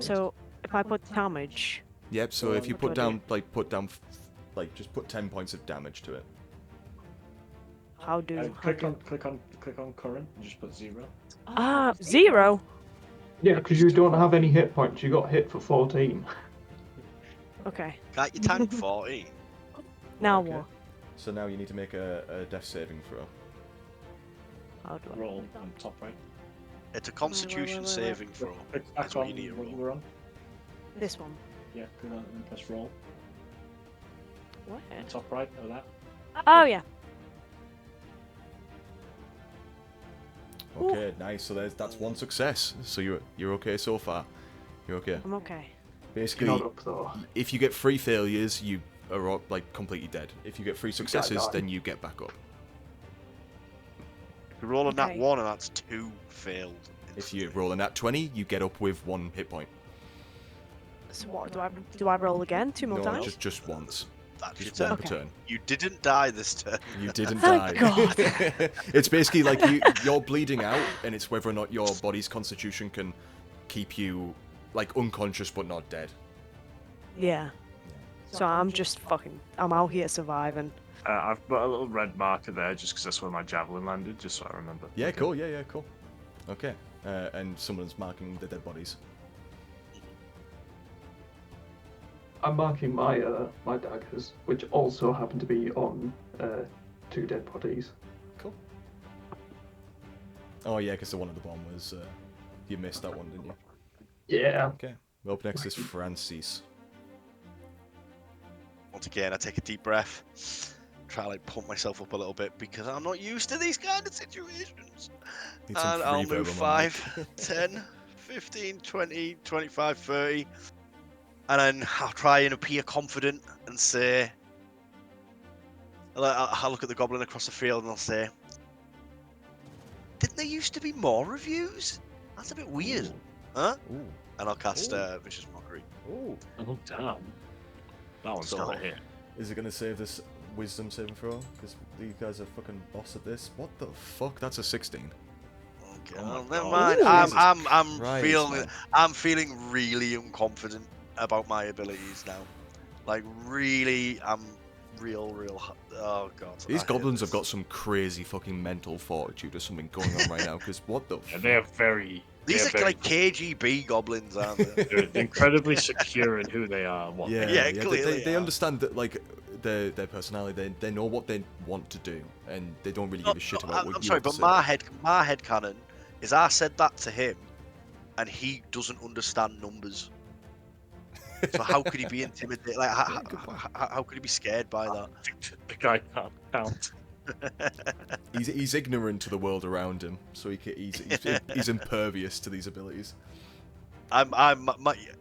So if I put damage, Yep. So if you What put do I down, just put 10 points of damage to it. how do? Click on current and just put 0. 0. Yeah, because you don't have any hit points. You got hit for 14. Okay. Can't you tank 14? Now Okay. what? So now you need to make a death saving throw. How do I? Roll on top right. It's a constitution wait. saving throw. Click That's back what on you need to what roll. you were on. This one. Yeah, do that and press roll. What? Top right of that. Oh yeah. Okay, nice. So that's one success. So you're okay so far. You're okay. I'm okay. Basically, You're not up though. if you get 3 failures, you are like completely dead. If you get 3 successes, die. then you get back up. If you roll a nat Okay. 1 and that's 2 failed. If you roll a nat 20, you get up with 1 hit point. So what do I roll again 2 more No, times? just once. That's your Just one turn. per Okay. turn. You didn't die this turn. You didn't Thank die. God. It's basically like you're bleeding out, and it's whether or not your body's constitution can keep you like unconscious but not dead. Yeah. So I'm just I'm out here surviving. I've put a little red marker there just because that's where my javelin landed, just so I remember. Yeah, Okay. cool. Yeah, cool. Okay. And someone's marking the dead bodies. I'm marking my my daggers, which also happen to be on 2 dead bodies. Cool. Oh yeah, because the one at the bottom was you missed that one, didn't you? Yeah. Okay. Well, up next is Francis. Once again, I take a deep breath, try to like pump myself up a little bit because I'm not used to these kind of situations. Need some And I'll reverb move on my mic. 5, 10, 15, 20, 25, 30. And then I'll try and appear confident and say, I'll look at the goblin across the field and I'll say, didn't there used to be more reviews? That's a bit weird. Ooh. Huh? Ooh. And I'll cast Ooh. Vicious Mockery. Ooh. Oh, damn. That one's So- not a hit. Is it gonna save this wisdom saving throw? Because these guys are fucking boss at this. What the fuck? That's a 16. Okay, Oh my well, never God. mind. Ooh. I'm Christ, feeling man. I'm feeling really unconfident about my abilities now. Like really, I'm real. Oh god. I These hate goblins this. have got some crazy fucking mental fortitude or something going on right now. Because what the Yeah, fuck? they are very. These they are are like KGB goblins, aren't they? They're incredibly secure in who they are. And what Yeah, they Yeah, yeah. clearly They are. understand that like their personality. They know what they want to do, and they don't really give a shit about what I'm you sorry, have to but say. my head canon is I said that to him, and he doesn't understand numbers. So how could he be intimidated? Like, Yeah, good point. how could he be scared by that? The guy can't count. He's ignorant to the world around him, so he's impervious to these abilities.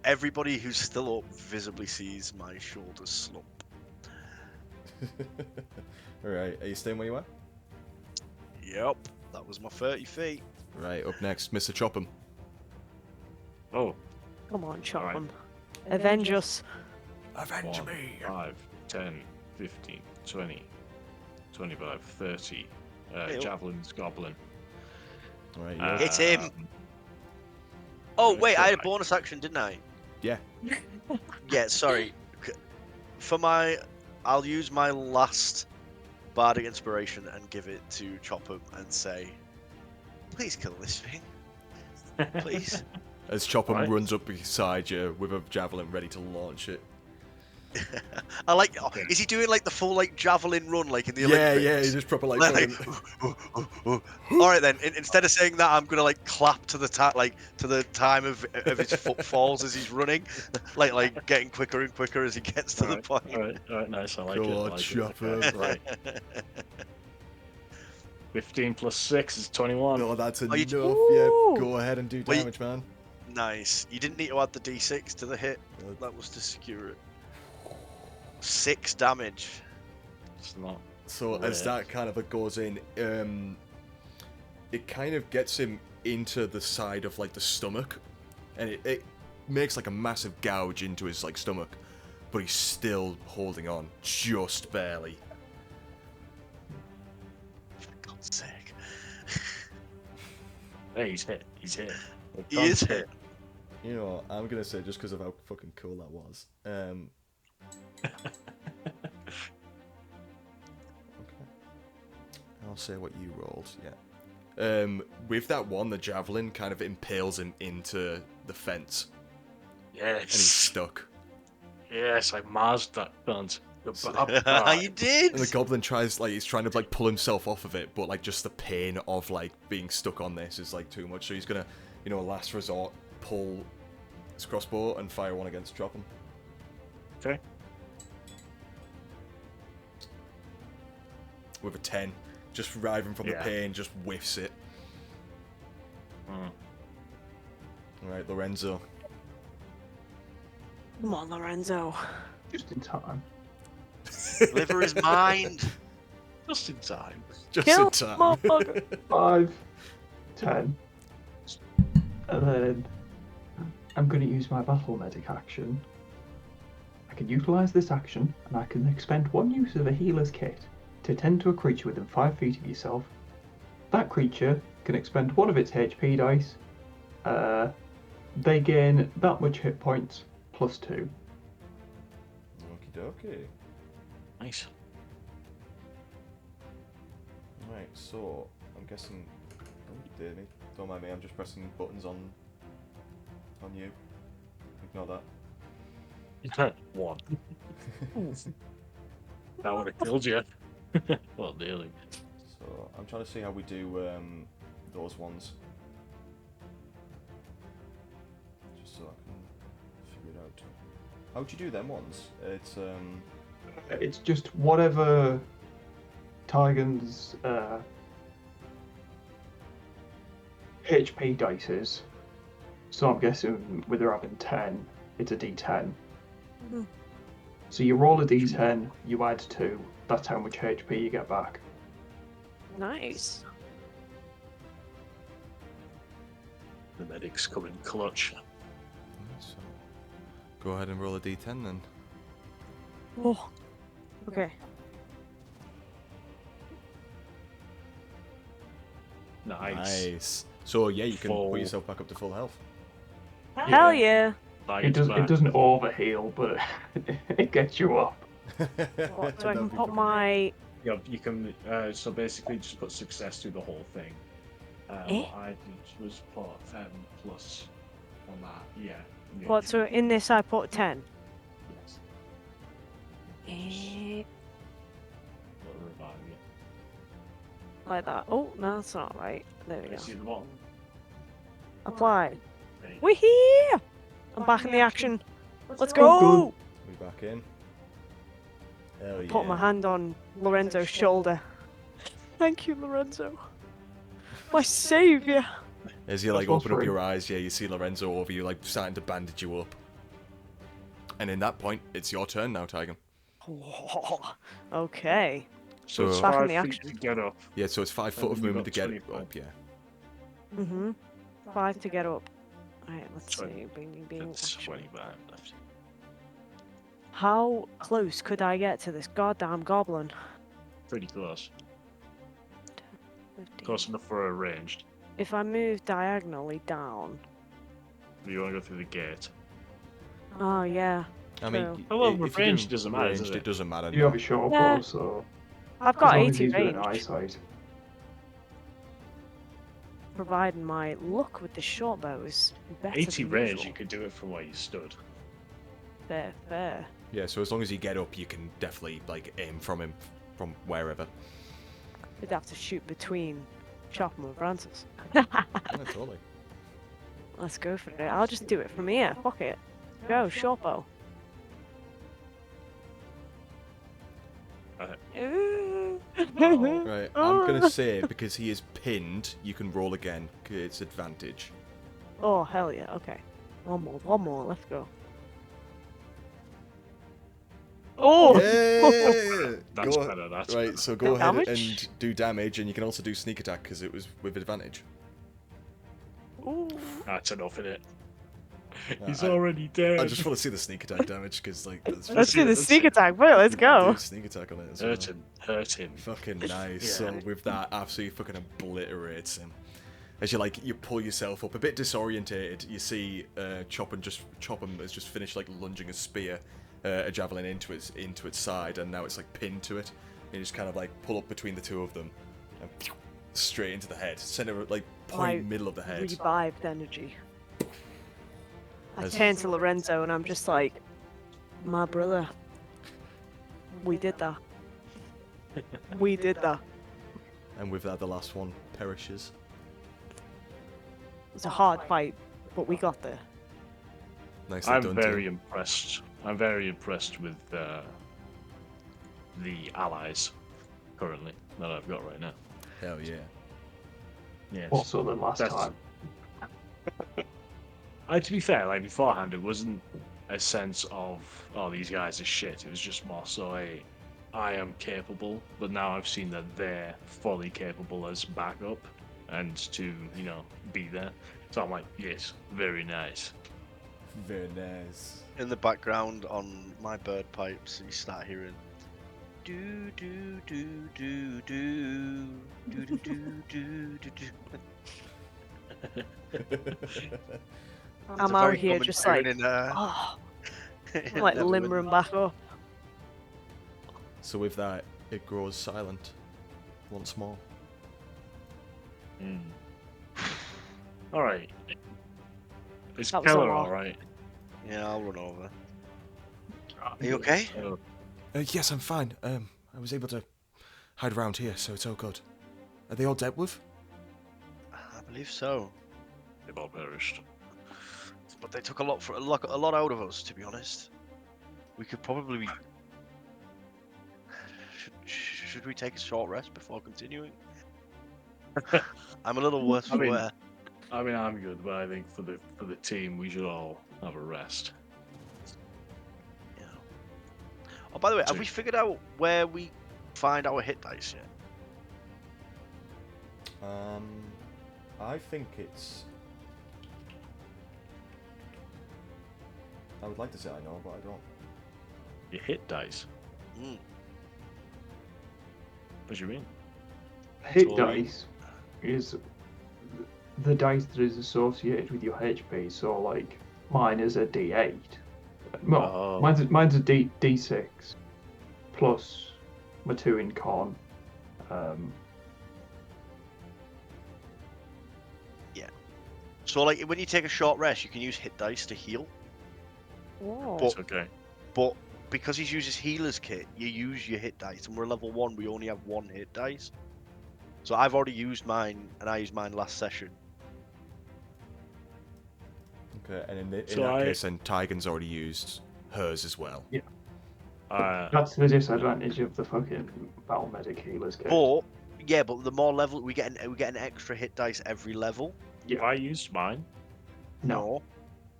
Everybody who's still up visibly sees my shoulders slump. Alright, are you staying where you are? Yep, that was my 30 feet. Right, up next, Mr. Chopham. Oh, Come on, chop Alright. 'em. Avenge us. Avenge 1, me. 5, 10, 15, 20, 25, 30. Hey, oh. Javelin's goblin. Alright, you Hit him. Um, Oh gonna wait, I had a try. bonus action, didn't I? Yeah. Yeah, sorry. I'll use my last bardic inspiration and give it to Chopper and say, please kill this thing. Please. As Chopham Right. runs up beside you with a javelin ready to launch it. I like. Okay. Is he doing like the full like javelin run like in the Yeah, Olympics? yeah, he's just proper like Like, fucking... all right then. Instead of saying that, I'm gonna like clap to the time of his footfalls as he's running, like getting quicker and quicker as he gets to the point. All right, nice. I like Go it. I on, like Chopper. it. Right. 15 plus 6 is 21. No, that's enough. you- Yeah, Ooh. go ahead and do Well, you- damage, man. Nice. You didn't need to add the d6 to the hit. That was to secure it. 6 damage. It's not. So as Right. that kind of like goes in, it kind of gets him into the side of like the stomach, and it makes like a massive gouge into his like stomach, but he's still holding on, just barely. For God's sake. Hey, he's hit. He's hit. He is hit. You know, I'm gonna say just because of how fucking cool that was. Okay. I'll say what you rolled. Yeah. With that one, the javelin kind of impales him into the fence, and he's Yes. stuck. Yes, I marsed that cunt. You did. And the goblin he's trying to like pull himself off of it, but like just the pain of like being stuck on this is like too much. So he's gonna, last resort, pull his crossbow and fire one against Chopham. Okay. With a 10. Just writhing from the Yeah. pain, just whiffs it. Mm. Alright, Lorenzo. Come on, Lorenzo. Just in time. Liver is mind. Just in time. Just Kill in time. motherfucker. 5, 10. And then I'm going to use my battle medic action. I can utilize this action, and I can expend one use of a healer's kit to tend to a creature within 5 feet of yourself. That creature can expend one of its HP dice. They gain that much hit points plus 2. Okie dokie. Nice. Right, so I'm guessing. Oh, dear me. Don't mind me, I'm just pressing buttons on you. Ignore that. 1. That would have killed you. Well, nearly. So I'm trying to see how we do those ones. Just so I can figure it out. How'd you do them ones? It's just whatever Tigan's HP dice is. So I'm guessing with her having 10, it's a d10. Mhm. So you roll a d10, you add 2, that's how much HP you get back. Nice. The medics come in clutch. So go ahead and roll a d10 then. Oh. Okay. Nice. So yeah, you can Full. put yourself back up to full health. Hell yeah. It doesn't overheal, but it gets you up. What, so I can put my... Yeah, you can. So basically, just put success through the whole thing. Eh? What I did was put plus on that. Yeah. What, so in this I put 10? Yes. Eh, That'll revive you. like that. Oh, no, that's not right. There we Okay, go. see the bottom. Apply. There you We're here! I'm back in the action. Let's Oh, go! We back in. Hell yeah. Put my hand on Lorenzo's shoulder. Thank you, Lorenzo. My saviour. As you like That's open up free. your eyes, yeah, you see Lorenzo over you, like starting to bandage you up. And in that point, it's your turn now, Tiger. Okay. So it's So- Back in 5 the feet action. to get up. Yeah, so it's 5 foot And of you've movement to got get 20 up, yeah. Mm-hmm. 5 to get up. Alright, let's see. 20. Bing, bing, It's action. 20 behind left. How close could I get to this goddamn goblin? Pretty close. 15. Close enough for a ranged. If I move diagonally down. You want to go through the gate. Oh, yeah. I mean, True. Oh, well, if with you're range doing doesn't matter, does ranged, it? it doesn't matter. You no. have a short Yeah. bow, so I've as got long as 80 he's within range, eyesight. providing my luck with the short bow is better 80 than range, usual. you could do it from where you stood. Fair, fair. Yeah, so as long as you get up, you can definitely like aim from him from wherever. We'd have to shoot between Chopham and Francis. Yeah, totally. Let's go for it. I'll just do it from here. Fuck it. Go, short bow. Ooh. Right, I'm gonna say because he is pinned, you can roll again. 'Cause it's advantage. Oh, hell yeah. Okay. One more. Let's go. Oh! Yeah! That's Go- better, that's right. better. So go ahead Damage? and do damage, and you can also do sneak attack because it was with advantage. Ooh. That's enough in it. Nah, He's I- already dead. I just want to see the sneak attack damage because like that's Let's do the Let's sneak see. attack, bro. Let's go. do sneak attack on it as well. Hurt him. Hurt him. Fucking nice. Yeah. So with that, absolutely fucking obliterates him. As you pull yourself up, a bit disorientated, you see Chopham has just finished like lunging a spear, a javelin into its side, and now it's like pinned to it. And you just kind of like pull up between the two of them, and straight into the head, center like point My middle of the head. Revived energy. I As- turn to Lorenzo and I'm just like, my brother. We did that. We did that. And with that, the last one perishes. It's a hard fight, but we got there. Nicely I'm done, very team. impressed I'm very impressed with the allies currently that I've got right now. Hell yeah. Yes. Also, the last That's- time. To be fair, like beforehand, it wasn't a sense of, oh, these guys are shit. It was just more so I am capable, but now I've seen that they're fully capable as backup and to, be there. So I'm like, yes, very nice. Very nice. In the background on my bird pipes, you start hearing do do do do do do do do do do do. I'm out here just like, oh, I'm like limbering back up. So with that, it grows silent once more. All right. Is That was a Keller lot. all right? Yeah, I'll run over. Are you okay? Yes, I'm fine. I was able to hide around here, so it's all good. Are they all dealt with? I believe so. They've all perished. But they took a lot out of us, to be honest. We could probably. Should we take a short rest before continuing? I'm a little worse I for mean- wear. I mean, I'm good, but I think for the team, we should all have a rest. Yeah. Oh, by the way, have So- we figured out where we find our hit dice yet? I think it's. I would like to say I know, but I don't. You hit dice. Mm. What do you mean? Hit So- dice is the dice that is associated with your HP. So, like, mine is a D8. Well, Oh. mine's a D6 plus my 2 in con. So, like, when you take a short rest, you can use hit dice to heal. Whoa. But- It's okay. But because he uses healer's kit, you use your hit dice, and we're level 1. We only have 1 hit dice. So I've already used mine, and I used mine last session. Okay, and in So that I- case, then Tygan's already used hers as well. That's the disadvantage of the fucking battle medic healer's kit. But yeah, but the more level we get, an extra hit dice every level. If I used mine, No,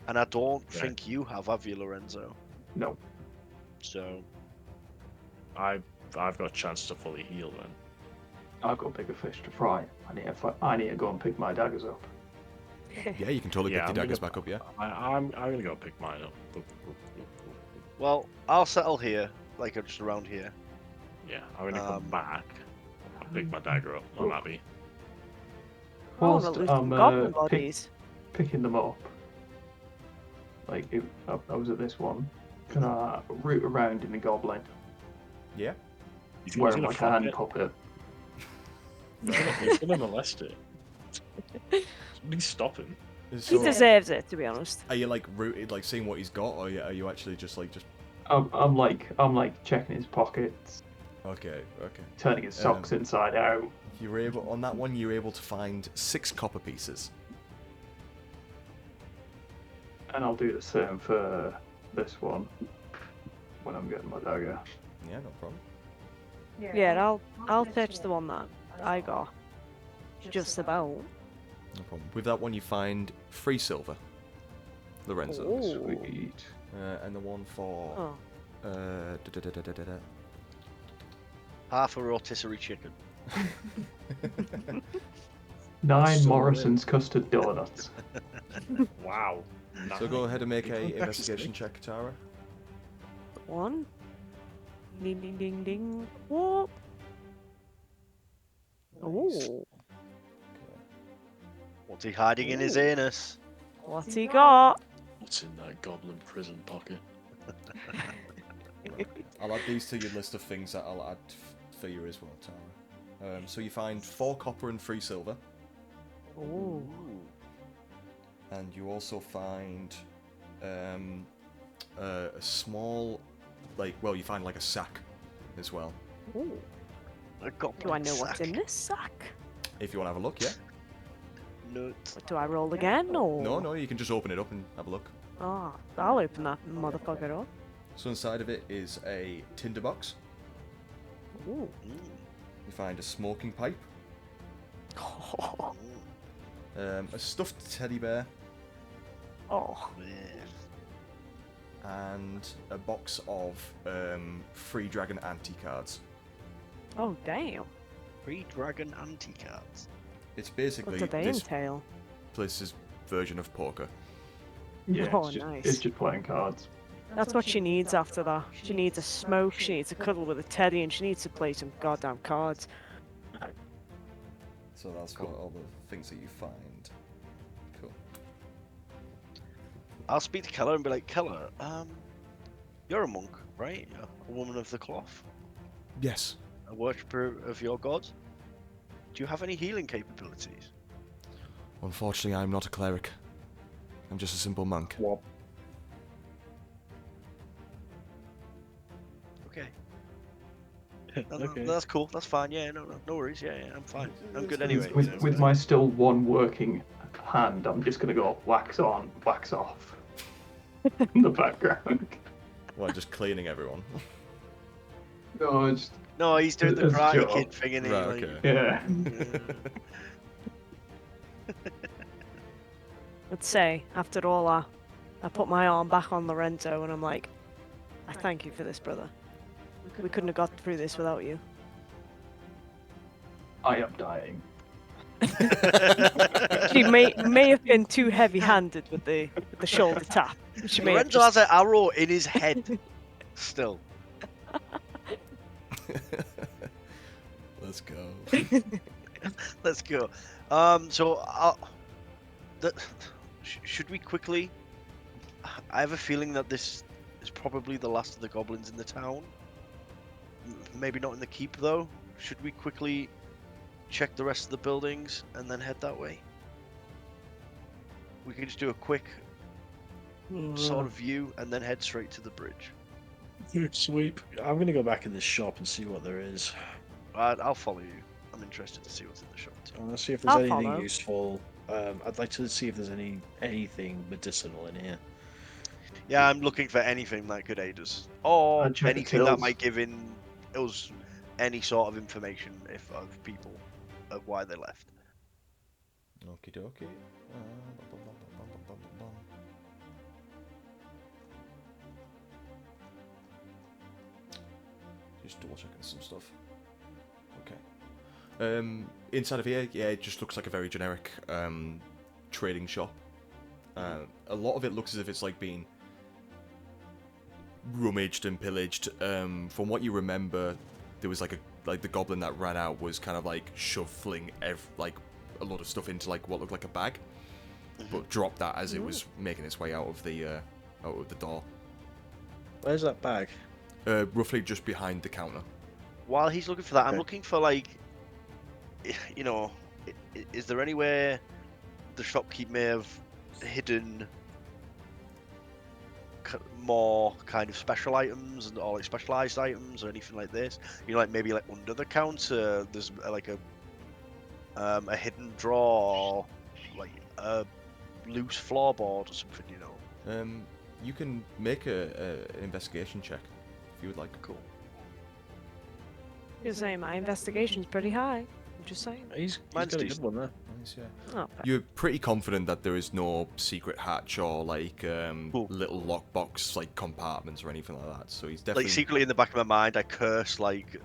And I don't Yeah. think you have you, Lorenzo? no. So I've got a chance to fully heal then. I've got bigger fish to fry. I need to go and pick my daggers up. Yeah, you can totally Yeah, pick I'm your daggers gonna- back up, yeah? I'm gonna go pick mine up. well, I'll settle here, like just around here. Yeah, I'm gonna come Um, back. I'll pick my dagger up. I'm happy. I want to Whilst loot some I'm goblin bodies. picking them up, like I was at this one, can I root around in the goblin Yeah? You think where he's I'm gonna like a fuck hand it? puppet? He's gonna molest it. Somebody's stopping. He So, deserves it, to be honest. are you like rooted, like seeing what he's got, or are you actually just like I'm like checking his pockets, Okay, okay. turning his socks inside out. You were able on that one. You were able to find 6 copper pieces. And I'll do the same for this one when I'm getting my dagger. Yeah, no problem. Yeah, I'll touch the one that I got. Just about. No problem. With that one, you find 3 silver. Lorenzo. Ooh. Sweet. And the one for Oh. Half a rotisserie chicken. 9 So Morrison's custard donuts. Wow. So go ahead and make a Nice. investigation check, Tara. One. Ding ding ding ding. Whoop. Ooh. What's he hiding in his Ooh. anus? What's he got? What's in that goblin prison pocket? I'll add these to your list of things that I'll add for you as well, Tara. So you find 4 copper and 3 silver, Ooh. and you also find a small, you find like a sack as well. Ooh. A goblin Do I know what's in sack. this sack? If you want to have a look, yeah. Nuts. Do I roll again or? No, you can just open it up and have a look. Ah, I'll open that motherfucker up. So inside of it is a tinderbox. Ooh. You find a smoking pipe, a stuffed teddy bear, Oh. and a box of free dragon ante cards. Oh, damn. Free dragon anti-cards. It's basically What do they this entail? place's version of poker. Yeah, Oh, it's nice. just playing cards. That's what she needs after that. She needs a smoke, she needs a cuddle with a teddy, and she needs to play some goddamn cards. So that's what all the things that you find. Cool. I'll speak to Keller and be like, Keller, you're a monk, right? You're a woman of the cloth, Yes. a worshipper of your god. Do you have any healing capabilities? Unfortunately, I'm not a cleric. I'm just a simple monk. What? Okay. No, Okay. that's cool. That's fine. Yeah, no worries. Yeah, I'm fine. I'm good With- anyway. With my still one working hand, I'm just gonna go wax on, wax off in the background. Well, just cleaning everyone. No, it's No, he's doing the As a Karate joke. Kid thing, and he Right, like. okay. yeah. Let's say, after all that, I put my arm back on Lorenzo and I'm like, I thank you for this, brother. We couldn't have got through this without you. I am dying. She may have been too heavy-handed with the shoulder tap. She may have Lorenzo just... has an arrow in his head. Still. Let's go. Let's go. Should we quickly? I have a feeling that this is probably the last of the goblins in the town. Maybe not in the keep though. Should we quickly check the rest of the buildings and then head that way? We can just do a quick sort of view and then head straight to the bridge. Sweep. I'm gonna go back in this shop and see what there is. I'll follow you. I'm interested to see what's in the shop too. I want to see if there's I'll anything follow. useful. I'd like to see if there's anything medicinal in here. Yeah, I'm looking for anything that could aid us, or I'd check the anything that tills. might give us any sort of information of people of why they left. Okie dokie. Just double checking some stuff. Okay. Inside of here, yeah, it just looks like a very generic trading shop. A lot of it looks as if it's like being rummaged and pillaged. From what you remember, there was like the goblin that ran out was kind of like shuffling like a lot of stuff into like what looked like a bag, but dropped that as it was making its way out of the door. Where's that bag? Roughly just behind the counter. While he's looking for that, I'm Okay. looking for like, is there anywhere the shopkeep may have hidden more kind of special items or like specialized items or anything like this? Like maybe like under the counter, there's like a hidden drawer, or like a loose floorboard or something. You can make an investigation check if you would like. Cool. You're saying my investigation's pretty high. I'm just saying. He's Mine's got a decent. good one there. Nice, yeah. Oh, You're pretty confident that there is no secret hatch or like Cool. little lockbox like compartments or anything like that. So he's definitely Like secretly in the back of my mind, I curse like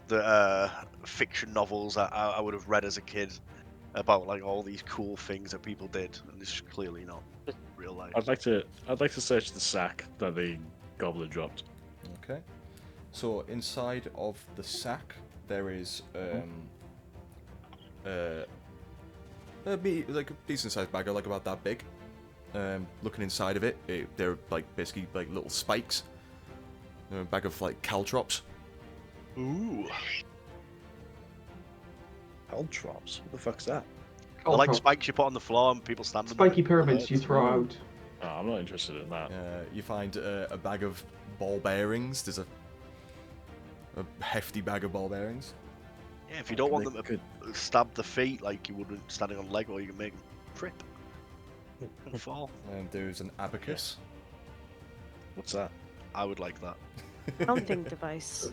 the fiction novels that I would have read as a kid about like all these cool things that people did, and this is clearly not real life. I'd like to search the sack that the goblin dropped. Okay. So inside of the sack there is like a decent sized bag, like about that big. Looking inside of it, they're like basically like little spikes. A bag of like caltrops. Ooh, Caltrops? What the fuck's that? they're like Also, spikes you put on the floor and people stand on spiky them. pyramids you throw out. Oh, I'm not interested in that. You find a bag of ball bearings. There's a hefty bag of ball bearings. Yeah, if you don't want They them could- to stab the feet like you would standing on Lego, you can make them trip and fall. There's an abacus. What's that? I would like that. Counting device.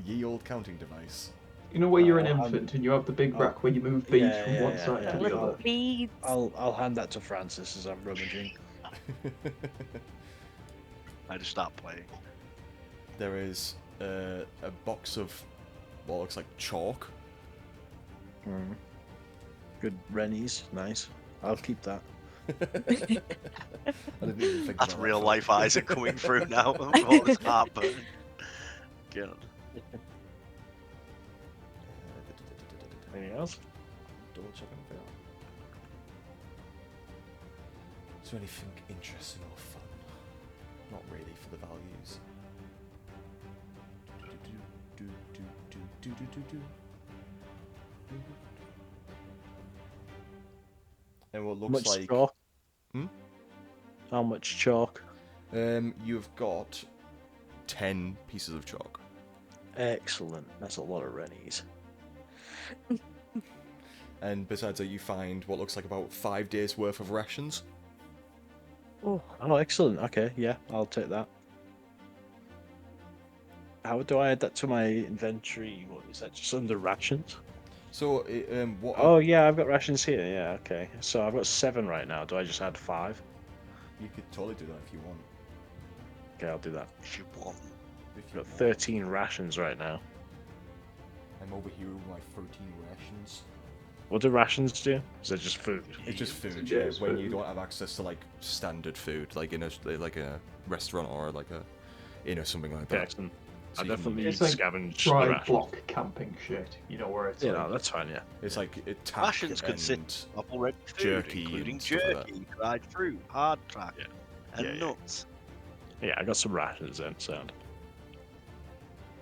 Ye old counting device. You know where you're an I'll infant and you have the big I'll- rack where you move beads yeah, from yeah, one yeah, side yeah. to the Little other. beads. I'll hand that to Francis as I'm rummaging. I just start playing. There is a box of what looks like chalk. Mm. Good Rennies, nice. I'll keep that. I didn't even think That's about real that life thought. Isaac coming through now. All this heartburn. God. Anything else? Double check on that. Is there anything interesting or fun? Not really for the values. And what looks Much like chalk? Hmm? How much chalk? You've got 10 pieces of chalk. Excellent. That's a lot of Rennies. And besides that, you find what looks like about 5 days worth of rations. Oh, Oh, excellent. Okay, yeah, I'll take that. How do I add that to my inventory? What is that? Just under rations? So, what? Oh, yeah, I've got rations here. Yeah, okay. So I've got 7 right now. Do I just add 5? You could totally do that if you want. Okay, I'll do that. If you want. If I've you got want. 13 rations right now. I'm over here with my 13 rations. What do rations do? Is that just food? It's just food, Yeah, yeah. it's When you food. don't have access to like standard food, like in a restaurant or like something like Okay, that. excellent. So I you can- definitely It's like scavenge the Dry rations. block camping shit. You know where it's Yeah, like. no, that's fine, yeah. It's like tack Rations and consist of already food, jerky including and stuff like that. jerky, dried fruit, hard track, Yeah. and Yeah, yeah. nuts. Yeah, I got some rations then, so.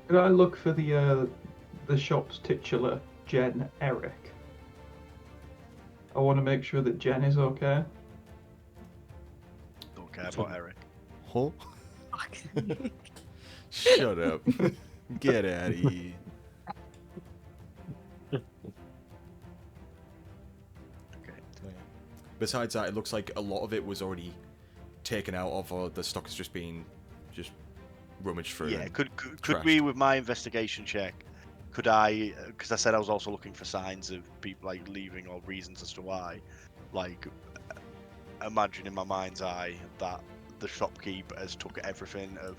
Could I look for the shop's titular, Jen Eric? I want to make sure that Jen is okay. Don't care about Eric. Huh? fuck. Shut up. Get out of here. Okay. So, yeah. Besides that, it looks like a lot of it was already taken out of, or the stock has just been rummaged through. Yeah, and could trashed. we, with my investigation check, could I, because I said I was also looking for signs of people like leaving or reasons as to why, like imagine in my mind's eye that the shopkeep has took everything of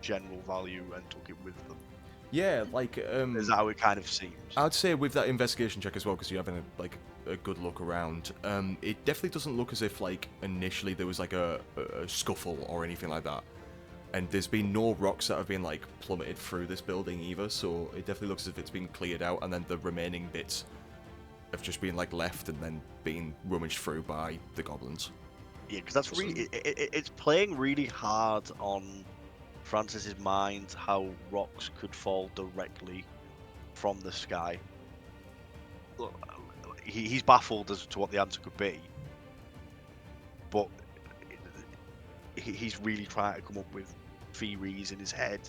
general value and took it with them. Yeah, like Is that how it kind of seems? I'd say with that investigation check as well, because you're having a good look around. It definitely doesn't look as if like initially there was like a scuffle or anything like that. And there's been no rocks that have been like plummeted through this building either, so it definitely looks as if it's been cleared out, and then the remaining bits have just been like left and then being rummaged through by the goblins. Yeah, because that's really it's playing really hard on Francis's mind how rocks could fall directly from the sky. Look, he's baffled as to what the answer could be, but he's really trying to come up with theories in his head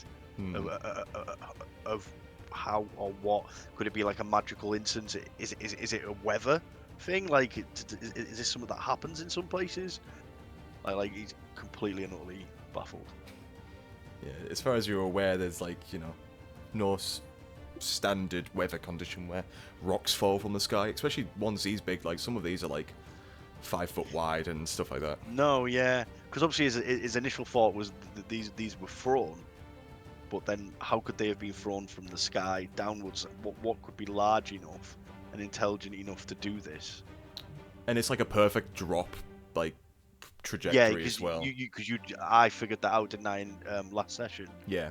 of how or what could it be, like a magical instance? Is it a weather thing? Like, is this something that happens in some places? Like he's completely and utterly baffled. Yeah, as far as you're aware, there's like no standard weather condition where rocks fall from the sky, especially ones these big. Like some of these are like 5 foot wide and stuff like that. No, yeah, because obviously his initial thought was that these were thrown, but then how could they have been thrown from the sky downwards? What could be large enough and intelligent enough to do this? And it's like a perfect drop, like Yeah, trajectory because as well. I figured that out, didn't I, in last session? Yeah.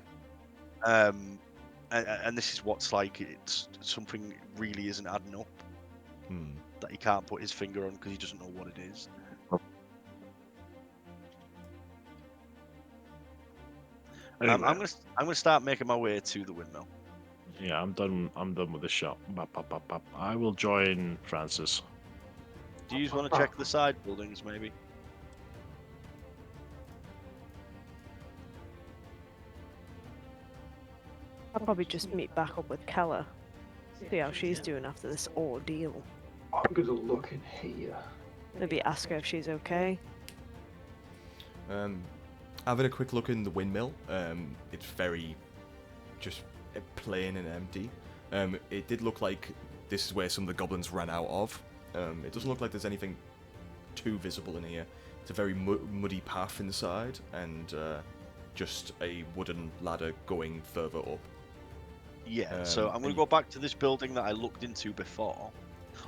And this is what's like, it's something really isn't adding up that he can't put his finger on because he doesn't know what it is. Anyway, I'm gonna start making my way to the windmill. yeah, I'm done. I'm done with the shop. Bop, bop, bop, bop. I will join Francis. Do you want to check the side buildings, maybe? I'll probably just meet back up with Keller. See how she's doing after this ordeal. I'm gonna look in here. Maybe ask her if she's okay. Having a quick look in the windmill, it's very just plain and empty. It did look like this is where some of the goblins ran out of. It doesn't look like there's anything too visible in here. It's a very muddy path inside, and just a wooden ladder going further up. Yeah, so I'm going and to go back to this building that I looked into before.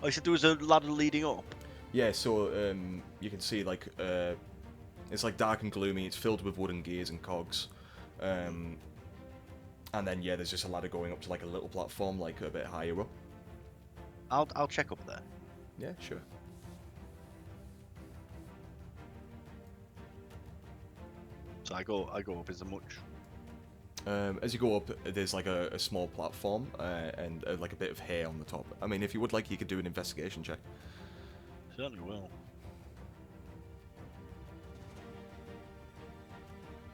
Oh, you said there was a ladder leading up? Yeah, so you can see like it's like dark and gloomy. It's filled with wooden gears and cogs, and then yeah, there's just a ladder going up to like a little platform, like a bit higher up. I'll check up there. Yeah, sure. So I go up as much. As you go up, there's like a small platform and like a bit of hay on the top. I mean, if you would like, you could do an investigation check. Certainly will.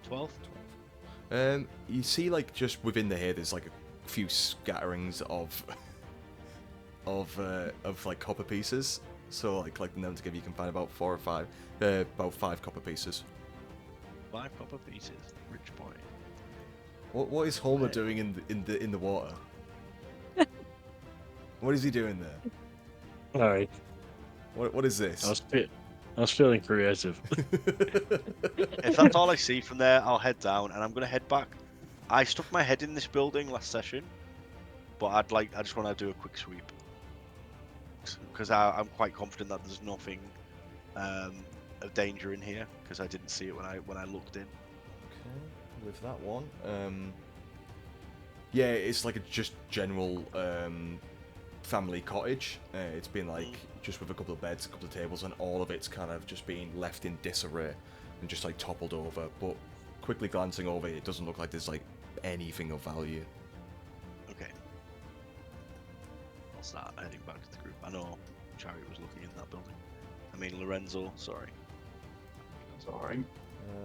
12? You see, like just within the hay, there's like a few scatterings of like copper pieces. So like collecting them together, you can find about 4 or 5, about 5 copper pieces. 5 copper pieces. Rich boy. What is Homer doing in the water? What is he doing there? Alright. What is this? I was feeling creative. If that's all I see from there, I'll head down, and I'm gonna head back. I stuck my head in this building last session, but I just want to do a quick sweep because I'm quite confident that there's nothing of danger in here because I didn't see it when I looked in. Okay, with that one, yeah, it's like a just general family cottage. It's been like just with a couple of beds, a couple of tables, and all of it's kind of just being left in disarray and just like toppled over. But quickly glancing over it, doesn't look like there's like anything of value. Okay. I'll start heading back to the group. I know Chariot was looking in that building. I mean Lorenzo, sorry. That's alright.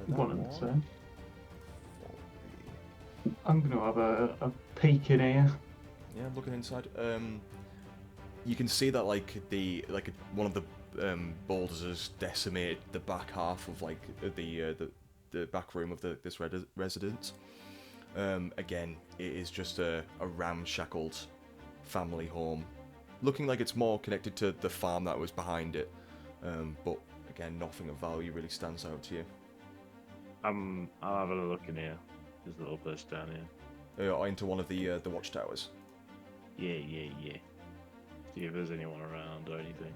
That One and the one. same. I'm going to have a peek in here. Yeah, I'm looking inside. You can see that like one of the boulders has decimated the back half of like the back room of this residence. Again, it is just a ramshackled family home, looking like it's more connected to the farm that was behind it. But again, nothing of value really stands out to you. I'll have a look in here. There's a little place down here. Into one of the watchtowers. Yeah. See if there's anyone around or anything.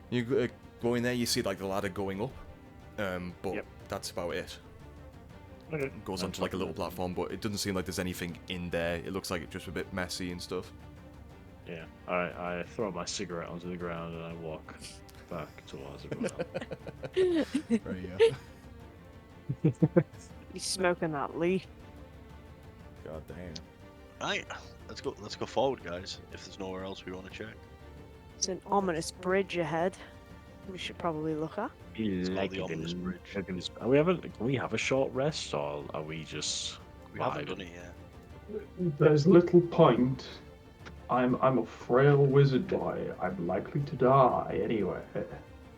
You go in there, you see like the ladder going up, but Yep. that's about it. Okay. It goes onto like a little platform, but it doesn't seem like there's anything in there. It looks like it's just a bit messy and stuff. Yeah. I throw my cigarette onto the ground and I walk back towards the ground. There you go. He's smoking that leaf. God damn. Right, let's go forward, guys. If there's nowhere else we want to check. It's an ominous bridge ahead. We should probably look at. It's called the Ominous Bridge. Can we have a short rest, or are we just? We haven't vibing? done it yet. There's little point. I'm a frail wizard boy. I'm likely to die anyway.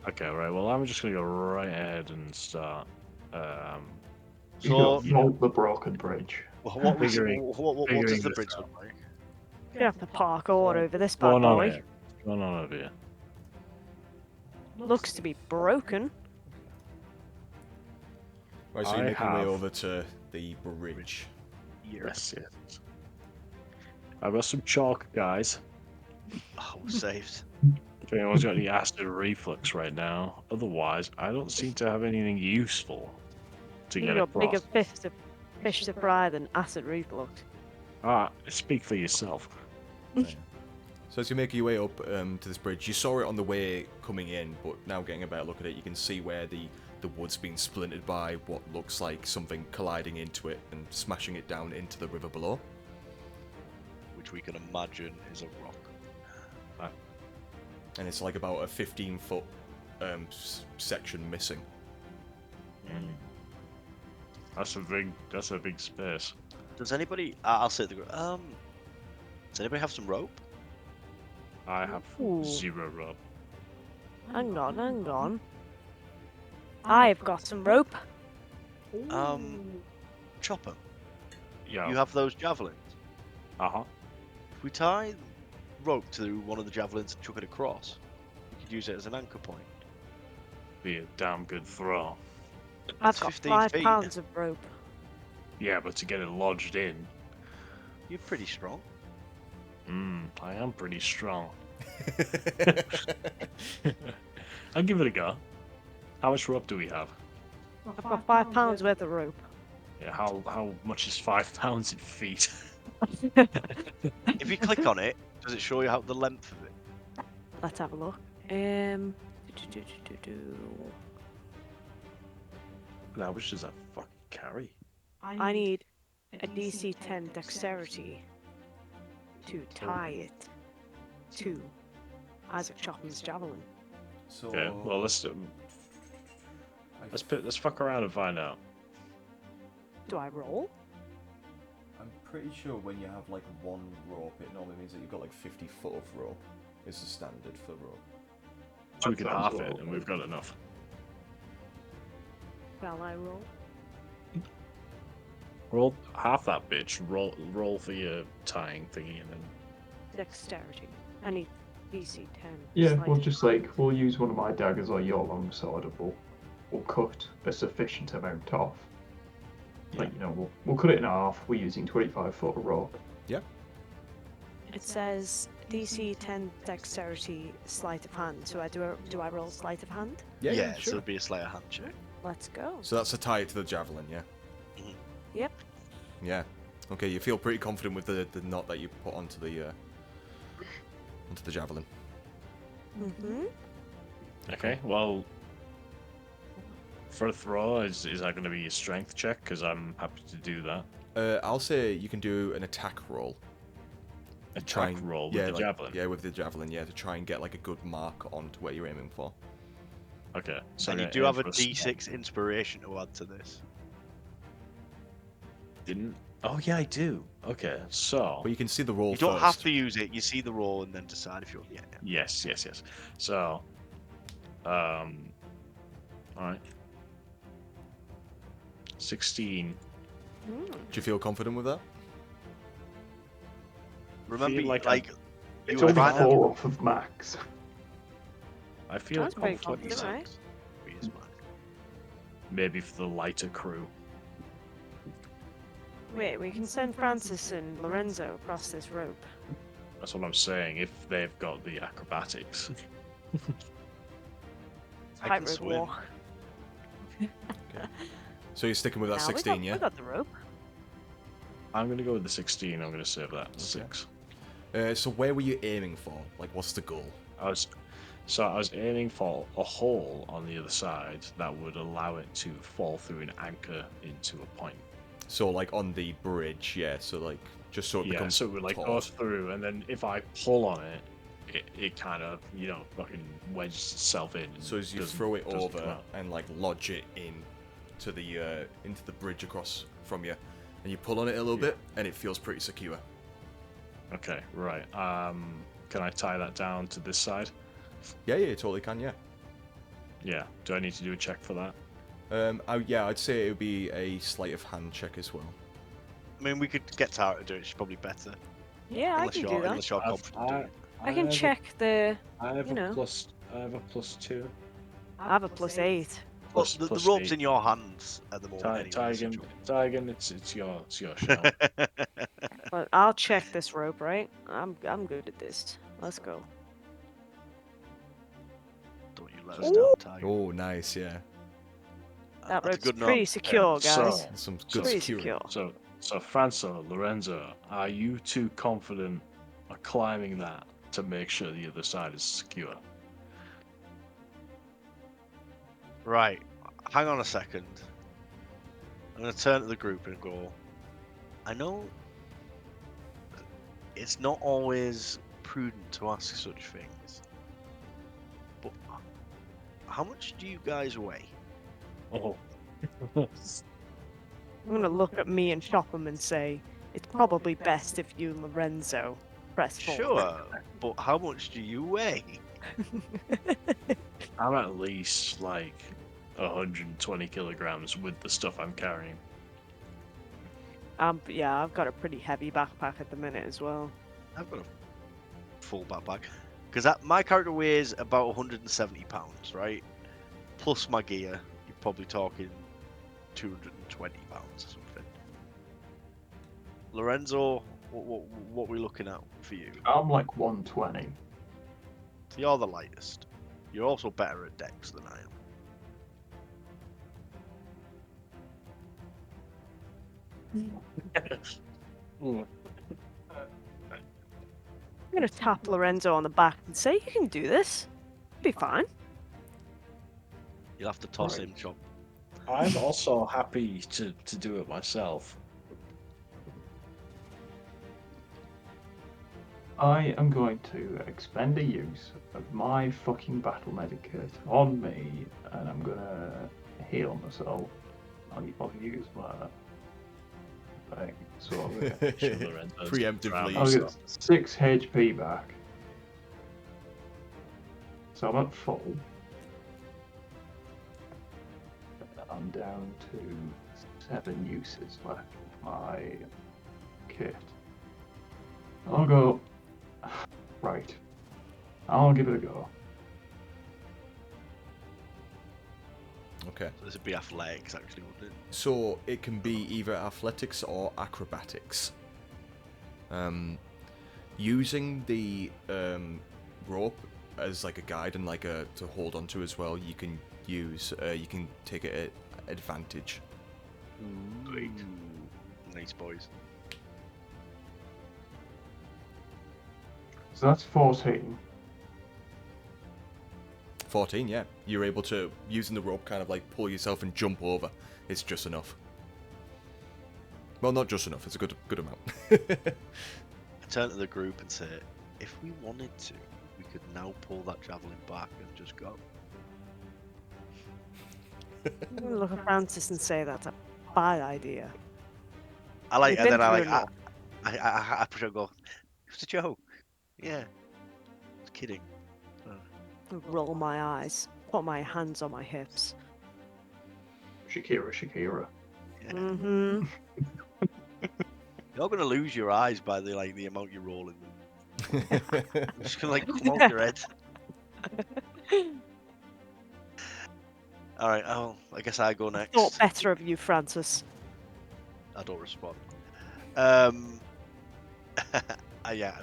Okay, right. Well, I'm just gonna go right ahead and start. You So, don't vault the broken bridge. what does Figuring the this bridge out. look like? You have to park all over this bad Going on boy. here. Going on over here. Looks to be broken. Right, so you're I making your way have- over to the bridge. Yes. I've got some chalk, guys. Oh, we're saved. If anyone's got any acid reflux right now, otherwise, I don't seem to have anything useful to You get got bigger across. fish to fry than acid reflux. Speak for yourself. So as you make your way up to this bridge, you saw it on the way coming in, but now getting a better look at it, you can see where the wood's been splintered by what looks like something colliding into it and smashing it down into the river below. Which we can imagine is a rock. And it's like about a 15-foot section missing. That's a big space. Does anybody? I'll say the group. Does anybody have some rope? I have Ooh. 0 rope. Hang on. I've got some rope. Chopper, Yeah. you have those javelins. Uh-huh. If we tie rope to one of the javelins and chuck it across, we could use it as an anchor point. Be a damn good throw. I've It's got 15 5 feet. pounds of rope. Yeah, but to get it lodged in, You're pretty strong. I am pretty strong. I'll give it a go. How much rope do we have? I've got 5 pounds worth of rope. Yeah, how much is 5 pounds in feet? If you click on it, does it show you how the length of it? Let's have a look. How much does that fucking carry? I need a DC 10 dexterity to tie it to Isaac Chopham's javelin. So, Okay, well let's fuck around and find out. Do I roll? I'm pretty sure when you have like one rope, it normally means that you've got like 50 foot of rope. Is the standard for rope. So we can That sounds half it, awful. and we've got enough. Well, I roll. Roll half that bitch. Roll for your tying thingy, and then Dexterity. I need DC 10. Yeah, Sleight we'll of just hand. we'll use one of my daggers or your longsword, and we'll cut a sufficient amount off. Like, we'll cut it in half. We're using 25 foot of rope. It says DC 10 dexterity sleight of hand. So do I roll sleight of hand? So sure. it'll be a sleight of hand check. Let's go. So that's a tie to the javelin, yeah? Yep. Yeah. Okay, you feel pretty confident with the knot that you put onto the javelin. Mm-hmm. okay. Well, for a throw, is that going to be a strength check? Because I'm happy to do that. I'll say you can do an attack roll. Attack roll with the javelin. Yeah, with the javelin, yeah, to try and get like a good mark onto where you're aiming for. Okay. So And I'm you gonna do aim have a for D6 inspiration to add to this. Didn't? Oh yeah, I do. Okay, so But you can see the roll You don't first. have to use it. You see the roll and then decide if you. Yeah. yes. So, all right. 16. Mm. Do you feel confident with that? Remember, Feel like like It's you only advance. 4 off of max. I feel That's pretty confident. confident, right? Maybe for the lighter crew. Wait, we can send Francis and Lorenzo across this rope. That's what I'm saying. If they've got the acrobatics. I can Tightrope swim. walk. So you're sticking with that Nah, 16, we yeah? got the rope. I'm gonna go with the 16. I'm gonna save that 6. So where were you aiming for? Like, what's the goal? I was aiming for a hole on the other side that would allow it to fall through and anchor into a point. So like on the bridge, yeah. So like just so it Yeah, becomes so it would like go taut. through, and then if I pull on it, it kind of fucking wedges itself in. And So as you doesn't- throw it doesn't come over out. and like lodge it in to the into the bridge across from you, and you pull on it a little bit, and it feels pretty secure. Okay, right. Can I tie that down to this side? Yeah, you totally can, yeah. Yeah. Do I need to do a check for that? Yeah, I'd say it would be a sleight of hand check as well. I mean, we could get Tara to do it. She's probably better. Yeah, I can do that. Unless you're confident doing it. I can check the. I have you know. I have a +2. I have a +8. Look, Plus- the plus rope's 8. in your hands at the moment. anyway, Tigan, it's your shout. But I'll check this rope, right? I'm good at this. Let's go. Don't you let us down, Tiger. Oh, nice, yeah. That That's a rope's good pretty knot. secure, So- guys. Some So- good Pretty security. secure. So Franco, Lorenzo, are you two confident of climbing that to make sure the other side is secure? Right. Hang on a second. I'm going to turn to the group and go, I know it's not always prudent to ask such things, but how much do you guys weigh? Oh. I'm gonna look at me and Shopham and say, it's probably best if you and Lorenzo press forward. Sure, but how much do you weigh? I'm at least like 120 kilograms with the stuff I'm carrying. Yeah, I've got a pretty heavy backpack at the minute as well. I've got a full backpack. Because my character weighs about 170 pounds, right? Plus my gear, you're probably talking 220 pounds or something. Lorenzo, what are we looking at for you? I'm like 120. So you're the lightest. You're also better at dex than I am. I'm gonna tap Lorenzo on the back and say, "You can do this. Be fine." You'll have to toss Right. him, Chop. I'm also happy to do it myself. I am going to expend a use of my fucking battle medikit on me, and I'm gonna heal myself. I'll use my thing. So I'll get, Sure, Lorenzo's Preemptively. I'll drowned. get 6 HP back. So I'm at full. I'm down to 7 uses left of my kit. I'll go. Right. I'll give it a go. Okay. So this would be athletics, actually, wouldn't it? So it can be either athletics or acrobatics. Using the rope as like a guide and like a to hold onto as well, you can use. You can take it at advantage. Great. Nice, boys. So that's 14. 14, yeah. You're able to, using the rope, kind of like pull yourself and jump over. It's just enough. Well, not just enough. It's a good amount. I turn to the group and say, if we wanted to, we could now pull that javelin back and just go. I'm gonna look at Francis and say that's a bad idea. I like, We've and been then I through like, enough. I push and go, it was a joke. Yeah, I was kidding. Roll my eyes, put my hands on my hips. Shakira. Yeah. Mm-hmm. You're gonna lose your eyes by the amount you're rolling them. I'm just gonna like come off your head. All right, I guess I go next. Thought better of you, Francis. I don't respond. Yeah,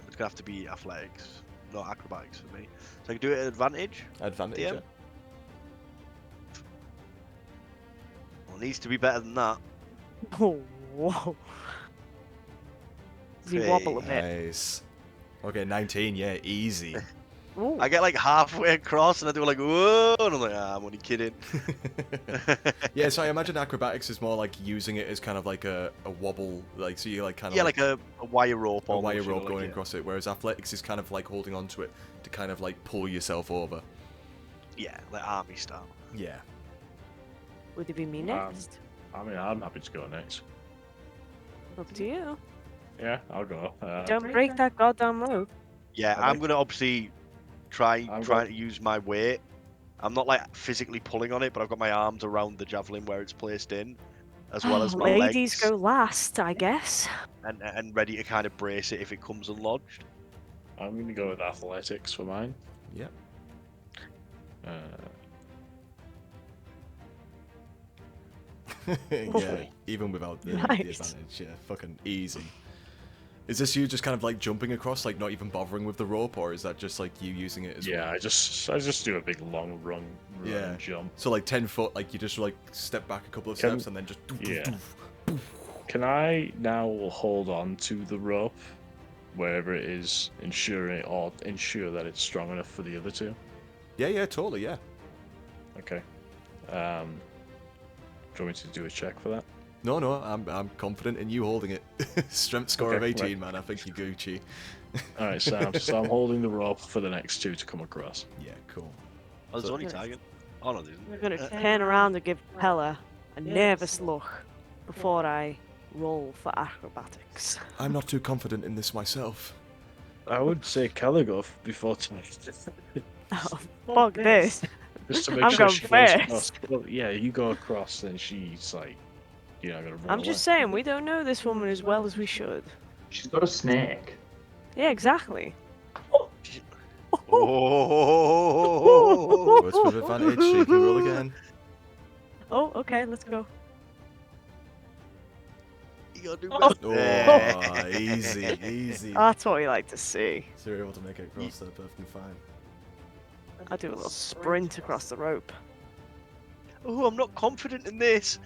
it's gonna have to be athletics, not acrobatics for me. So I can do it at advantage. Advantage, DM? yeah. Well, it needs to be better than that. Oh, whoa. Does he wobble a bit? Nice. Okay, 19, yeah, easy. Ooh. I get like halfway across and I do like whoa, and I'm like, I'm only kidding. Yeah, so I imagine acrobatics is more like using it as kind of like a wobble, like so you like kind of Yeah, like a wire rope. a almost, wire you know, rope like, going yeah. across it, whereas athletics is kind of like holding onto it to kind of like pull yourself over. Yeah, like army style. Yeah. Would it be me next? I mean, I'm happy to go next. Up to you. Yeah, I'll go. Don't break that goddamn rope. Yeah, I I'm like- gonna obviously try I'm trying go- to use my weight. I'm not like physically pulling on it, but I've got my arms around the javelin where it's placed in, as well as my Ladies legs, go last, I guess. and ready to kind of brace it if it comes unlodged. I'm gonna go with athletics for mine. Yep. Yeah, even without the Nice. advantage, yeah, fucking easy. Is this you just kind of like jumping across, like not even bothering with the rope, or is that just like you using it as Yeah, well? I just do a big long run Yeah. and jump. So like 10 foot, like you just like step back a couple of Can- steps and then just yeah. Can I now hold on to the rope wherever it is, ensure that it's strong enough for the other two? Yeah, totally, yeah. Okay. Do you want me to do a check for that? No, I'm confident in you holding it. Strength score of Okay, 18, right. man. I think you're Gucci. All right, so I'm holding the rope for the next two to come across. Yeah, cool. Oh, there's So- only target. Oh no, there isn't. I'm gonna turn around and give Pella a nervous look before I roll for acrobatics. I'm not too confident in this myself. I would say Caligov before tonight. Oh, fuck this. Just to make I'm sure going she goes first. across. Well, yeah, you go across, then she's like, you're not gonna run I'm away. just saying, we don't know this woman as well as we should. She's got a snake. Yeah, exactly. Oh, Words with advantage, so you can roll again. Oh, okay, let's go. you gotta do Oh. Oh, easy, easy. That's what we like to see. So you're able to make it across there perfectly fine. I do a little sprint across the rope. Oh, I'm not confident in this.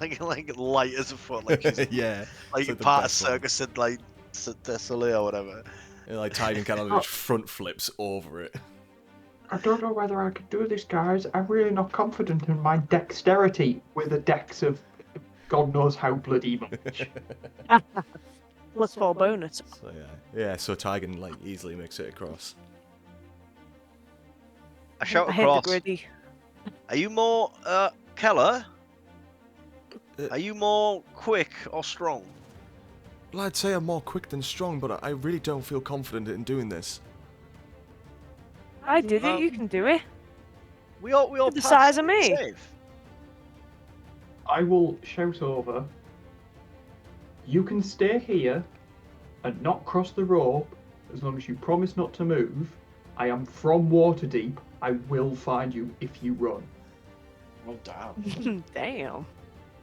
like light as a foot, like she's Yeah. like it's like the part of best one. circus and like Soleil or whatever. And like Tigan kind of just front flips over it. I don't know whether I could do this, guys. I'm really not confident in my dexterity with a dex of God knows how bloody much. Plus 4 bonus. So yeah, so Tigan like easily makes it across. I shout I hit the across. griddy. Are you more, Keller? Uh, Are you more quick or strong? Well, I'd say I'm more quick than strong, but I really don't feel confident in doing this. I did it, you can do it. We all You're the passed size of me. safe. I will shout over. You can stay here and not cross the rope as long as you promise not to move. I am from Waterdeep. I will find you if you run. Oh, damn. Damn.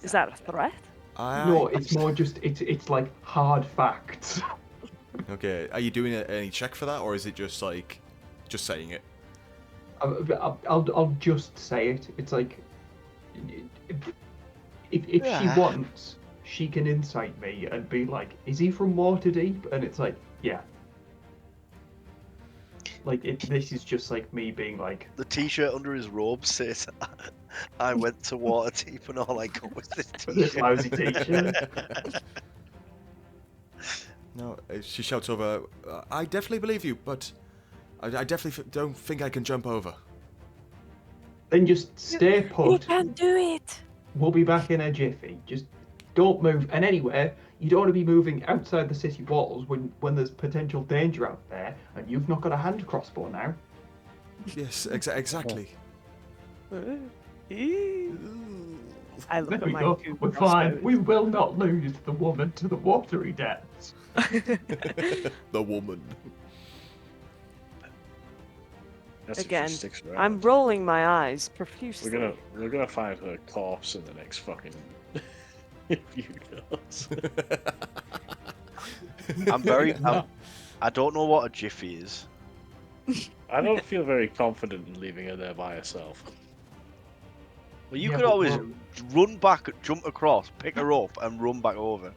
Is that a threat? No, it's more just it's like hard facts. Okay, are you doing any check for that, or is it just like, just saying it? I'll just say it. It's like if she Yeah. wants, she can insight me and be like, "Is he from Waterdeep?" And it's like, yeah. Like this is just like me being like, The T-shirt under his robe says, "I went to Waterdeep and all I got was this this T-shirt." lousy T-shirt. No, she shouts over, I definitely believe you, but I definitely don't think I can jump over. Then just stay You put. can do it. We'll be back in a jiffy. Just don't move. And anyway, you don't want to be moving outside the city walls when there's potential danger out there, and you've not got a hand crossbow now. Yes, exactly. I look There at we my go. two We're fine. crossbows. We will not lose the woman to the watery depths. The woman. That's if she Again, sticks around. I'm rolling my eyes profusely. We're gonna find her corpse in the next fucking few years. I don't know what a jiffy is. I don't feel very confident in leaving her there by herself. Well, you Yeah, could but always we're- run back, jump across, pick her up, and run back over.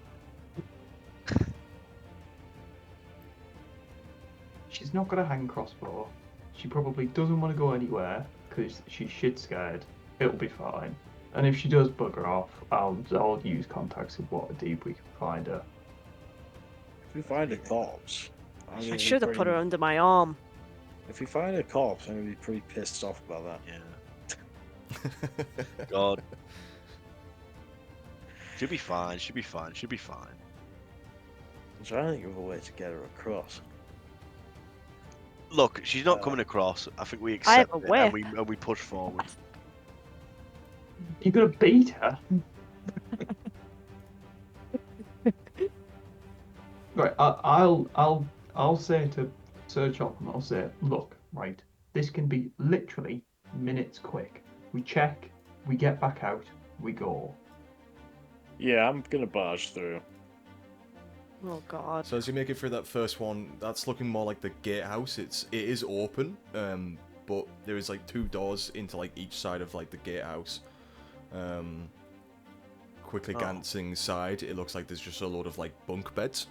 She's not got a hand crossbow. She probably doesn't want to go anywhere because she's shit scared. It'll be fine. And if she does bugger off, I'll use contacts with Waterdeep. We can find her. If we find a corpse, I'm I gonna be should have put her pretty- under my arm. If we find a corpse, I'm gonna be pretty pissed off about that. Yeah. God. She'll be fine. She'll be fine. She'll be fine. I'm trying to think of a way to get her across. Look, she's not coming across. I think we I have accept a it whip. and we push forward. You're gonna beat her. Right, I'll say to Sir Jotham, I'll say, look, right, this can be literally minutes quick. We check, we get back out, we go. Yeah, I'm gonna barge through. Oh god. So as you make it through that first one, that's looking more like the gatehouse. It is open, but there is like 2 doors into like each side of like the gatehouse. Quickly glancing side, it looks like there's just a load of like bunk beds.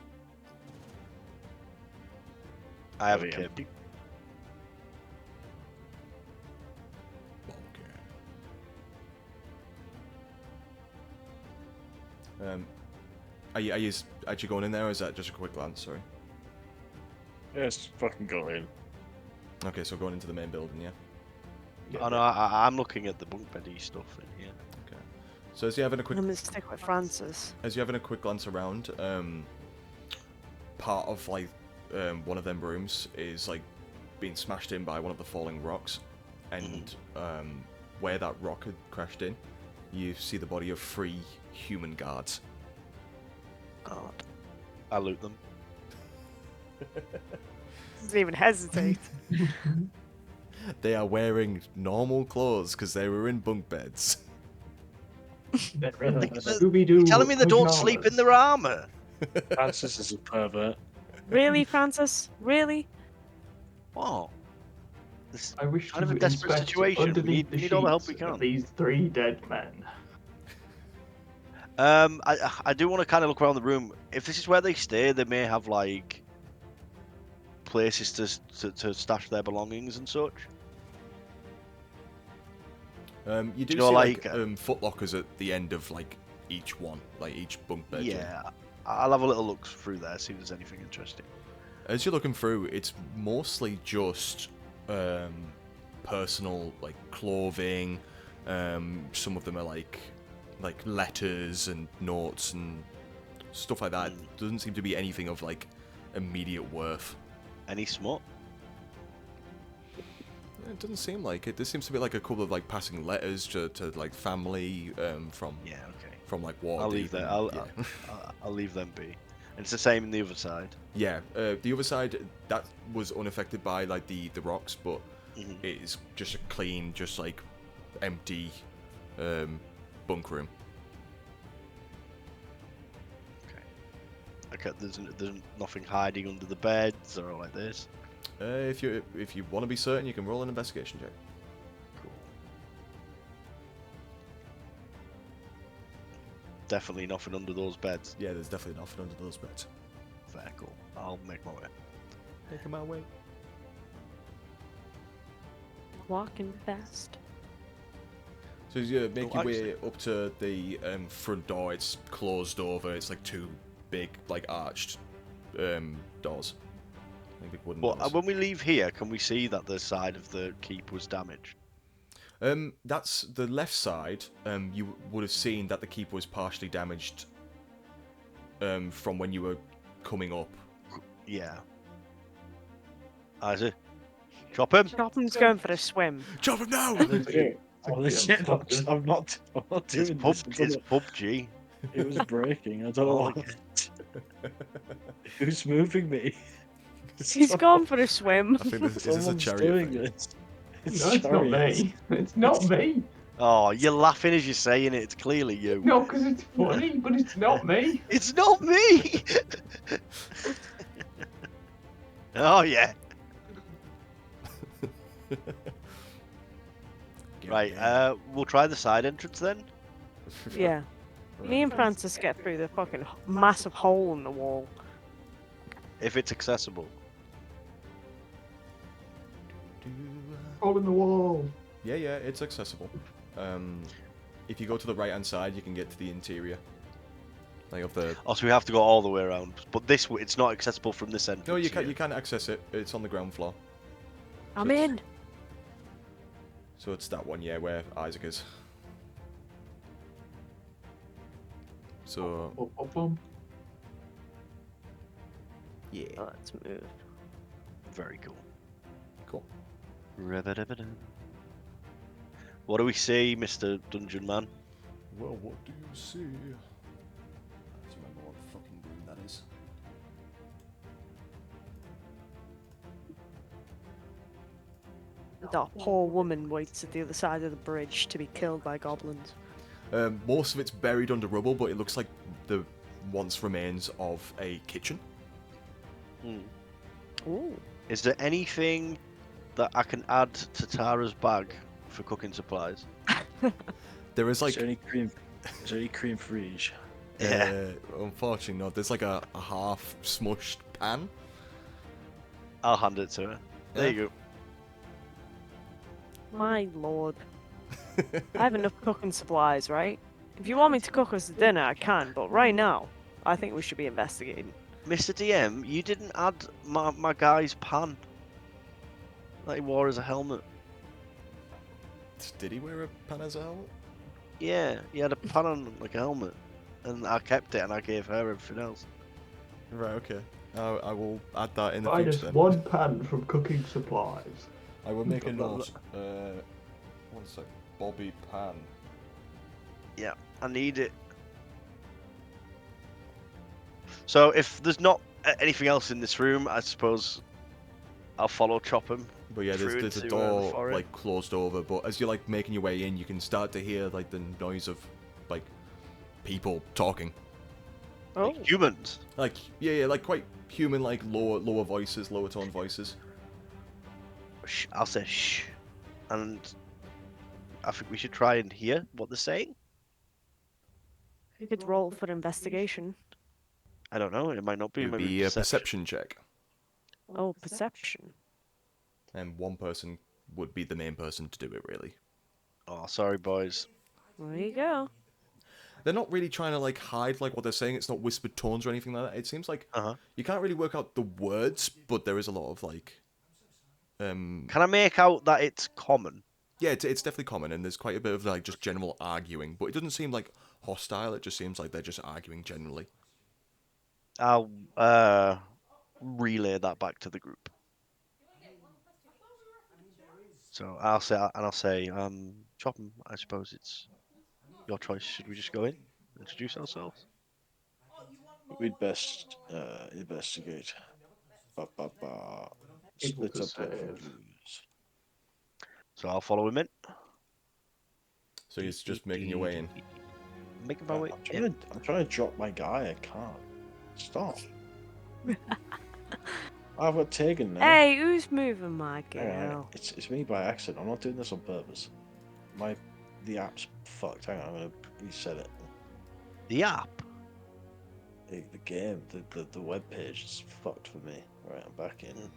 I have a Very kid. empty. Are you actually going in there, or is that just a quick glance? Sorry. Yeah, let's fucking go in. Okay, so going into the main building, yeah. Oh no, I'm looking at the bunk beddy stuff in here. Okay. So as you're having a I'm quick gonna stick with Francis. glance around, part of like one of them rooms is like being smashed in by one of the falling rocks. and where that rock had crashed in, you see the body of 3 human guards. God. I loot them. Doesn't even hesitate. They are wearing normal clothes because they were in bunk beds. They're in You're Scooby-Doo telling me they don't pajamas. sleep in their armor? Francis is a pervert. Really, Francis? Really? What? This I wish kind of to a desperate inspect situation. We underneath need the all the help we sheets of can. these 3 dead men. I do want to kind of look around the room. If this is where they stay, they may have like places to stash their belongings and such. You do you know, see like, foot lockers at the end of like each one, like each bunk bed. Yeah, I'll have a little look through there, see if there's anything interesting. As you're looking through, it's mostly just personal, like clothing. Some of them are like letters and notes and stuff like that. Doesn't seem to be anything of like immediate worth. Any smut? It doesn't seem like it. There seems to be like a couple of like passing letters to like family from from like war. I'll leave that. I'll leave them be. And it's the same in the other side. Yeah, the other side that was unaffected by like the rocks, but it is just a clean, just like empty bunk room. Okay, there's nothing hiding under the beds or like this. If you want to be certain, you can roll an investigation check. Cool. Definitely nothing under those beds. Yeah, there's definitely nothing under those beds. Very cool. I'll make my way. Making my way. Walking fast. So you make your way up to the front door. It's closed over. It's like 2 big, like arched doors. Like big wooden doors. When we leave here, can we see that the side of the keep was damaged? That's the left side. You would have seen that the keep was partially damaged from when you were coming up. Yeah. Isaac, chop him. Chopham's going for a swim. Chop him now! Oh, shit, I'm not doing this. It's PUBG. It was breaking. I don't know what. Who's moving me? He's gone for a swim. I think this is a Someone's chariot doing thing. this. No, it's not me. It's not me. Oh, you're laughing as you're saying it. It's clearly you. No, because it's funny, but it's not me. It's not me. Oh yeah. Right. We'll try the side entrance then. Yeah. Me and Francis get through the fucking massive hole in the wall. If it's accessible. Hole in the wall. Yeah, it's accessible. If you go to the right hand side, you can get to the interior. Like of the. Oh, so we have to go all the way around. But this, it's not accessible from this entrance. No, you here. can access it. It's on the ground floor. I'm in. So it's that one, yeah, where Isaac is. So. Yeah. Let's move. Very cool. Cool. What do we see, Mr. Dungeon Man? Well, what do you see? Let's remember what fucking room that is. That poor woman waits at the other side of the bridge to be killed by goblins. Most of it's buried under rubble, but it looks like the once remains of a kitchen. Ooh. Is there anything that I can add to Tara's bag for cooking supplies? There is like. Is there any cream frige? Yeah. Unfortunately, not. There's like a half smushed pan. I'll hand it to her. There you go. My lord. I have enough cooking supplies, right? If you want me to cook us dinner, I can, but right now, I think we should be investigating. Mr. DM, you didn't add my guy's pan that he wore as a helmet. Did he wear a pan as a helmet? Yeah, he had a pan on like a helmet, and I kept it and I gave her everything else. Right, okay. I will add that in the Minus future then. 1 pan from cooking supplies. I will make a note. 1 sec. Bobby Pan. Yeah, I need it. So if there's not anything else in this room, I suppose I'll follow Chopham. But yeah, there's through a into, the door forest. like closed over. But as you're like making your way in, you can start to hear like the noise of like people talking. Oh, Like humans. Like yeah, like quite human, like lower voices, lower tone voices. Shh, I'll say shh, and I think we should try and hear what they're saying. you could roll for investigation. I don't know. It might not be. It It would might be be a perception. perception check, Oh, perception. and one person would be the main person to do it. Really, Oh, sorry, boys. There you go. they're not really trying to like hide like what they're saying. It's not whispered tones or anything like that. It seems like Uh-huh. you can't really work out the words, but there is a lot of like, Can I make out that it's common? yeah, it's definitely common, and there's quite a bit of like just general arguing, but it doesn't seem like hostile. It just seems like they're just arguing generally. I'll relay that back to the group. So I'll say, Chopham, I suppose it's your choice. Should we just go in, introduce ourselves? We'd best investigate. Ba, ba, ba. People Split up the to save. clues. So I'll follow him in. So you're just making your way in. Making my way I'm trying to drop my guy. I can't. Stop. I've got taken now. Hey, who's moving my Hang on, girl? it's me by accident. I'm not doing this on purpose. The app's fucked. Hang on, I'm gonna reset it. The app. The game, the web page is fucked for me. Right, I'm back in.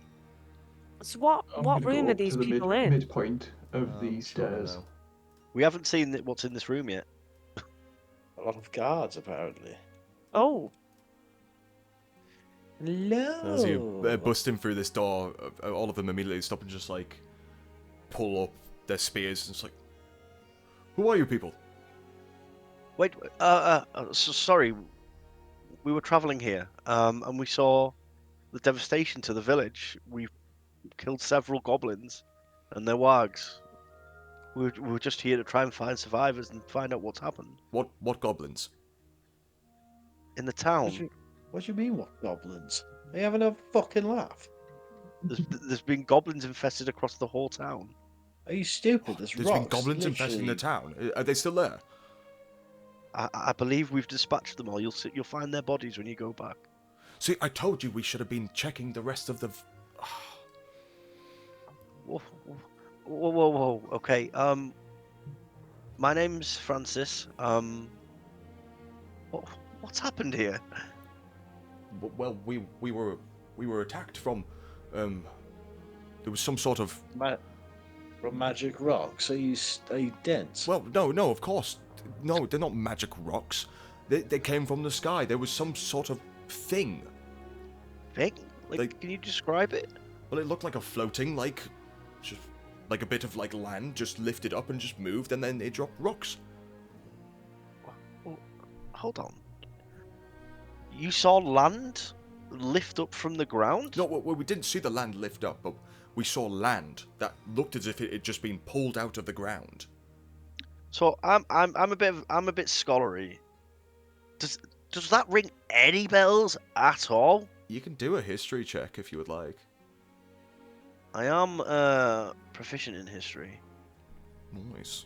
So what I'm what gonna room go are up to these the people in? midpoint of I'm these sure stairs. now. We haven't seen what's in this room yet. A lot of guards apparently. Oh, Hello. As you busting through this door, all of them immediately stop and just like pull up their spears and it's like, who are you people? Wait, sorry. We were traveling here, and we saw the devastation to the village. We killed several goblins and their wargs. We were just here to try and find survivors and find out what's happened What goblins? in the town. What do you mean, what goblins? Are you having a fucking laugh? There's been goblins infested across the whole town. Are you stupid? There's There's rocks. been goblins infesting the literally. town. Are they still there? I believe we've dispatched them all. You'll find their bodies when you go back. See, I told you we should have been checking the rest of the. Whoa, whoa. Okay. My name's Francis. What's happened here? Well, we were attacked from. There was some sort of. From magic rocks. Are you dense? Well, no, of course, no, they're not magic rocks. They came from the sky. There was some sort of thing. Thing? Like, can you describe it? Well, it looked like a floating, like, just like a bit of like land, just lifted up and just moved, and then it dropped rocks. Hold on. You saw land lift up from the ground? No, well, we didn't see the land lift up, but we saw land that looked as if it had just been pulled out of the ground. So I'm a bit scholarly. Does that ring any bells at all? You can do a history check if you would like. I am proficient in history. Nice.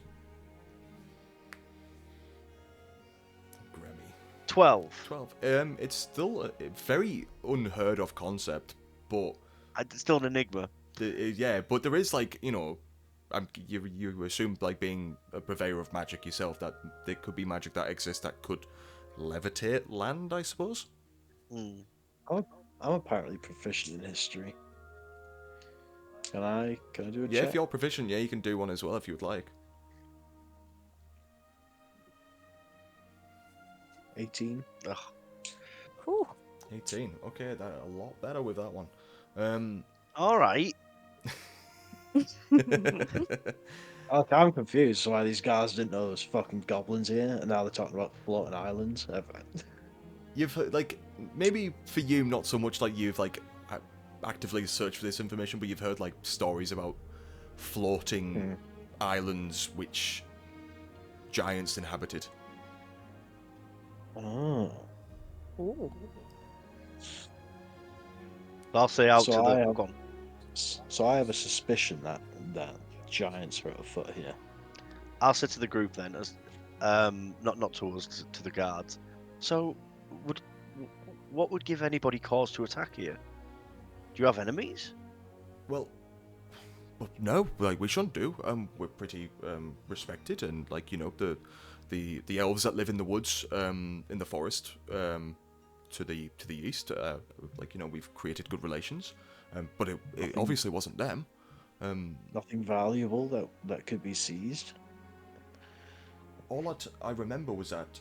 Grammy. 12. 12. It's still a very unheard of concept, but It's still an enigma. yeah, but there is like, you know, you assume like being a purveyor of magic yourself that there could be magic that exists that could levitate land, I suppose. Hmm. I'm apparently proficient in history. Can I do a Yeah, check? if you're proficient, yeah, you can do one as well if you would like. 18. Ugh. Whew. 18. Okay, that a lot better with that one. All right. I'm confused why these guys didn't know there was fucking goblins here, and now they're talking about floating islands. You've heard, like, maybe for you, not so much like you've like actively searched for this information, but you've heard like stories about floating islands which giants inhabited. Oh. Ooh. I'll say out So to I the. have- Go on. So I have a suspicion that giants are at foot here. I'll say to the group then, as not to us, to the guards. So, would what would give anybody cause to attack here? Do you have enemies? Well, no, like we shouldn't do. We're pretty respected, and like the elves that live in the woods, in the forest, to the east, we've created good relations. But it obviously wasn't them. Nothing valuable that could be seized. All that I remember was that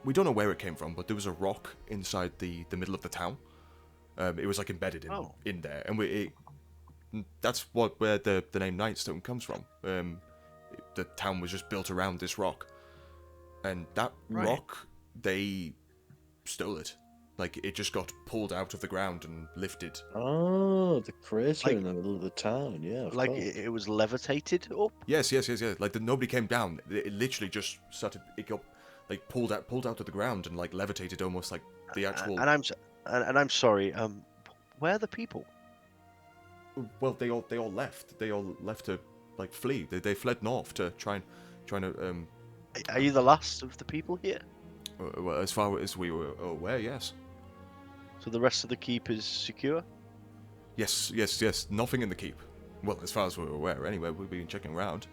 we don't know where it came from, but there was a rock inside the middle of the town. It was like embedded in there, and that's where the name Nightstone comes from. The town was just built around this rock, and that rock, they stole it. Like, it just got pulled out of the ground and lifted. Oh, the crater Like- in the middle of the town. Yeah, of Like course. it was levitated up. Yes. Like, nobody came down. It literally just started. It got like pulled out of the ground and like levitated, almost like the actual. And I'm sorry. Where are the people? Well, they all left. They all left to like flee. They fled north to trying to. Are you the last of the people here? Well, as far as we were aware, yes. So the rest of the keep is secure? Yes. Nothing in the keep. Well, as far as we were aware, anyway. We've been checking around.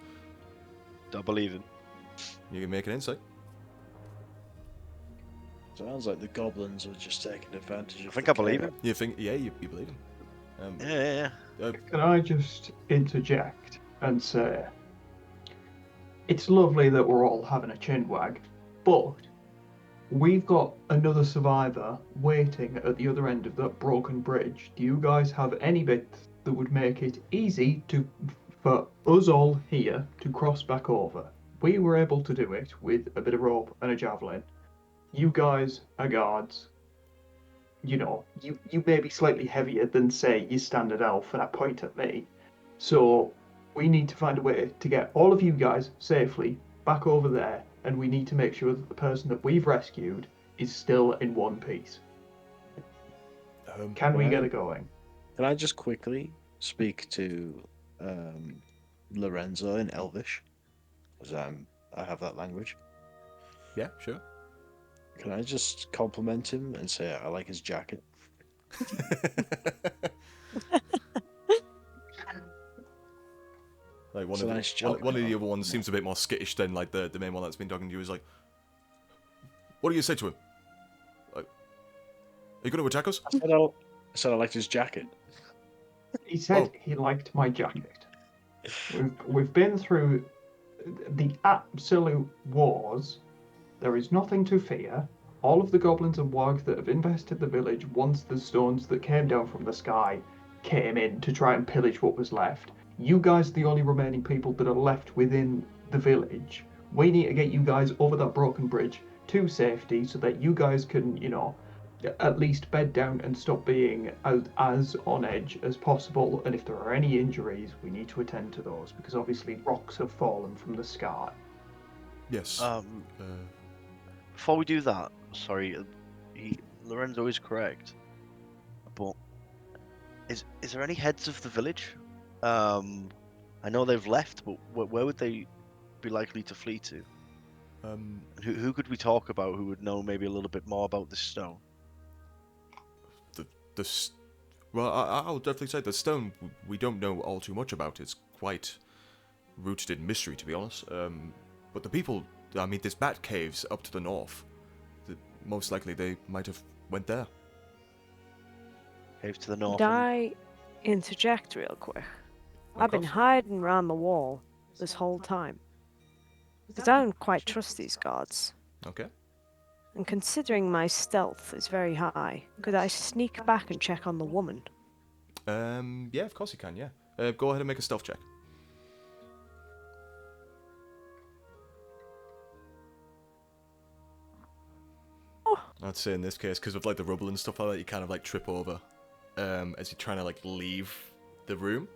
Don't believe it. You can make an insight. Sounds like the goblins are just taking advantage of. I think the I believe chaos. him. You think? Yeah, you believe him. Yeah. Can I just interject and say, it's lovely that we're all having a chin wag, but we've got another survivor waiting at the other end of that broken bridge. Do you guys have any bits that would make it easy for us all here to cross back over? We were able to do it with a bit of rope and a javelin. You guys are guards. You may be slightly heavier than, say, your standard elf, and I point at me. So we need to find a way to get all of you guys safely back over there, and we need to make sure that the person that we've rescued is still in one piece. Can we Right. get it going? Can I just quickly speak to Lorenzo in Elvish? Because I have that language. Yeah, sure. Can I just compliment him and say I like his jacket? Like It's a nice jacket. one of the other ones seems a bit more skittish than like the main one that's been talking to you. Is like, what do you say to him? Like, are you going to attack us? I said I liked his jacket. He said he liked my jacket. We've been through the absolute wars. There is nothing to fear. All of the goblins and wargs that have infested the village once the stones that came down from the sky came in to try and pillage what was left. You guys are the only remaining people that are left within the village. We need to get you guys over that broken bridge to safety so that you guys can, at least bed down and stop being as on edge as possible. And if there are any injuries, we need to attend to those because obviously rocks have fallen from the sky. Yes. Before we do that, sorry, Lorenzo is correct. But is there any heads of the village? I know they've left, but where would they be likely to flee to? And who could we talk about who would know maybe a little bit more about this stone? Well, I'll definitely say the stone. We don't know all too much about. It's quite rooted in mystery, to be honest. But the people, I mean, there's bat caves up to the north. Most likely they might have went there. Cave to the north. Could I interject real quick? Of I've been course. hiding around the wall this whole time. Because I don't quite trust these guards. Okay. And considering my stealth is very high, could I sneak back and check on the woman? Yeah, of course you can. Yeah. Go ahead and make a stealth check. Oh. I'd say in this case, because of like the rubble and stuff like that, you kind of like trip over. as you're trying to like leave the room.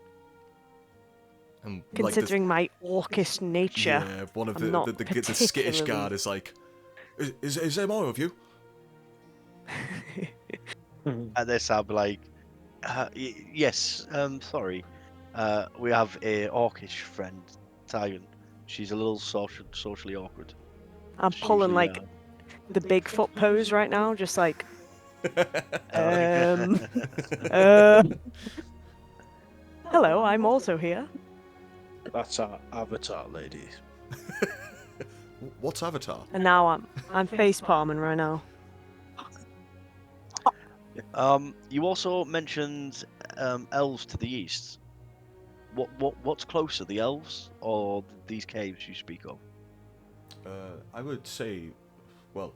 And Considering my orcish nature, yeah, one of I'm not the skittish particularly- guard is like, is there more of you? At this, I'll be like, yes, sorry. We have a orcish friend, Tyron. She's a little socially awkward. I'm She pulling usually, like the Bigfoot pose right now, just like uh, uh, hello, I'm also here. That's our avatar, ladies. What's Avatar? And now I'm face palming right now. You also mentioned elves to the east. What's closer, the elves or these caves you speak of? I would say, well,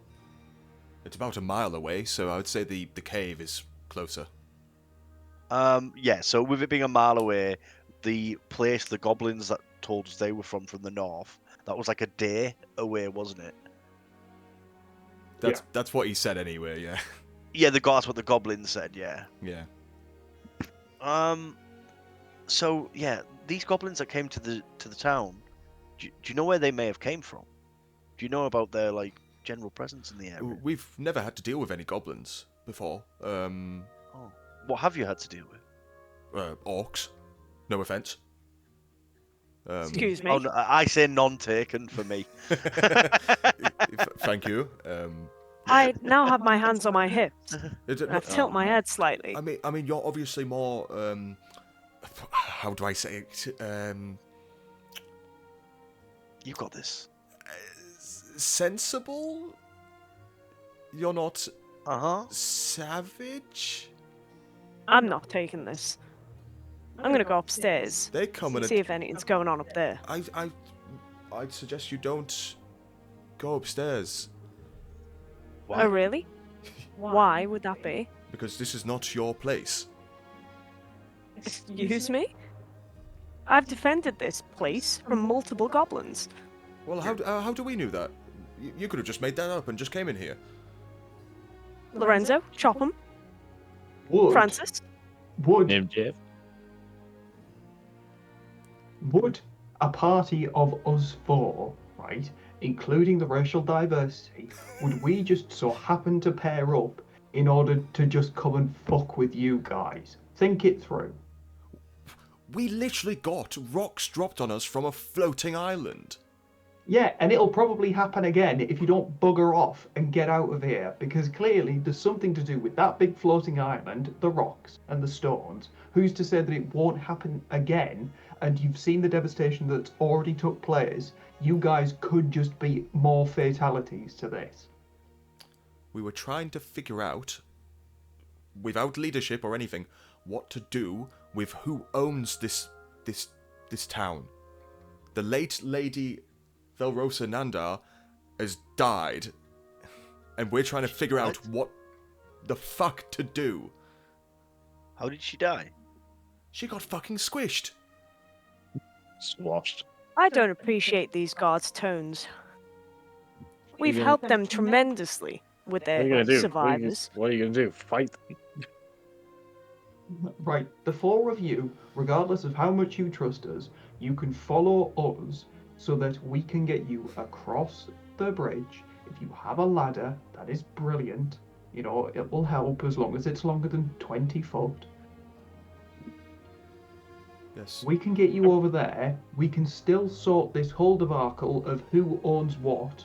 it's about a mile away, so I would say the cave is closer. Yeah. So with it being a mile away, the place the goblins that told us they were from the north, that was like a day away, wasn't it? That's what he said anyway. Yeah. Yeah, that's what the goblins said. Yeah. Yeah. So yeah, these goblins that came to the town, do you know where they may have came from? Do you know about their like general presence in the area? We've never had to deal with any goblins before. Oh, what have you had to deal with? Orcs. No offense. Excuse me. Oh, no, I say non-taken for me. Thank you. I now have my hands on my hips. Is it And I tilt my head slightly. I mean, you're obviously more. How do I say it? You've got this. Sensible. You're not Uh-huh. savage. I'm not taking this. I'm gonna go upstairs. They come in. See if anything's going on up there. I'd suggest you don't go upstairs Oh, really? Why would that be? because this is not your place. Excuse me? I've defended this place from multiple goblins. Well, how do we know that? You could have just made that up and just came in here. Lorenzo, chop 'em. Would Francis, would Name Jeff. would a party of us four, right, including the racial diversity, would we just so happen to pair up in order to just come and fuck with you guys? Think it through. We literally got rocks dropped on us from a floating island. Yeah, and it'll probably happen again if you don't bugger off and get out of here, because clearly there's something to do with that big floating island, the rocks and the stones. Who's to say that it won't happen again? And you've seen the devastation that's already took place. You guys could just be more fatalities to this. We were trying to figure out, without leadership or anything, what to do with who owns this town. The late Lady Velrosa Nandar has died, and we're trying to figure out what the fuck to do. How did she die? She got fucking squished. Squashed. I don't appreciate these guards' tones. We've gonna- helped them tremendously with What are you their gonna do? survivors. What are you gonna do? Fight them? Right, the four of you, regardless of how much you trust us, you can follow us so that we can get you across the bridge. If you have a ladder, that is brilliant. You know, it will help as long as it's longer than 20 foot. Yes. We can get you over there. We can still sort this whole debacle of who owns what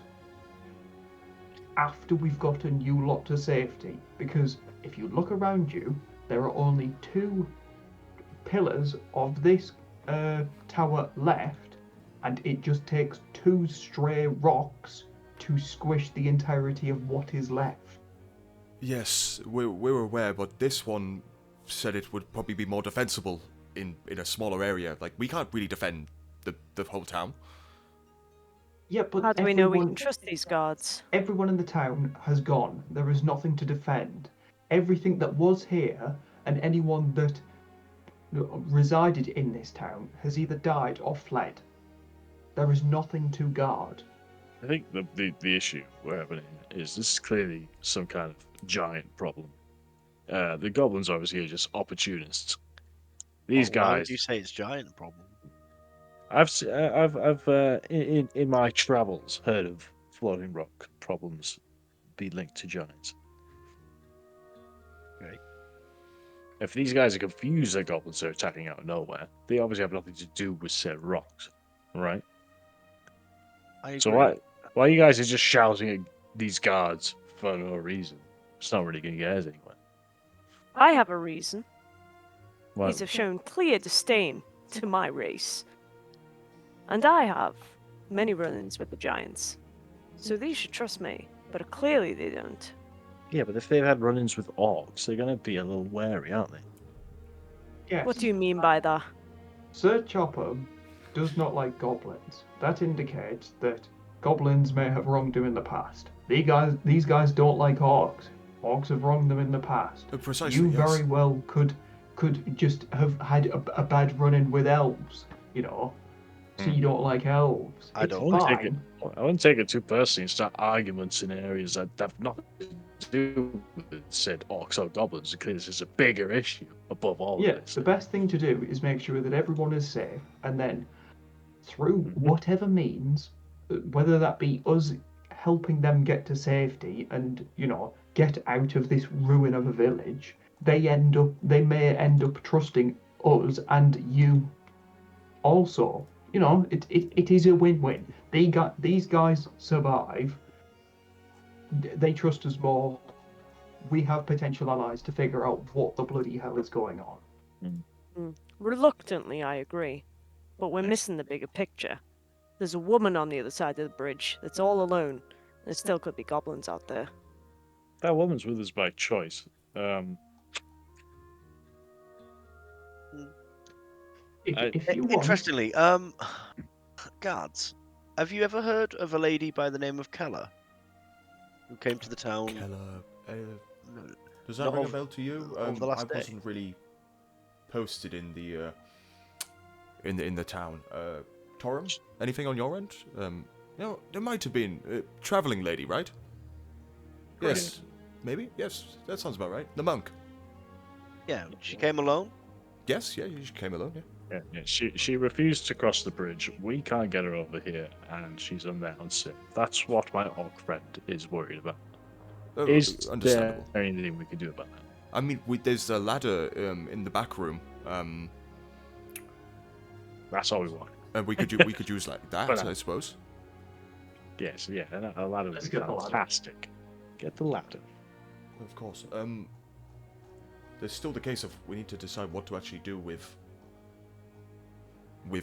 after we've got a new lot to safety. Because if you look around you, there are only 2 pillars of this tower left, and it just takes 2 stray rocks to squish the entirety of what is left. Yes, we're aware, but this one said it would probably be more defensible in a smaller area. Like, we can't really defend the whole town. Yeah, but How do we know we everyone- can trust these guards? Everyone in the town has gone. There is nothing to defend. Everything that was here and anyone that resided in this town has either died or fled. There is nothing to guard. I think the issue we're having is this is clearly some kind of giant problem, The goblins obviously are just opportunists. These Why would guys, you say it's giant problem? in my travels heard of floating rock problems be linked to giants. Right. If these guys are confused that goblins are attacking out of nowhere, they obviously have nothing to do with said rocks, right? I agree. So why you guys are just shouting at these guards for no reason? It's not really going to get us anywhere. I have a reason. Why- These have shown clear disdain to my race. And I have many run-ins with the giants. So these should trust me, but clearly they don't. Yeah, but if they've had run-ins with orcs, they're going to be a little wary, aren't they? Yes. What do you mean by that? Sir Chopper does not like goblins. That indicates that goblins may have wronged him in the past. These guys don't like orcs. Orcs have wronged them in the past. Precisely, You yes. very well could just have had a bad run-in with elves, you know. So you don't like elves. I It's don't. fine. I wouldn't take it too personally and start arguments in areas that have nothing to do with said orcs or goblins, because this is a bigger issue above all Yeah, of this. the best thing to do is make sure that everyone is safe, and then through Mhm. whatever means, whether that be us helping them get to safety and get out of this ruin of a village, they may end up trusting us and you also. It is a win-win. These guys survive. They trust us more. We have potential allies to figure out what the bloody hell is going on. Reluctantly, I agree. But we're missing the bigger picture. There's a woman on the other side of the bridge that's all alone. There still could be goblins out there. That woman's with us by choice. If you want, Interestingly, guards, have you ever heard of a lady by the name of Keller who came to the town? Keller, does that Not ring a of- bell to you? of the last I day. wasn't really posted in the in the town. Torum, anything on your end? There might have been a traveling lady, right? Yes, maybe. Yes, that sounds about right. The monk. Yeah, she came alone. Yes, yeah, she came alone. Yeah. Yeah. She refused to cross the bridge. We can't get her over here, and she's unbound sick. That's what my orc friend is worried about. Is there Understandable. anything we can do about that? I mean, there's a ladder in the back room. That's all we want. And we could use like that, But, I suppose. Yes, yeah, a ladder Let's is get the ladder. fantastic. Get the ladder. Of course. There's still the case of we need to decide what to actually do with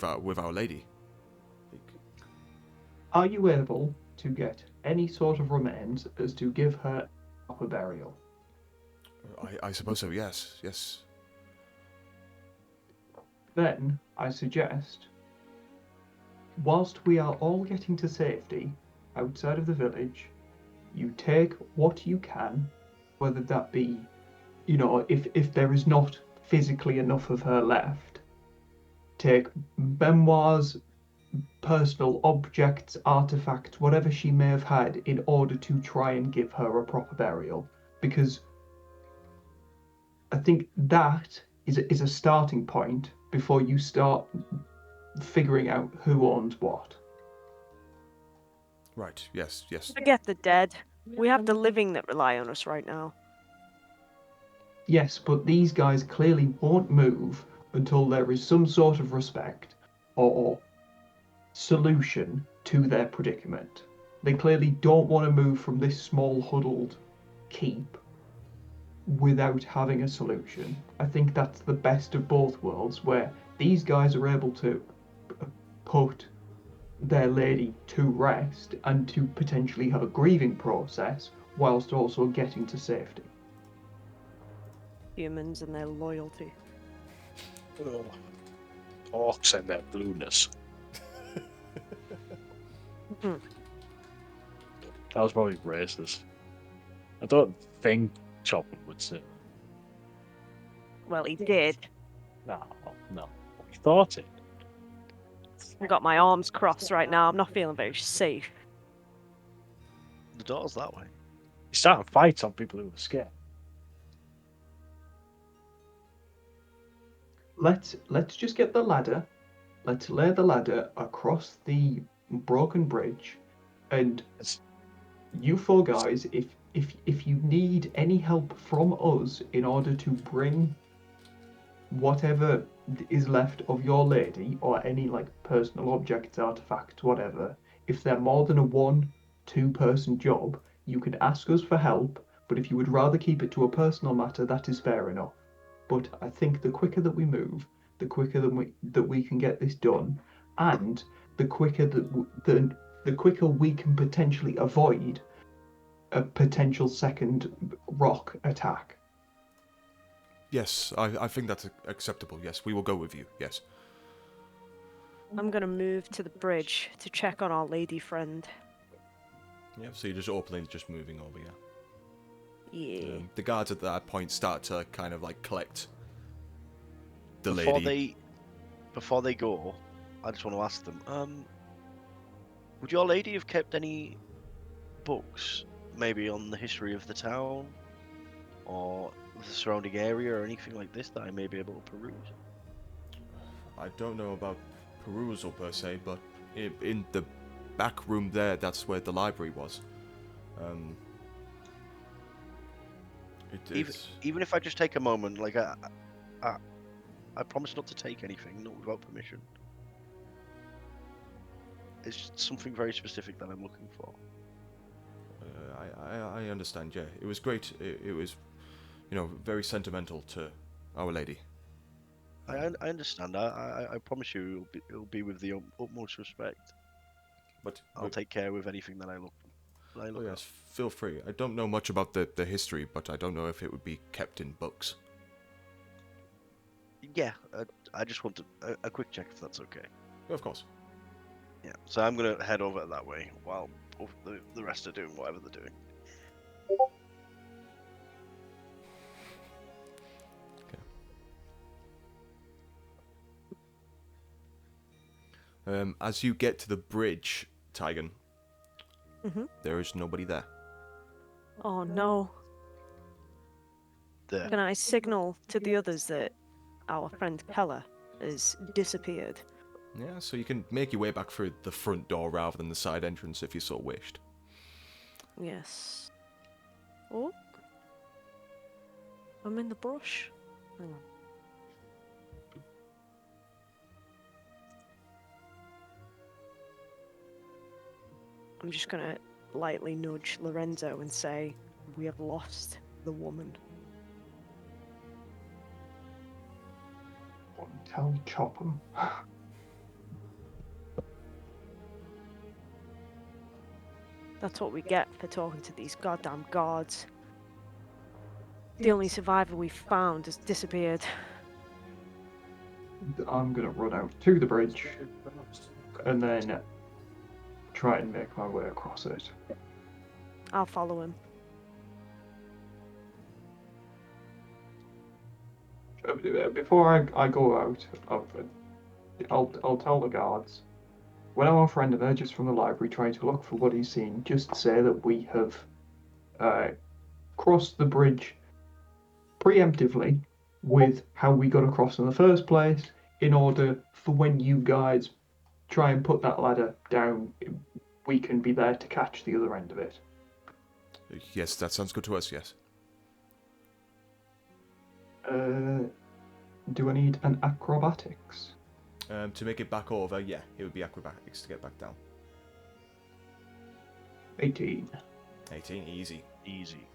our lady. are you able to get any sort of remains as to give her proper burial? I suppose so. Yes, yes. Then I suggest, whilst we are all getting to safety outside of the village, you take what you can, whether that be, if there is not physically enough of her left, take memoirs, personal objects, artifacts, whatever she may have had, in order to try and give her a proper burial. Because I think that is a starting point before you start figuring out who owns what. Right. Yes. Yes. Forget the dead. We have the living that rely on us right now. Yes, but these guys clearly won't move until there is some sort of respect or solution to their predicament. They clearly don't want to move from this small huddled keep without having a solution. I think that's the best of both worlds, where these guys are able to put their lady to rest and to potentially have a grieving process whilst also getting to safety. Humans and their loyalty. Ugh. Orcs and their blueness. Mhm. That was probably racist. I don't think Chopper would say. Well, he did. No. He thought it. I've got my arms crossed right now. I'm not feeling very safe. The door's that way. He's starting fights on people who are scared. let's just get the ladder. Let's lay the ladder across the broken bridge, and It's- you four guys, if you need any help from us in order to bring whatever is left of your lady or any like personal objects, artifacts, whatever, if they're more than a 1-2 person job, you can ask us for help. But if you would rather keep it to a personal matter, that is fair enough. But I think the quicker that we move, the quicker that we can get this done, and the quicker the quicker we can potentially avoid a potential second rock attack. Yes, I think that's acceptable. Yes, we will go with you. Yes. I'm gonna move to the bridge to check on our lady friend. Yeah. So you're just openly just moving over. Yeah. Yeah. The guards at that point start to kind of like collect the Before lady. they go, I just want to ask them. Would your lady have kept any books, maybe on the history of the town, or the surrounding area, or anything like this that I may be able to peruse? I don't know about perusal per se, but in the back room there, that's where the library was. It's Even if I just take a moment, like I promise not to take anything, not without permission. It's just something very specific that I'm looking for. I understand. Yeah, it was great. It was, very sentimental to Our Lady. I understand. I promise you, it'll be with the utmost respect. But I'll take care with anything that I look. Oh yes, feel free. I don't know much about the history, but I don't know if it would be kept in books. Yeah, I just want a quick check if that's okay. Of course. Yeah, so I'm gonna head over that way while the rest are doing whatever they're doing. As you get to the bridge, Tygan, Mhm. there is nobody there. Oh no. There. Can I signal to the others that our friend Keller has disappeared? Yeah, so you can make your way back through the front door rather than the side entrance if you so wished. Yes. Oh. I'm in the brush. Hang on. I'm just gonna lightly nudge Lorenzo and say, we have lost the woman. Tell Chopham. That's what we get for talking to these goddamn guards. The only survivor we found has disappeared. I'm gonna run out to the bridge and then try and make my way across it. I'll follow him. Before I go out, I'll tell the guards. When our friend emerges from the library trying to look for what he's seen, just say that we have crossed the bridge preemptively with how we got across in the first place, in order for when you guys try and put that ladder down, we can be there to catch the other end of it. Yes, that sounds good to us, yes. Do I need an acrobatics? To make it back over, yeah, it would be acrobatics to get back down. 18. 18, easy. Easy.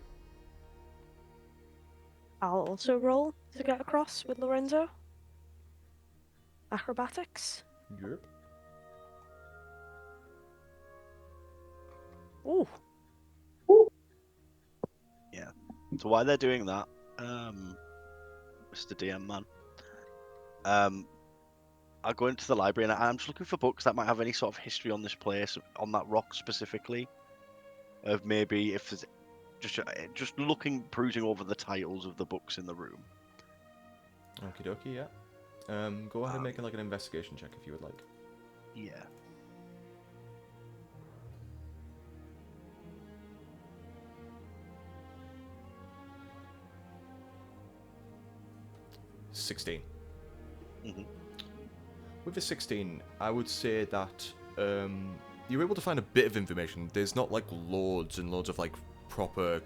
I'll also roll to get across with Lorenzo. Acrobatics. Yep. Ooh. Yeah. So while they're doing that, Mr. DM man, I'll go into the library and I'm just looking for books that might have any sort of history on this place, on that rock specifically. Of maybe if there's just looking, perusing over the titles of the books in the room. Okie dokie, yeah. Go ahead and make like an investigation check if you would like. Yeah. Mhm. With a 16, I would say that you're able to find a bit of information. There's not like loads and loads of like proper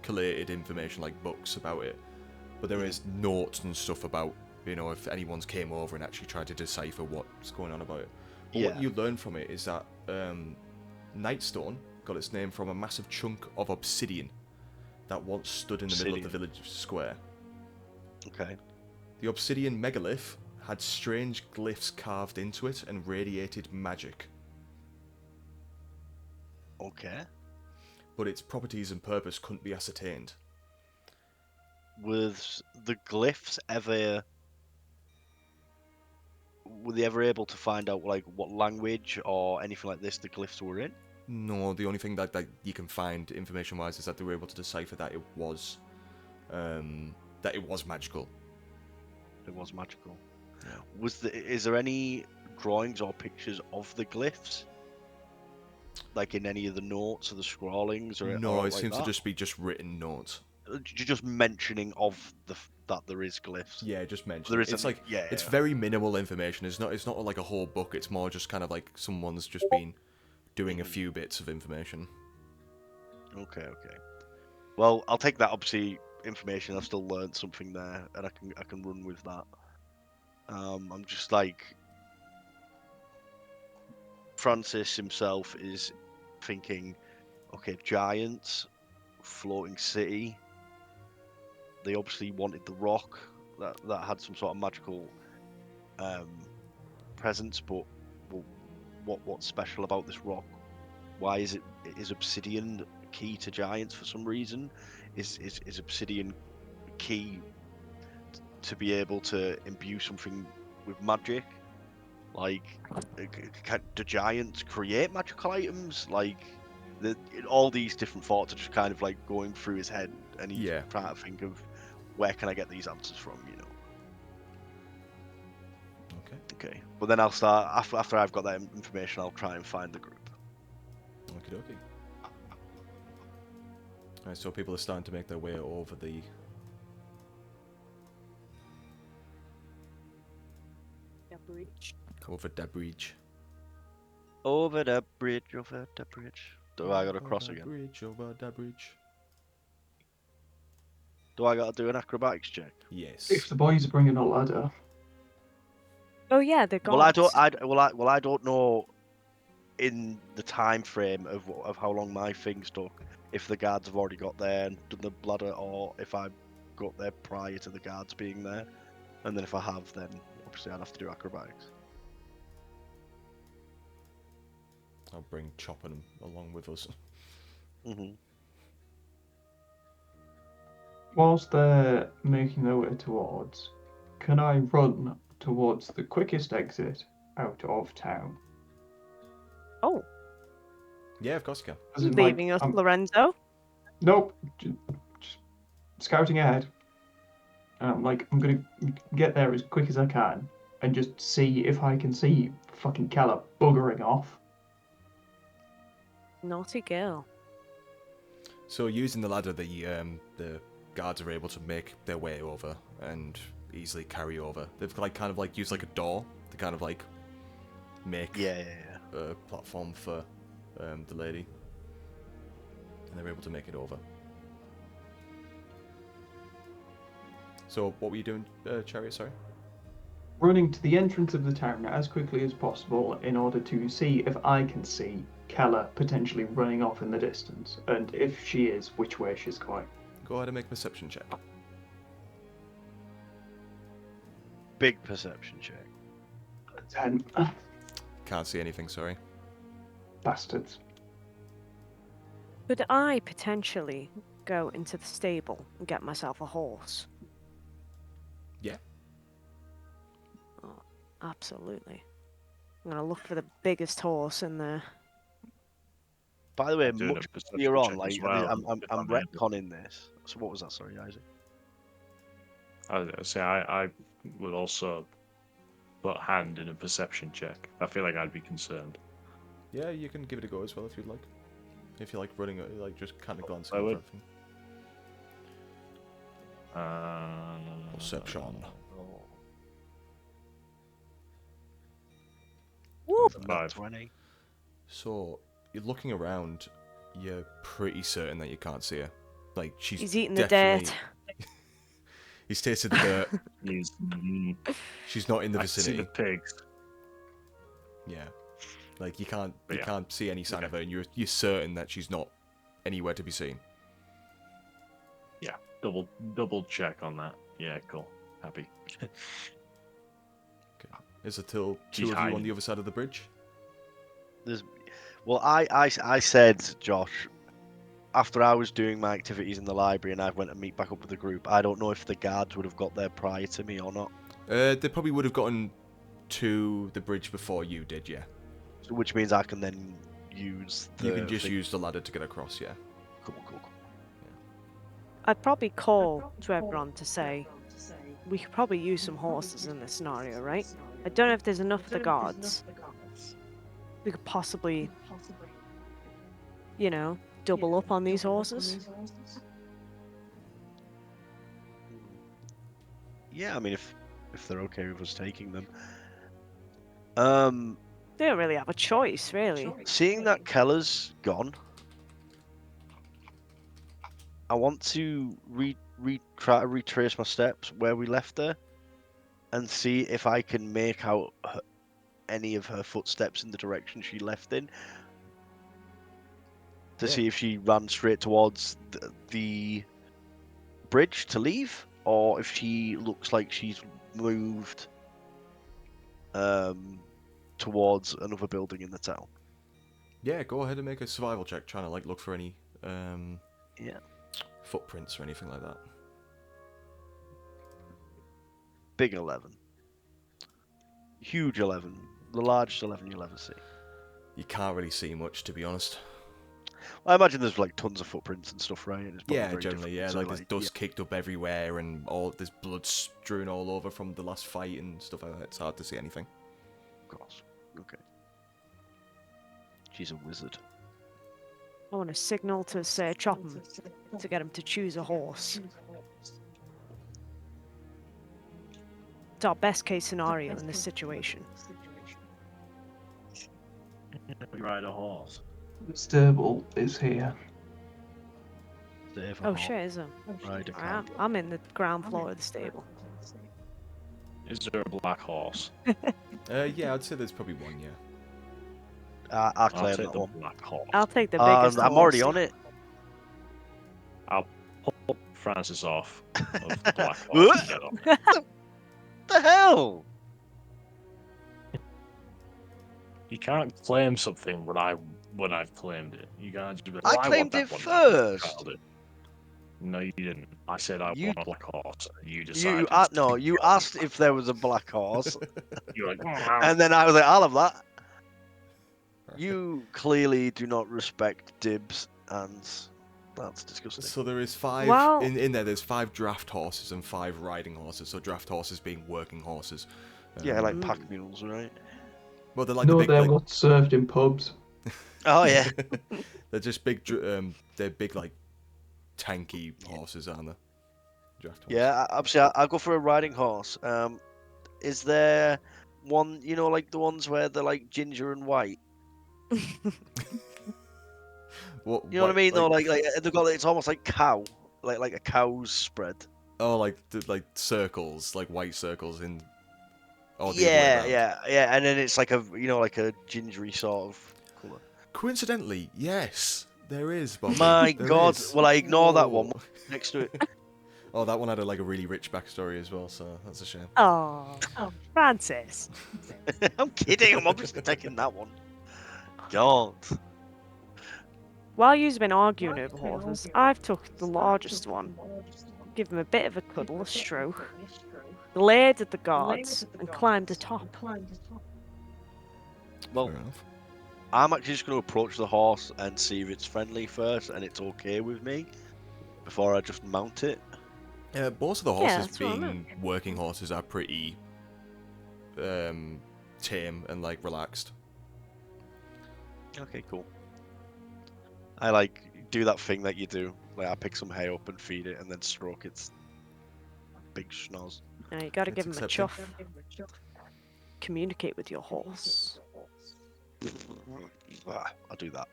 collated information like books about it, but there is notes and stuff about, you know, if anyone's came over and actually tried to decipher what's going on about it. But what Yeah. you learn from it is that Nightstone got its name from a massive chunk of obsidian that once stood in the middle of the village square. Okay. The obsidian megalith had strange glyphs carved into it and radiated magic, Okay. but its properties and purpose couldn't be ascertained. Was the glyphs ever? Were they ever able to find out like what language or anything like this the glyphs were in? No, the only thing that you can find information-wise is that they were able to decipher that it was magical. It was magical. Yeah. Is there any drawings or pictures of the glyphs? Like in any of the notes or the scrawlings or No, it like seems that? to just be written notes. Just mentioning of that there is glyphs. Yeah, just mention There it. isn't. It's like Yeah. it's very minimal information. It's not like a whole book. It's more just kind of like someone's just been doing a few bits of information. Okay. Well, I'll take that obviously information. I've still learned something there, and I can run with that. I'm just like Francis himself is thinking, okay, giants, floating city. They obviously wanted the rock that had some sort of magical presence, but what's special about this rock? Why is obsidian key to giants for some reason? Is obsidian key to be able to imbue something with magic? Like, do giants create magical items? Like, all these different thoughts are just kind of like going through his head, and he's Yeah. trying to think of where can I get these answers from, you know? Okay, but then I'll start after I've got that information. I'll try and find the group. Okie dokie. Alright, so people are starting to make their way over the... Over the bridge. Over the bridge, over the bridge. Do I gotta cross again? Over the bridge. Do I gotta do an acrobatics check? Yes. If the boys are bringing a ladder, Oh yeah, the gods. Well, I don't know in the time frame of how long my things took. If the guards have already got there and done the ladder, or if I got there prior to the guards being there, and then if I have, then obviously I'd have to do acrobatics. I'll bring Choppin along with us. whilst they're making their way towards, can I run towards the quickest exit out of town? Oh, Yeah, of course you can. As in, leaving us, I'm- Lorenzo. Nope, just scouting ahead. I'm gonna get there as quick as I can and just see if I can see fucking Keller buggering off. Naughty girl. So using the ladder, the guards are able to make their way over and easily carry over. They've kind of used like a door to kind of like make a platform for the lady, and they're able to make it over. So what were you doing, Chariot? Sorry. Running to the entrance of the town as quickly as possible in order to see if I can see Keller potentially running off in the distance, and if she is, which way she's going. Go ahead and make a perception check. Big perception check. 10. Can't see anything, sorry. Bastards. Could I potentially go into the stable and get myself a horse? Yeah. Oh, absolutely. I'm gonna look for the biggest horse in there. By the way, I'm doing a much perception earlier on, check like as well, if I'm I may. retconning this. So what was that? Sorry, Isaac. I would also put hand in a perception check. I feel like I'd be concerned. Yeah, you can give it a go as well if you'd like. If you like running, like just kind of glancing I over would. everything. Perception. Five. 20. So you're looking around. You're pretty certain that you can't see her. Like she's He's eating the definitely. dirt. He's tasted the dirt. He's, She's not in the I can see the vicinity. pigs. Yeah. Like you can't But yeah. can't see any sign Okay. of her, and you're certain that she's not anywhere to be seen. Yeah, double check on that. Yeah, cool. Happy. Is there still She's two of you on hiding. the other side of the bridge? Well, I said, Josh, after I was doing my activities in the library and I went to meet back up with the group, I don't know if the guards would have got there prior to me or not. They probably would have gotten to the bridge before you did, yeah. So, which means I can then use the. You can just thing- use the ladder to get across, yeah. Cool. I'd probably call to everyone to say we could probably use some horses in this scenario, right? I don't know if there's enough of the guards. We could possibly, double up on these horses. Yeah, I mean, if they're okay with us taking them. They don't really have a choice, really. Seeing that Keller's gone, I want to try to retrace my steps where we left her, and see if I can make out any of her footsteps in the direction she left in. To Yeah. see if she ran straight towards the bridge to leave, or if she looks like she's moved towards another building in the town. Yeah, go ahead and make a survival check, trying to like look for any Yeah. footprints or anything like that. Big 11. Huge 11. The largest 11 you'll ever see. You can't really see much, to be honest. I imagine there's like tons of footprints and stuff, right? And it's probably Yeah, very generally, yeah. difficult Like to, there's dust kicked up everywhere, and there's blood strewn all over from the last fight and stuff like that. It's hard to see anything. Of course. Okay. She's a wizard. I want to signal to Sir Chopham to get him to choose a horse. It's our best case scenario in this situation. We ride a horse. The stable is here. Save a Oh horse, shit, is it? Ride a Alright, cow. I'm in the ground floor of the stable. Is there a black horse? Yeah, I'd say there's probably one, yeah. I'll I'll claim take that the one. black horse. I'll take the biggest I'm horse. already on it. I'll pull Francis off of the black horse and get on. What the hell? You can't claim something when I've claimed it. You can't just be like, I "Oh, claimed want it that one." first. Child it. No, you didn't. I said I You- want a black horse. You decided. You asked if there was a black horse, You're like, and then I was like, I'll have that. You clearly do not respect dibs, and that's disgusting. So there is 5 Well- in there. There's 5 draft horses and 5 riding horses. So draft horses being working horses. Yeah, like Mm. pack mules, right? Well, they're like No, the big. they're Like, what's served in pubs. Oh yeah. they're just big. They're big, like tanky horses, aren't they? Draft horses. Yeah, obviously I'll go for a riding horse. Is there one, like the ones where they're like ginger and white? What? You know what I mean? Though, like they've got it's almost like cow, like a cow's spread. Oh, like circles, like white circles in. Oh, the other way Yeah, around. yeah, and then it's like like a gingery sort of colour. Coincidentally, yes, there is. Bobby. My There God! is. Well, I ignore that one Whoa. next to it. Oh, that one had a really rich backstory as well, so that's a shame. Oh, Francis. I'm kidding. I'm obviously taking that one. God. While you've been arguing over horses, I've took the largest one, give him a bit of a cuddle, a stroke, glared at the guards, and climbed atop. Well, Fair enough. I'm actually just going to approach the horse and see if it's friendly first and it's okay with me before I just mount it. Most of the Yeah, horses that's what I being working horses are pretty tame and relaxed. Okay, cool. I do that thing that you do. Like I pick some hay up and feed it and then stroke its big schnoz. Now you gotta It's give him a accepted. chuff. Communicate with your horse. I'll do that.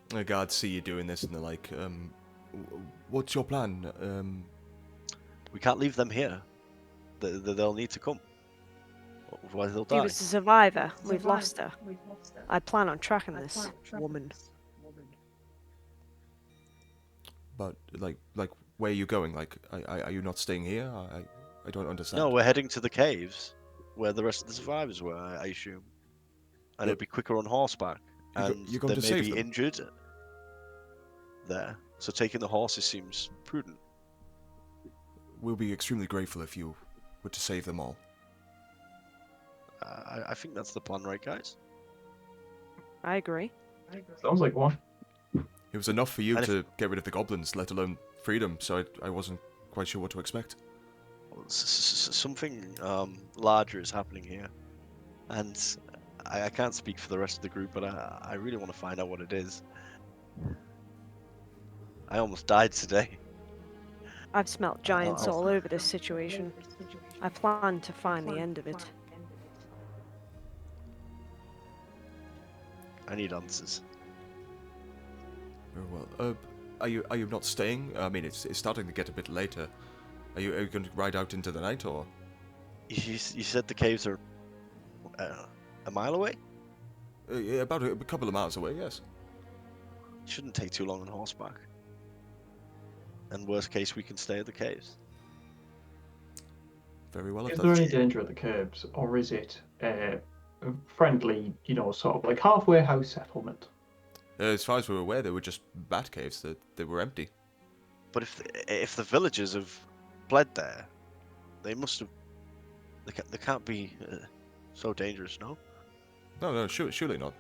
The guards see you doing this and they're like, what's your plan? We can't leave them here. They'll need to come. Otherwise they'll She die. was a survivor. We've lost her. I plan on tracking this woman. But, like, where are you going? Like, are you not staying here? I don't understand. No, we're heading to the caves, where the rest of the survivors were, I assume. And it'd be quicker on horseback. And you're going they to may save be them? injured there. So taking the horses seems prudent. We'll be extremely grateful if you were to save them all. I think that's the plan, right, guys? I agree. Sounds like one. It was enough for you And if- to get rid of the goblins, let alone freedom, so I wasn't quite sure what to expect. Something larger is happening here. And I can't speak for the rest of the group, but I really want to find out what it is. I almost died today. I've smelt giants I'll- all over this situation. I plan to find the end of it. I need answers. Very well. Are you not staying? I mean, it's starting to get a bit later. Are you going to ride out into the night, or? You said the caves are a mile away? Yeah, about a couple of miles away, yes. Shouldn't take too long on horseback. And worst case, we can stay at the caves. Very well. Is If there that's... any danger at the caves, or is it a friendly, sort of like halfway house settlement? As far as we were aware, they were just bat caves. They were empty. But if the villagers have bled there, they must have. They can't be so dangerous, no? No, surely not.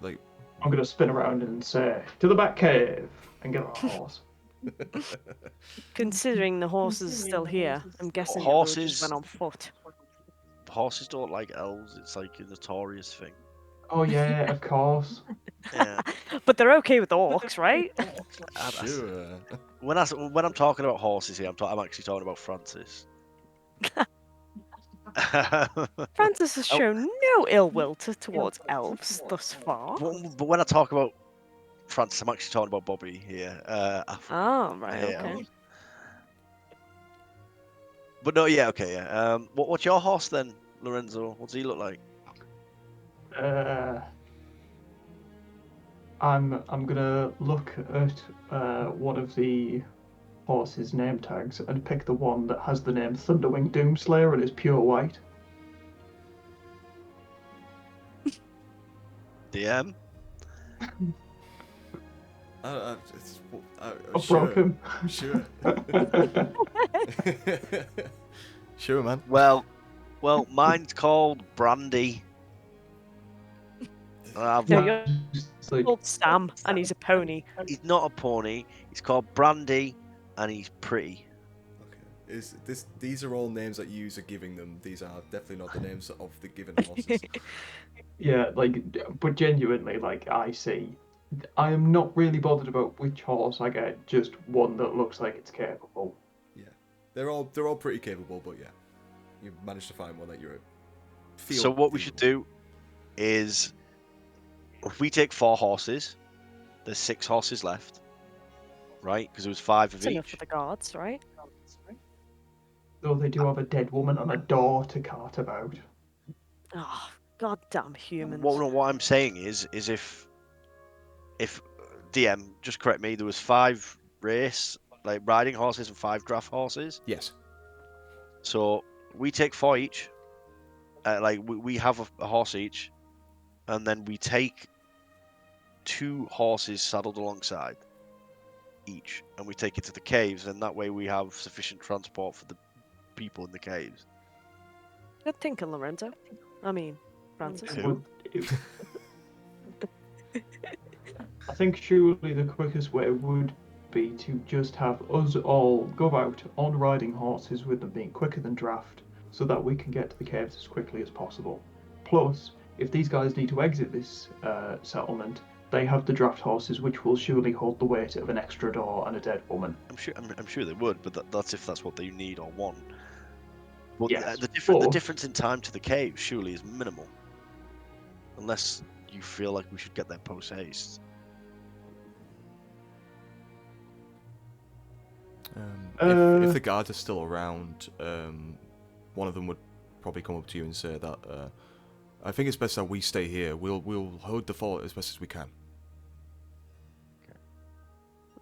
Like, I'm going to spin around and say, to the back cave, and get on a horse. Considering the horses are still here, I'm guessing the Horses- villagers went on foot. Horses don't like elves. It's like a notorious thing. Oh yeah, of course. Yeah. But they're okay with orcs, right? sure. When I'm talking about horses here, I'm actually talking about Francis. Francis has shown no ill will towards elves thus far. But when I talk about Francis, I'm actually talking about Bobby here. Oh, right, Yeah. okay. But no, yeah, okay, yeah. What's your horse then, Lorenzo? What does he look like? I'm gonna look at one of the horse's name tags and pick the one that has the name Thunderwing Doomslayer and is pure white. DM? I've broke him. Sure. Sure, man. Well, mine's called Brandy. No, you're Just like, called Sam, and he's a pony. He's not a pony. He's called Brandy, and he's pretty. Okay. These are all names that you are giving them. These are definitely not the names of the given horses. yeah, like, but genuinely, like, I am not really bothered about which horse I get, just one that looks like it's capable. Yeah, they're all pretty capable, but yeah, you managed to find one that you're. So what we should do is, if we take 4 horses, there's 6 horses left, right? Because there was 5 of That's enough each. for the guards, right? Though they do have a dead woman on a door to cart about. Oh, goddamn humans. What I'm saying is if DM, just correct me, there was 5 riding horses and 5 draft horses. Yes. So we take 4 each. We have a horse each, and then we take 2 horses saddled alongside each, and we take it to the caves, and that way we have sufficient transport for the people in the caves. Good thinking, Lorenzo. I mean, Francis. I think surely the quickest way would be to just have us all go out on riding horses with them being quicker than draft, so that we can get to the caves as quickly as possible. Plus, if these guys need to exit this settlement, they have the draft horses, which will surely hold the weight of an extra door and a dead woman. I'm sure they would, but that's if that's what they need or want. But Yes, the but- difference in time to the cave surely is minimal. Unless you feel like we should get there post haste. If the guards are still around, one of them would probably come up to you and say that I think it's best that we stay here. We'll hold the fort as best as we can.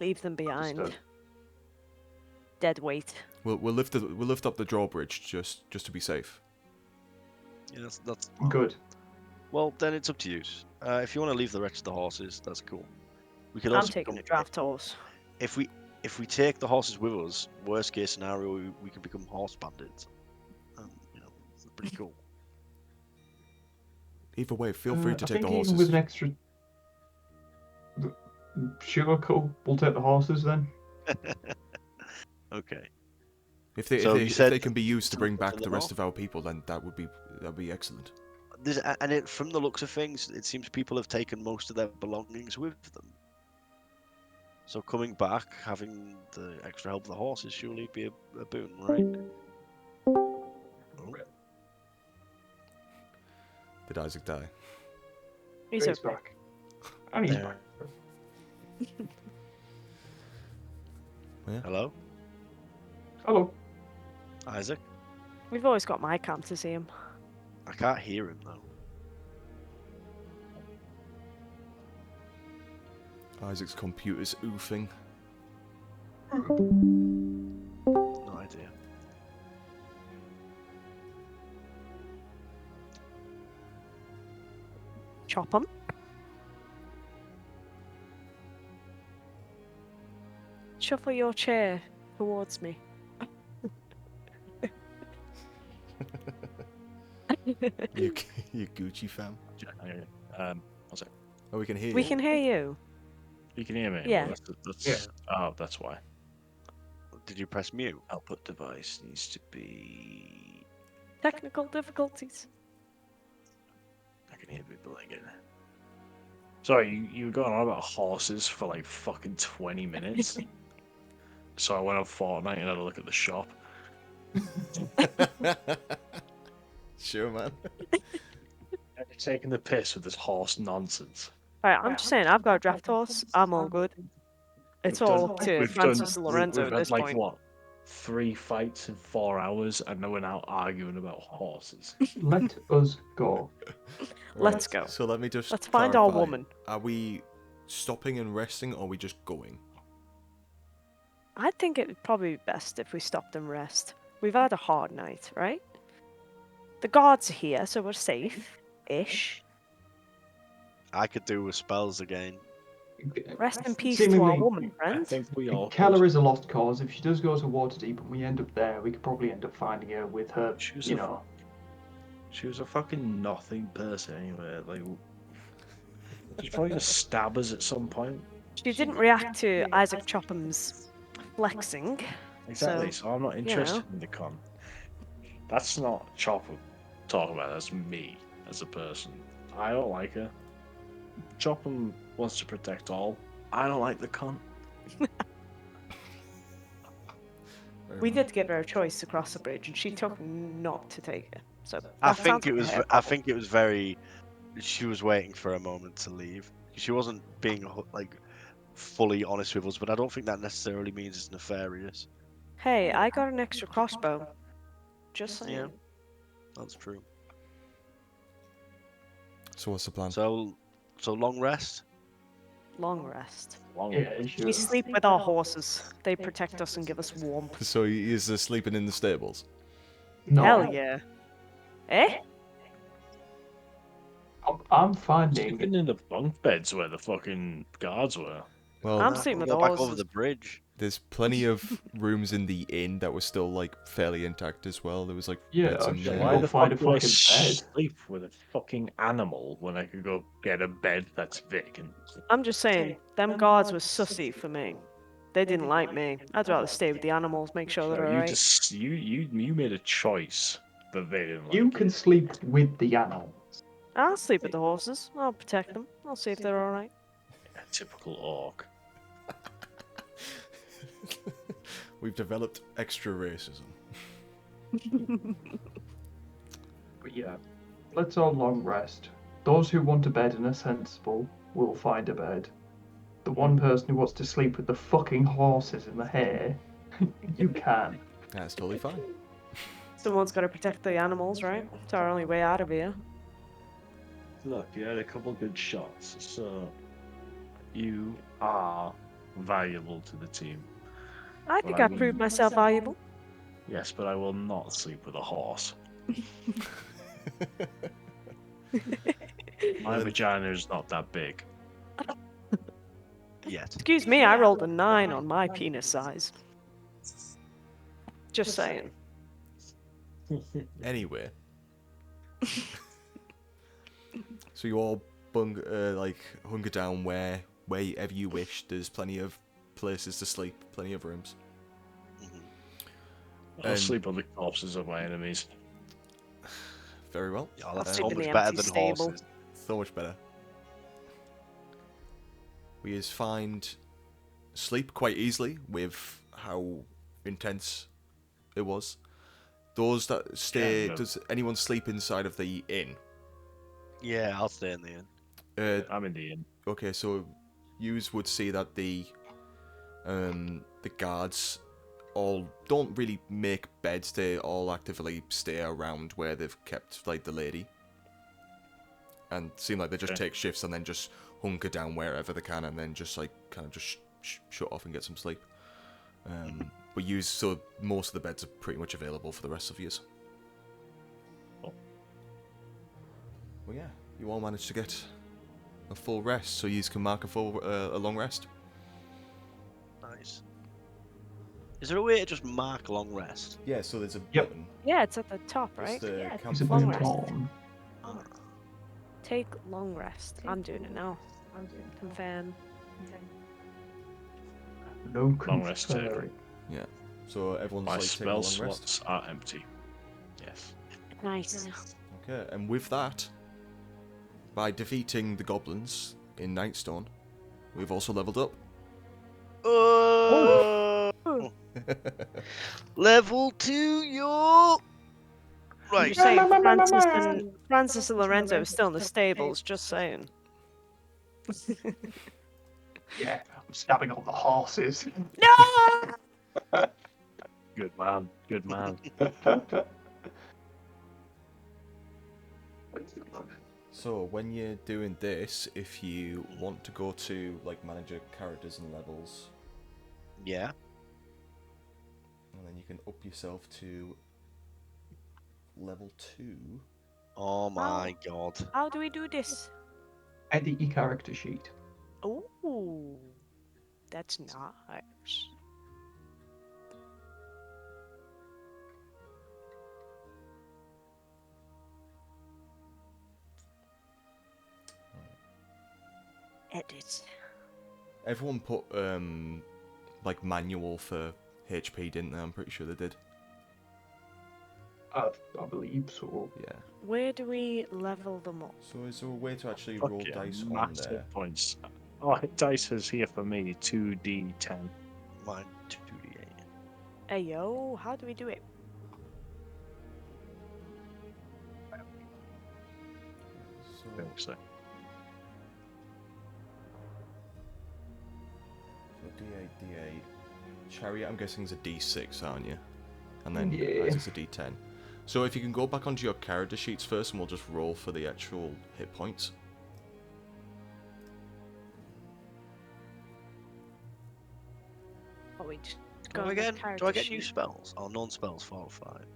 Leave them behind. Understood. Dead weight. We'll lift up the drawbridge just to be safe. Yeah, that's Good. Well, then it's up to you. If you want to leave the rest of the horses, that's cool. We could I'm also taking a become- draft horse. If we take the horses with us, worst case scenario, we could become horse bandits. It's pretty cool. Either way, feel free to I take think the horses. even with an extra. Sure, cool. We'll take the horses then. Okay. If they So you if said they can be used to bring something back to the the rest north? of our people, then that'd be excellent. From the looks of things, it seems people have taken most of their belongings with them. So coming back, having the extra help of the horses, surely be a boon, right? Oh. Did Isaac die? He's He's okay. back. And he's There. back. Hello, Hello. Isaac. We've always got my camp to see him. I can't hear him though. Isaac's computer's oofing. No idea. Chop him. Shuffle your chair towards me. You Gucci fam. What's it? Oh, we can hear We you. can hear you. You can hear me? Yeah. Well, that's, Yeah. Oh, that's why. Did you press mute? Output device needs to be. Technical difficulties. I can hear people again. Sorry, you were going on about horses for like fucking 20 minutes. So I went on Fortnite and had a look at the shop. Sure, man. You're taking the piss with this horse nonsense. Alright, I'm just saying, I've got a draft horse. I'm all good. It's We've all done- up to we've Francis done- Lorenzo we've at had this like point. what? 3 fights in 4 hours, and now we're now arguing about horses. Let us go. Let's go. So let me just. Let's find our clarify. woman. Are we stopping and resting, or are we just going? I think it would probably be best if we stopped and rest. We've had a hard night, right? The guards are here, so we're safe-ish. I could do with spells again. Rest in peace to our Seemingly, woman, I friend. think we all. Keller is a lost cause. If she does go to Waterdeep and we end up there, we could probably end up finding her with her, She was you a know. She was a fucking nothing person anyway. Like, she's probably gonna stab us at some point. She didn't react to Isaac Chopham's flexing. Exactly. So I'm not interested know. in the con. That's not Chopper talking about. That's me as a person. I don't like her. Chopham wants to protect all. I don't like the con. We did give her a choice to cross the bridge, and she took not to take it. So I that think sounds it like a was. her I problem. think it was very. She was waiting for a moment to leave. She wasn't being like fully honest with us, but I don't think that necessarily means it's nefarious. Hey, I got an extra crossbow. Just saying. Yeah. That's true. So what's the plan? So long rest. Long rest. Long Yeah, sure. We sleep with our horses. They protect us and give us warmth. So he is sleeping in the stables. No, Hell yeah. Eh? I'm finding. Sleeping in the bunk beds where the fucking guards were. Well, I'm sleeping with Go the back over horses. the bridge. there's plenty of rooms in the inn that were still like fairly intact as well. There was like Yeah, beds in actually, there. Why Go the find fuck a do I fucking bed. sleep with a fucking animal when I could go get a bed that's vacant? I'm just saying, them guards were sussy for me. They didn't like me. I'd rather stay with the animals, make sure So they're you alright. just you made a choice that they didn't like. You can sleep with the animals. I'll sleep with the horses. I'll protect them. I'll see if they're alright. A typical orc. We've developed extra racism. But yeah, let's all long rest. Those who want a bed and are sensible will find a bed. The one person who wants to sleep with the fucking horses in the hair, you can. That's totally fine. Someone's got to protect the animals, right? It's our only way out of here. Look, you had a couple good shots, so you are valuable to the team. I But think I I will- proved myself valuable. Yes, but I will not sleep with a horse. My vagina is not that big. Yet. Excuse me, I rolled a 9 on my penis size. Just saying. Anyway. So you all hunker down wherever you wish. There's plenty of places to sleep, plenty of rooms. I'll And- sleep on the corpses of my enemies. Very well. Yeah, that's sleep so in the much better empty than stable. horses. So much better. We just find sleep quite easily with how intense it was. Those that stay, Yeah, no. does anyone sleep inside of the inn? Yeah, I'll stay in the inn. I'm in the inn. Okay, so yous would see that the guards all don't really make beds. They all actively stay around where they've kept like the lady, and seem like they just Okay. take shifts and then just hunker down wherever they can, and then just like kind of just shut off and get some sleep. But yous, so most of the beds are pretty much available for the rest of yous. Cool. Well, yeah, you all managed to get a full rest, so yous can mark a long rest. Nice. Is there a way to just mark a long rest? Yeah, so there's a Yep. button. Yeah, it's at the top, It's right? the Yeah, camp Is it long been rest. torn? Take long rest. I'm doing it now. Confirm. No Long rest conferring. Yeah. So everyone's My like taking a spell long rest. slots are empty. Yes. Nice. Okay, and with that, by defeating the goblins in Nightstone, we've also leveled up. Oh! Level 2, yo! You're Right. saying Francis and Lorenzo are still in the stables, just saying. Yeah, I'm stabbing all the horses. No! Good man. Good man. So when you're doing this, if you want to go to like manager characters and levels, Yeah. and then you can up yourself to level 2. Oh my god. How do we do this? Edit your character sheet. Ooh, that's nice. Edit. Everyone put like manual for HP, didn't they? I'm pretty sure they did. I believe so. Yeah. Where do we level them up? So is there a way to actually Fuck roll yeah, dice on max there? hit points. Oh, dice is here for me. 2d10. Mine 2d8. Hey yo, how do we do it? So, So, D8, D8. Chariot, I'm guessing is a D6, aren't you? And then Yeah. Isaac's a D10. So if you can go back onto your character sheets first, and we'll just roll for the actual hit points. Oh, we just Do go I on the get, do character I get new sheet. spells? Or non-spells 4 or 5?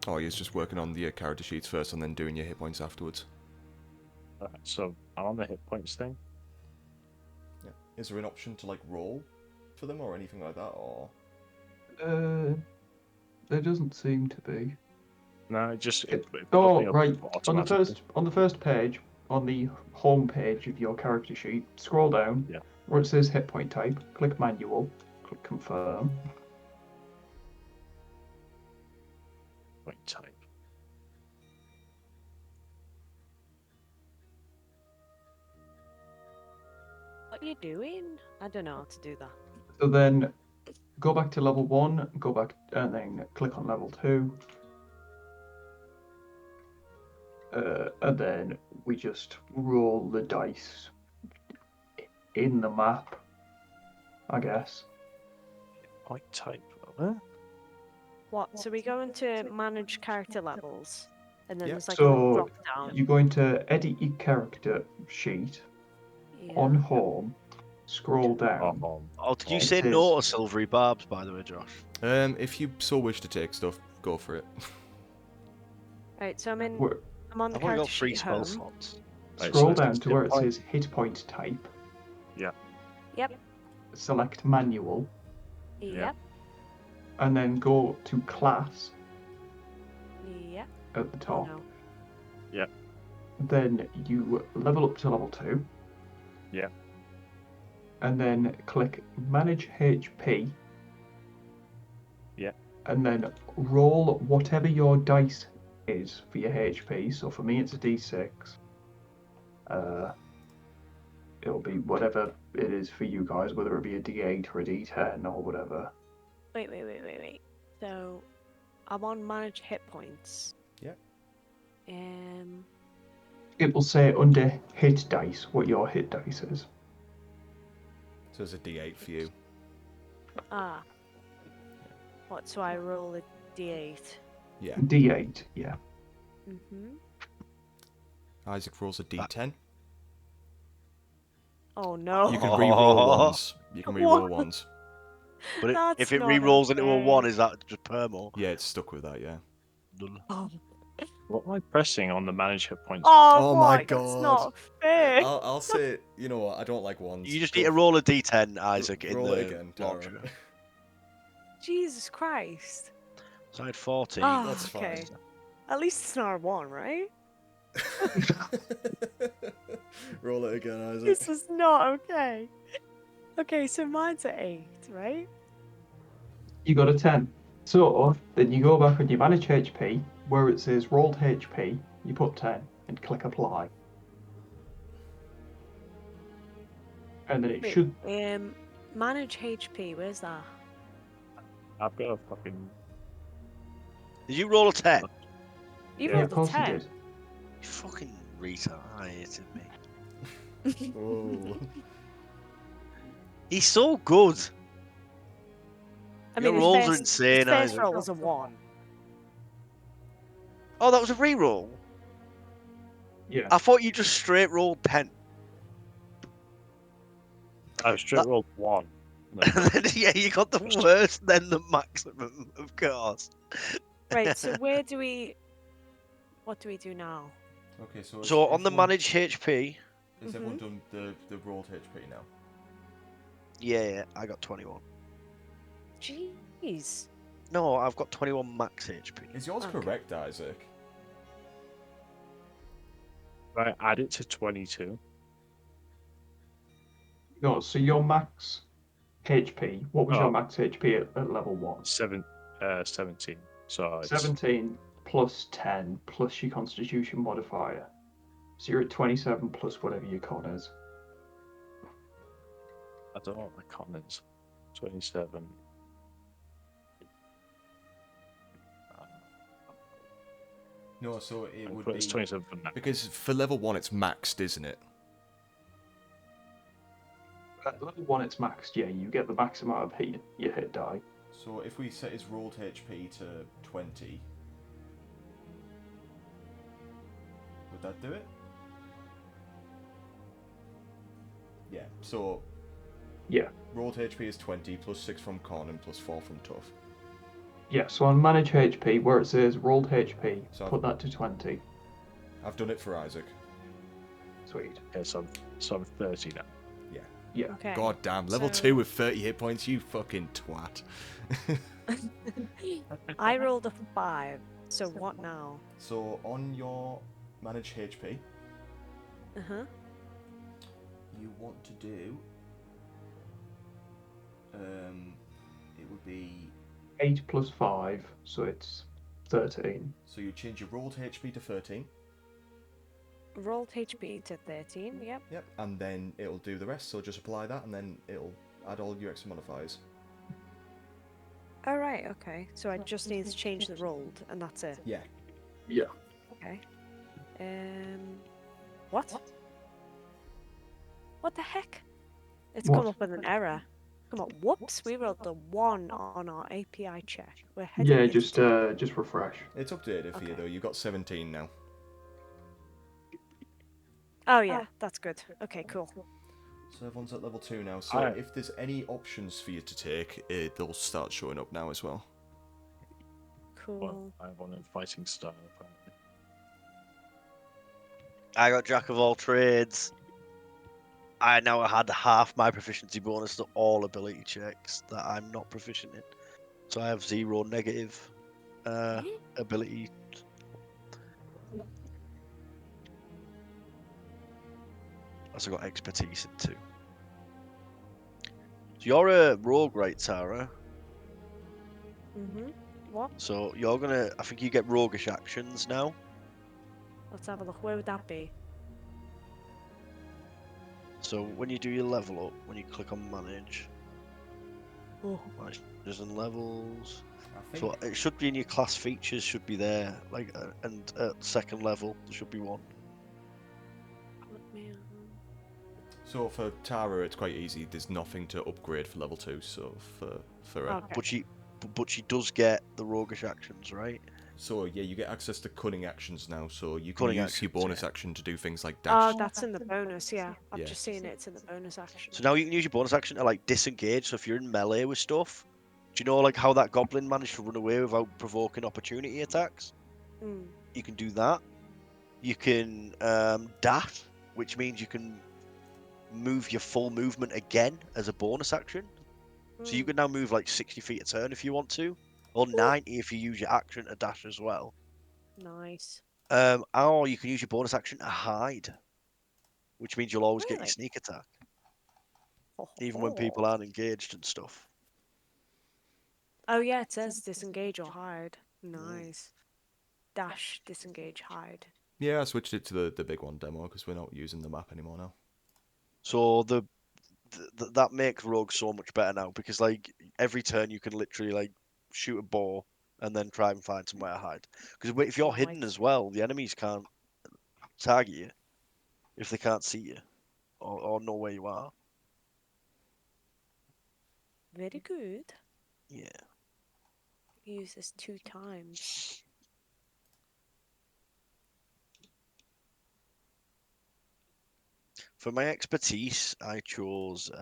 Oh, you're just working on the character sheets first, and then doing your hit points afterwards. alright, so I'm on the hit points thing. Yeah. Is there an option to like roll for them or anything like that, or? There doesn't seem to be. No, it just. It put Oh, me up right. automatically. On the first page, on the home page of your character sheet, scroll down. Yeah. Where it says hit point type, click manual, click confirm. Point type. What are you doing? I don't know how to do that. So then go back to level 1, go back and then click on level 2. And then we just roll the dice in the map, I guess. Point type. Huh? What? So we go into manage character levels, and then Yep. there's like a So drop down. you're going to edit your character sheet on Yeah. home, scroll down. Oh, did you It say says- no to silvery barbs, by the way, Josh? If you so wish to take stuff, go for it. Right. So I'm on I've the only character got 3 sheet spell home. slots. Right, Scroll so down it's to where it point- says hit point type. Yep. Select manual, Yep. and then go to class Yep. at the Oh top. no. Then you level up to level 2. Yeah. And then click manage HP. Yeah. And then roll whatever your dice is for your HP. So for me, it's a D6. It'll be whatever it is for you guys, whether it be a D8 or a D10 or whatever. Wait. So I'm on manage hit points. Yep. It will say under hit dice what your hit dice is. So there's a D8 for you. Ah. What? So I roll a d8. Yeah. D8, yeah. Mhm. Isaac rolls a D10. Oh no. You can re-roll ones. You can re-roll ones. But That's if it not re-rolls into a okay. 1, is that just permo? Yeah, it's stuck with that. Yeah. None. Oh, What am I pressing on the manage hit points? Oh my what? That's God. not fair. I'll say. You know what? I don't like ones. You just Go need to for- roll a D10, Isaac, in roll the it again, launcher. Darren. Jesus Christ. So I had 14. Ah, That's fine. okay. At least it's not a 1, right? Roll it again, Isaac. This is not okay. Okay, so mine's at 8, right? You got a 10. So then you go back on your manage HP, where it says rolled HP, you put 10 and click apply. And then it Wait, should. manage HP, where's that? I've got a fucking. Did you roll a 10? You Yeah, rolled of a course 10. you did. You fucking retard. I hated me. Whoa. He's so good. I Your mean, rolls are his insane, first Isaac. roll was a 1. Oh, that was a re-roll? Yeah. I thought you just straight rolled 10. I straight That- rolled 1. And then, yeah, you got the worst, then the maximum, of course. Right, so what do we do now? Okay, so. So on the manage HP, Has everyone done the rolled HP now? yeah, I got 21. Jeez. No, I've got 21 max HP. Is yours Okay. correct, Isaac? Right, add it to 22. No, so your max HP, what was Oh. your max HP at level 1? 17. So it's 17 plus 10 plus your constitution modifier. So you're at 27 plus whatever your con is. I don't know what my con is. 27. No, so it would It's be 27 for now. because for level 1 it's maxed, isn't it? At level 1 it's maxed, yeah, you get the max amount of hit your hit die. So if we set his rolled HP to 20, would that do it? Yeah. So Yeah. rolled HP is 20 plus 6 from con and plus 4 from tough. Yeah, so on manage HP, where it says rolled HP, So- put that to 20. I've done it for Isaac. Sweet. Okay, so I'm 30 now. Yeah. Okay. God damn, level so- 2 with 30 hit points, you fucking twat. I rolled a 5. So what now? So on your manage HP, Uh-huh. you want to do it would be 8 plus 5, so it's 13. so you change your rolled HP to 13. Rolled HP to 13, yep. Yep, and then it'll do the rest. So just apply that, and then it'll add all your extra modifiers. Alright, okay. So I just need to change the rolled, and that's it. Yeah. Yeah. Okay. Um, what? What the heck? It's come What? up with an error. Come on, whoops, we rolled the 1 on our API check. We're heading Yeah, into... just refresh. It's updated for you Okay. though. You've got 17 now. Oh yeah, that's good. Okay, cool. So everyone's at level 2 now. So Alright. if there's any options for you to take, they'll start showing up now as well. Well, Cool. I have one in fighting style. Apparently. I got Jack of all trades. I now had half my proficiency bonus to all ability checks that I'm not proficient in. So I have 0 negative ability. I also got expertise in 2. So you're a rogue, right, Tara? Mm-hmm. What? So you're gonna. I think you get roguish actions now. Let's have a look. Where would that be? So when you do your level up, when you click on manage, Oh. managers and levels. I So it should be in your class features. Should be there, like, and at second level there should be one. Let me, So for Tara, it's quite easy. There's nothing to upgrade for level 2. So for her. Okay. But she does get the roguish actions, right? So yeah, you get access to cunning actions now. So you can Cunning use your actions, bonus yeah. action to do things like Oh, dash. that's in the bonus, yeah. I've Yeah. just seen it. It's in the bonus action. So now you can use your bonus action to like disengage. So if you're in melee with stuff, do you know like how that goblin managed to run away without provoking opportunity attacks? Mm. You can do that. You can dash, which means you can move your full movement again as a bonus action. So you Mm. can now move like 60 feet a turn if you want to, or 90 if you use your action to dash as well. Nice. Or you can use your bonus action to hide, which means you'll always get your Really? sneak attack, Ho, ho, even when people ho. aren't engaged and stuff. Oh yeah, it says disengage or hide. Mm. Nice. Dash, disengage, hide. Yeah, I switched it to the big one demo because we're not using the map anymore now. So that makes Rogue so much better now because like every turn you can literally like shoot a bow and then try and find somewhere to hide. Because if you're hidden Nice. as well, the enemies can't target you if they can't see you or know where you are. Very good. Yeah. Use this 2 times. For my expertise, I chose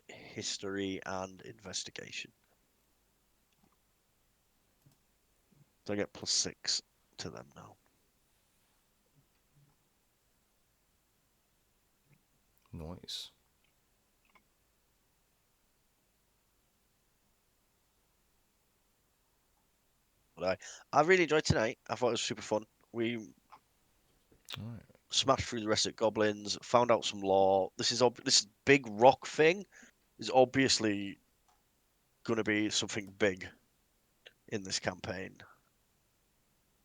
history and investigation. So I get +6 to them now. Nice. But I really enjoyed tonight. I thought it was super fun. We Alright. smashed through the rest of the goblins, found out some lore. This big rock thing is obviously going to be something big in this campaign.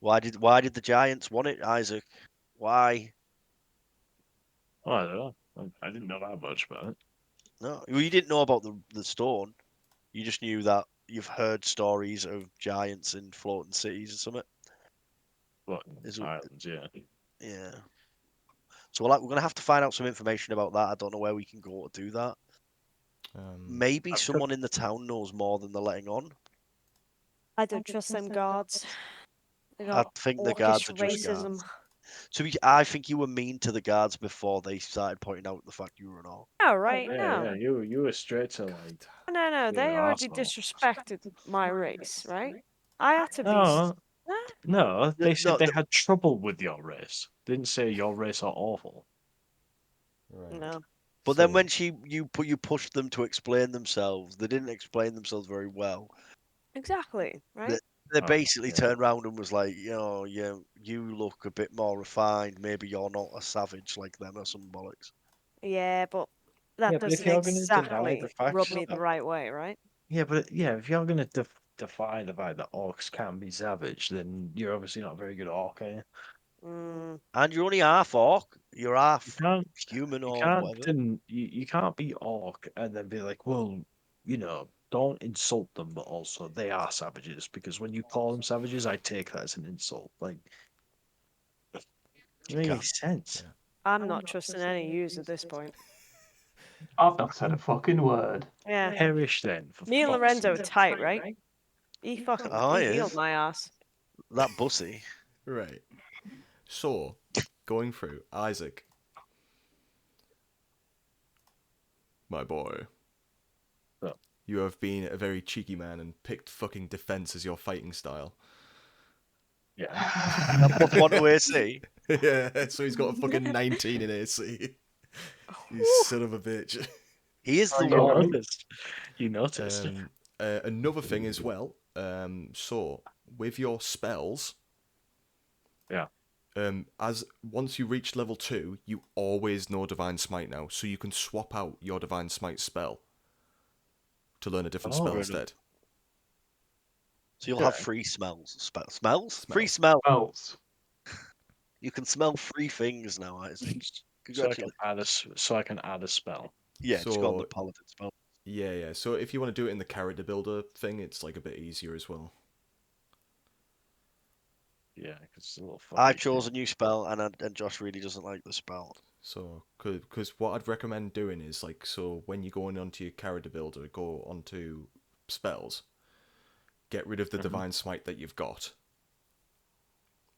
Why did the giants want it, Isaac? Why? Oh, I don't know. I didn't know that much about it. No, well, you didn't know about the stone. You just knew that you've heard stories of giants in floating cities or something. What Is islands? Yeah. Yeah. So we're gonna have to find out some information about that. I don't know where we can go to do that. Maybe I've got someone in the town knows more than they're letting on. I don't trust them guards. They I got think the guards orcish are just racism. guards. I think you were mean to the guards before they started pointing out the fact you were an orc. No, Oh right? yeah, yeah. No. You were straight to like No, being an they already arsehole. disrespected my race, right? I had to be... No, Huh? no. They said No, they had trouble with your race. They didn't say your race are awful. Right. No. but then So when you pushed them to explain themselves, they didn't explain themselves very well. Exactly, They, right? they Oh, basically yeah. turned around and was like, yeah, you look a bit more refined. Maybe you're not a savage like them or some bollocks. Yeah, but that Yeah, but if doesn't you're going to deny the exactly rub facts me the that right way, right? yeah, but yeah, if you're going to defy the fact that orcs can be savage, then you're obviously not a very good orc, are you? Mm, And you're only half orc. You're You half can't human you or can't whatever. you can't be orc and then be like, well, you know, don't insult them, but also they are savages. Because when you call them savages, I take that as an insult. Like, it doesn't make any sense. Yeah. I'm not trusting any use at this point. I've not said a fucking word. Yeah. Perish then. For Me and fuck's Lorenzo are sake. tight, right? He Oh, he yeah. healed my ass. That bussy. Right. So, going through, Isaac. My boy. So, You have been a very cheeky man and picked fucking defense as your fighting style. yeah. And I plus 1 to AC. Yeah, so he's got a fucking 19 in AC. You son of a bitch. He is the You Alright. one. noticed. You noticed. Another thing as well. So with your spells, Yeah. as once you reach level 2, you always know Divine Smite now, so you can swap out your Divine Smite spell to learn a different spell Oh. instead. So you'll Yeah. have free smells. Smells? Free Smells. smell. Else. You can smell 3 things now, Isaac. So I can Congratulations. add a spell. Yeah, just go on the So paladin spell. yeah. So if you want to do it in the character builder thing, it's like a bit easier as well. Yeah, because it's a little I fucking chose a new spell, and Josh really doesn't like the spell. So, because what I'd recommend doing is like, so when you're going onto your character builder, go onto spells, get rid of the Divine Smite that you've got,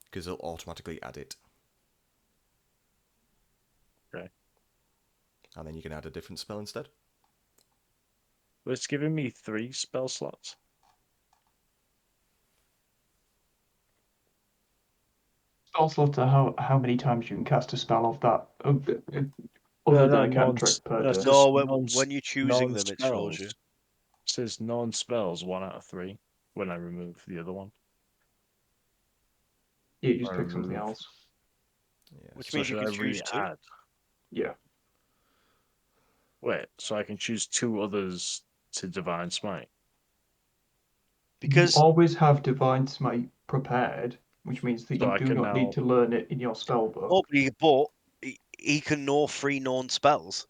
because it'll automatically add it. Okay. And then you can add a different spell instead. But it's giving me 3 spell slots. Also, to how many times you can cast a spell off that, other than a cantrip per no, it turn. says No, non, when you're choosing them, it shows non-spells. you. It says non-spells 1 out of 3 when I remove the other one. You just I pick something remove. else. Yeah. Which So means you should I can choose 2. re-add? Yeah. Wait, so I can choose 2 others to Divine Smite. Because you always have Divine Smite prepared, which means that So you I do can not need now- to learn it in your spell book. but he can know 3 known spells.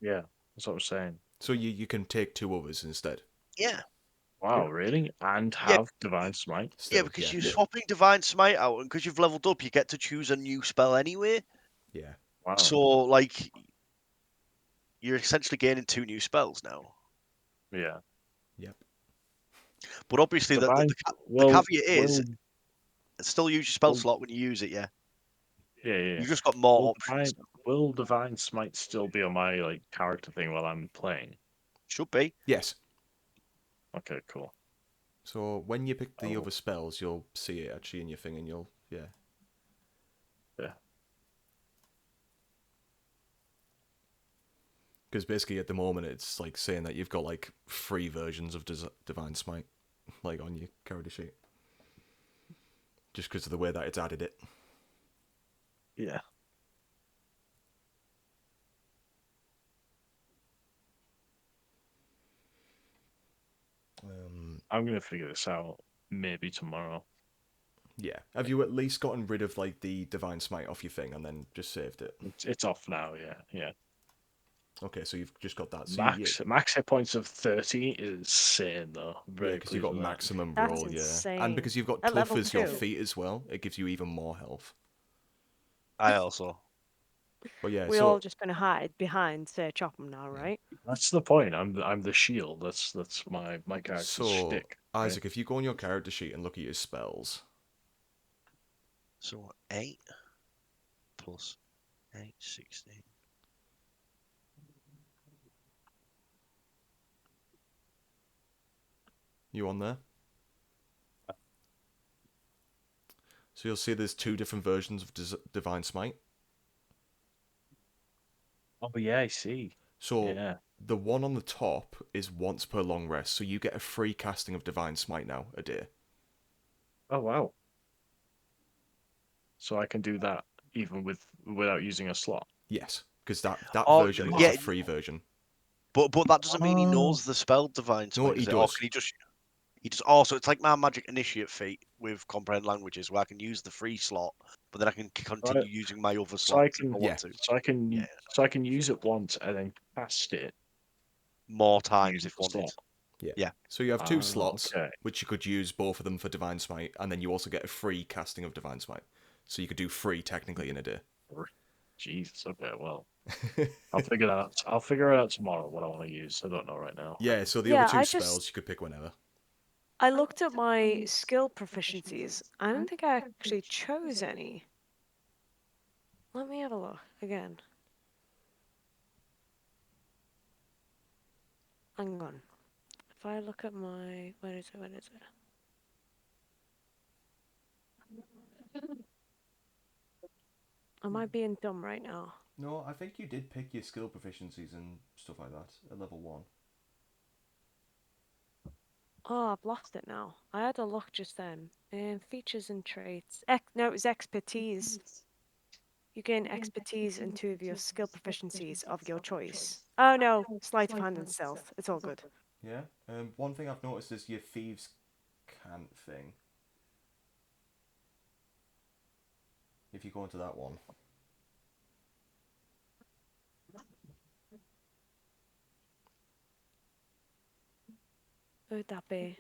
Yeah, that's what I'm saying. So you can take 2 others instead. Yeah. Wow, Yeah. really? And Yeah. have Divine Smite? Yeah, Still, because yeah. you're swapping Divine Smite out, and because you've leveled up, you get to choose a new spell anyway. Yeah. Wow. So, like, you're essentially gaining 2 new spells now. Yeah. Yep. But obviously, the Well, caveat is still use your spell well- slot when you use it, yeah. yeah. You've just got more Will options. will Divine Smite still be on my like character thing while I'm playing? Should be. Yes. Okay, cool. So when you pick the Oh. other spells, you'll see it actually in your thing, and you'll Yeah. Because basically at the moment it's like saying that you've got like 3 versions of Divine Smite, like on your character sheet, just because of the way that it's added it. Yeah. I'm gonna figure this out maybe tomorrow. Yeah. Have you at least gotten rid of like the Divine Smite off your thing and then just saved it? It's off now. Yeah. Okay, so you've just got that. So yeah, Max hit points of 30 is insane though. I'm yeah, very because you've pleased got with that. maximum That's roll, yeah, insane. and because you've got At tough level as your 2. feet as well, it gives you even more health. I also. But yeah, We're so all just gonna hide behind, say, Chopham now, right? That's the point. I'm the shield. That's my character's so shtick. Right? Isaac, if you go on your character sheet and look at your spells, So 8 plus 8, 16. you on there? So you'll see there's 2 different versions of Divine Smite. Oh yeah, I see. So Yeah. the one on the top is once per long rest, so you get a free casting of Divine Smite now a day. Oh wow. So I can do that even without using a slot. Yes, because that Oh, version is yeah. a free version. But that doesn't mean he Oh. knows the spell Divine No, Smite, he does it? Or does. can he just also, it's like my magic initiate feat with comprehend languages, where I can use the free slot, but then I can continue using my other So I slots can if I want to. so I can use it once and then cast it More times using if the wanted. slot. Yeah. So you have two Ah, slots, okay. which you could use both of them for Divine Smite, and then you also get a free casting of Divine Smite. So you could do 3 technically in a day. Jesus. Okay. Well, I'll figure that out. I'll figure it out tomorrow. What I want to use. I don't know right now. Yeah, so the other Yeah, two spells you could pick whenever. I looked at my skill proficiencies. I don't think I actually chose any. Let me have a look again. Hang on. If I look at my... Where is it? Where is it? Am I being dumb right now? No, I think you did pick your skill proficiencies and stuff like that at level 1. Oh, I've lost it now. I had a look just then. Features and traits. No, it was expertise. You gain expertise in 2 of your skill proficiencies of your choice. Oh no, sleight of hand and stealth. It's all good. Yeah. One thing I've noticed is your thieves' cant thing. If you go into that one, Who would that be?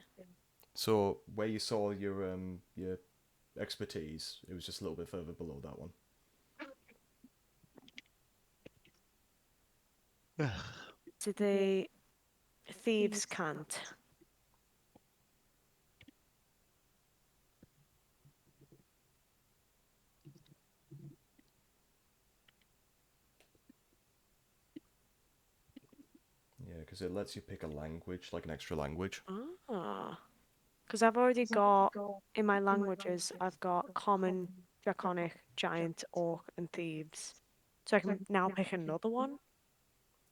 so where you saw your expertise, it was just a little bit further below that one. To the thieves' cant. Yeah, because it lets you pick a language, like an extra language. Ah. Because I've already got, in my languages, I've got common, draconic, giant, orc, and thieves. So I can now pick another one?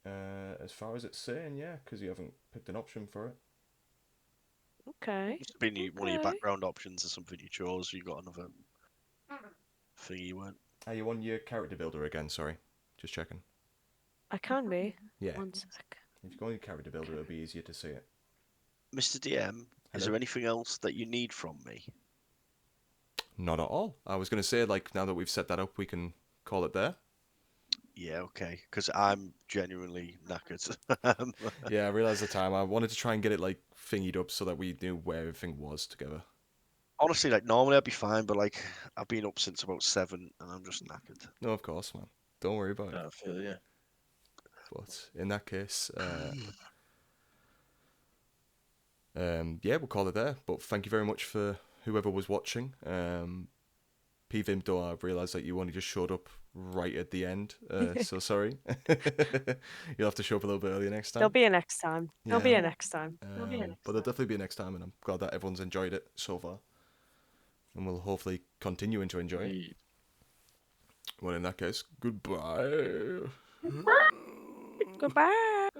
As far as it's saying, yeah, because you haven't picked an option for it. Okay. Must have been one of your Okay. background options or something you chose. You got another thing you went. Are you on your character builder again? Sorry, just checking. I can be. Yeah, 1 sec. if you go on your character builder, it'll be easier to see it. Mr. DM, is Hello. there anything else that you need from me? Not at all. I was going to say, like, now that we've set that up, we can call it there. Yeah, okay. Because I'm genuinely knackered. Yeah, I realised the time. I wanted to try and get it, like, thingied up so that we knew where everything was together. Honestly, like normally I'd be fine, but like I've been up since about 7 and I'm just knackered. No, of course, man. Don't worry about it. I feel yeah. But in that case, yeah, we'll call it there. But thank you very much for whoever was watching. PVim, though, I realised that you only just showed up right at the end. So sorry. You'll have to show up a little bit earlier next time. There'll be a next time. There'll be Yeah. a next time. But there'll definitely be a next time, and I'm glad that everyone's enjoyed it so far. And we'll hopefully continuing to enjoy it. Indeed. Well, in that case, goodbye. Goodbye.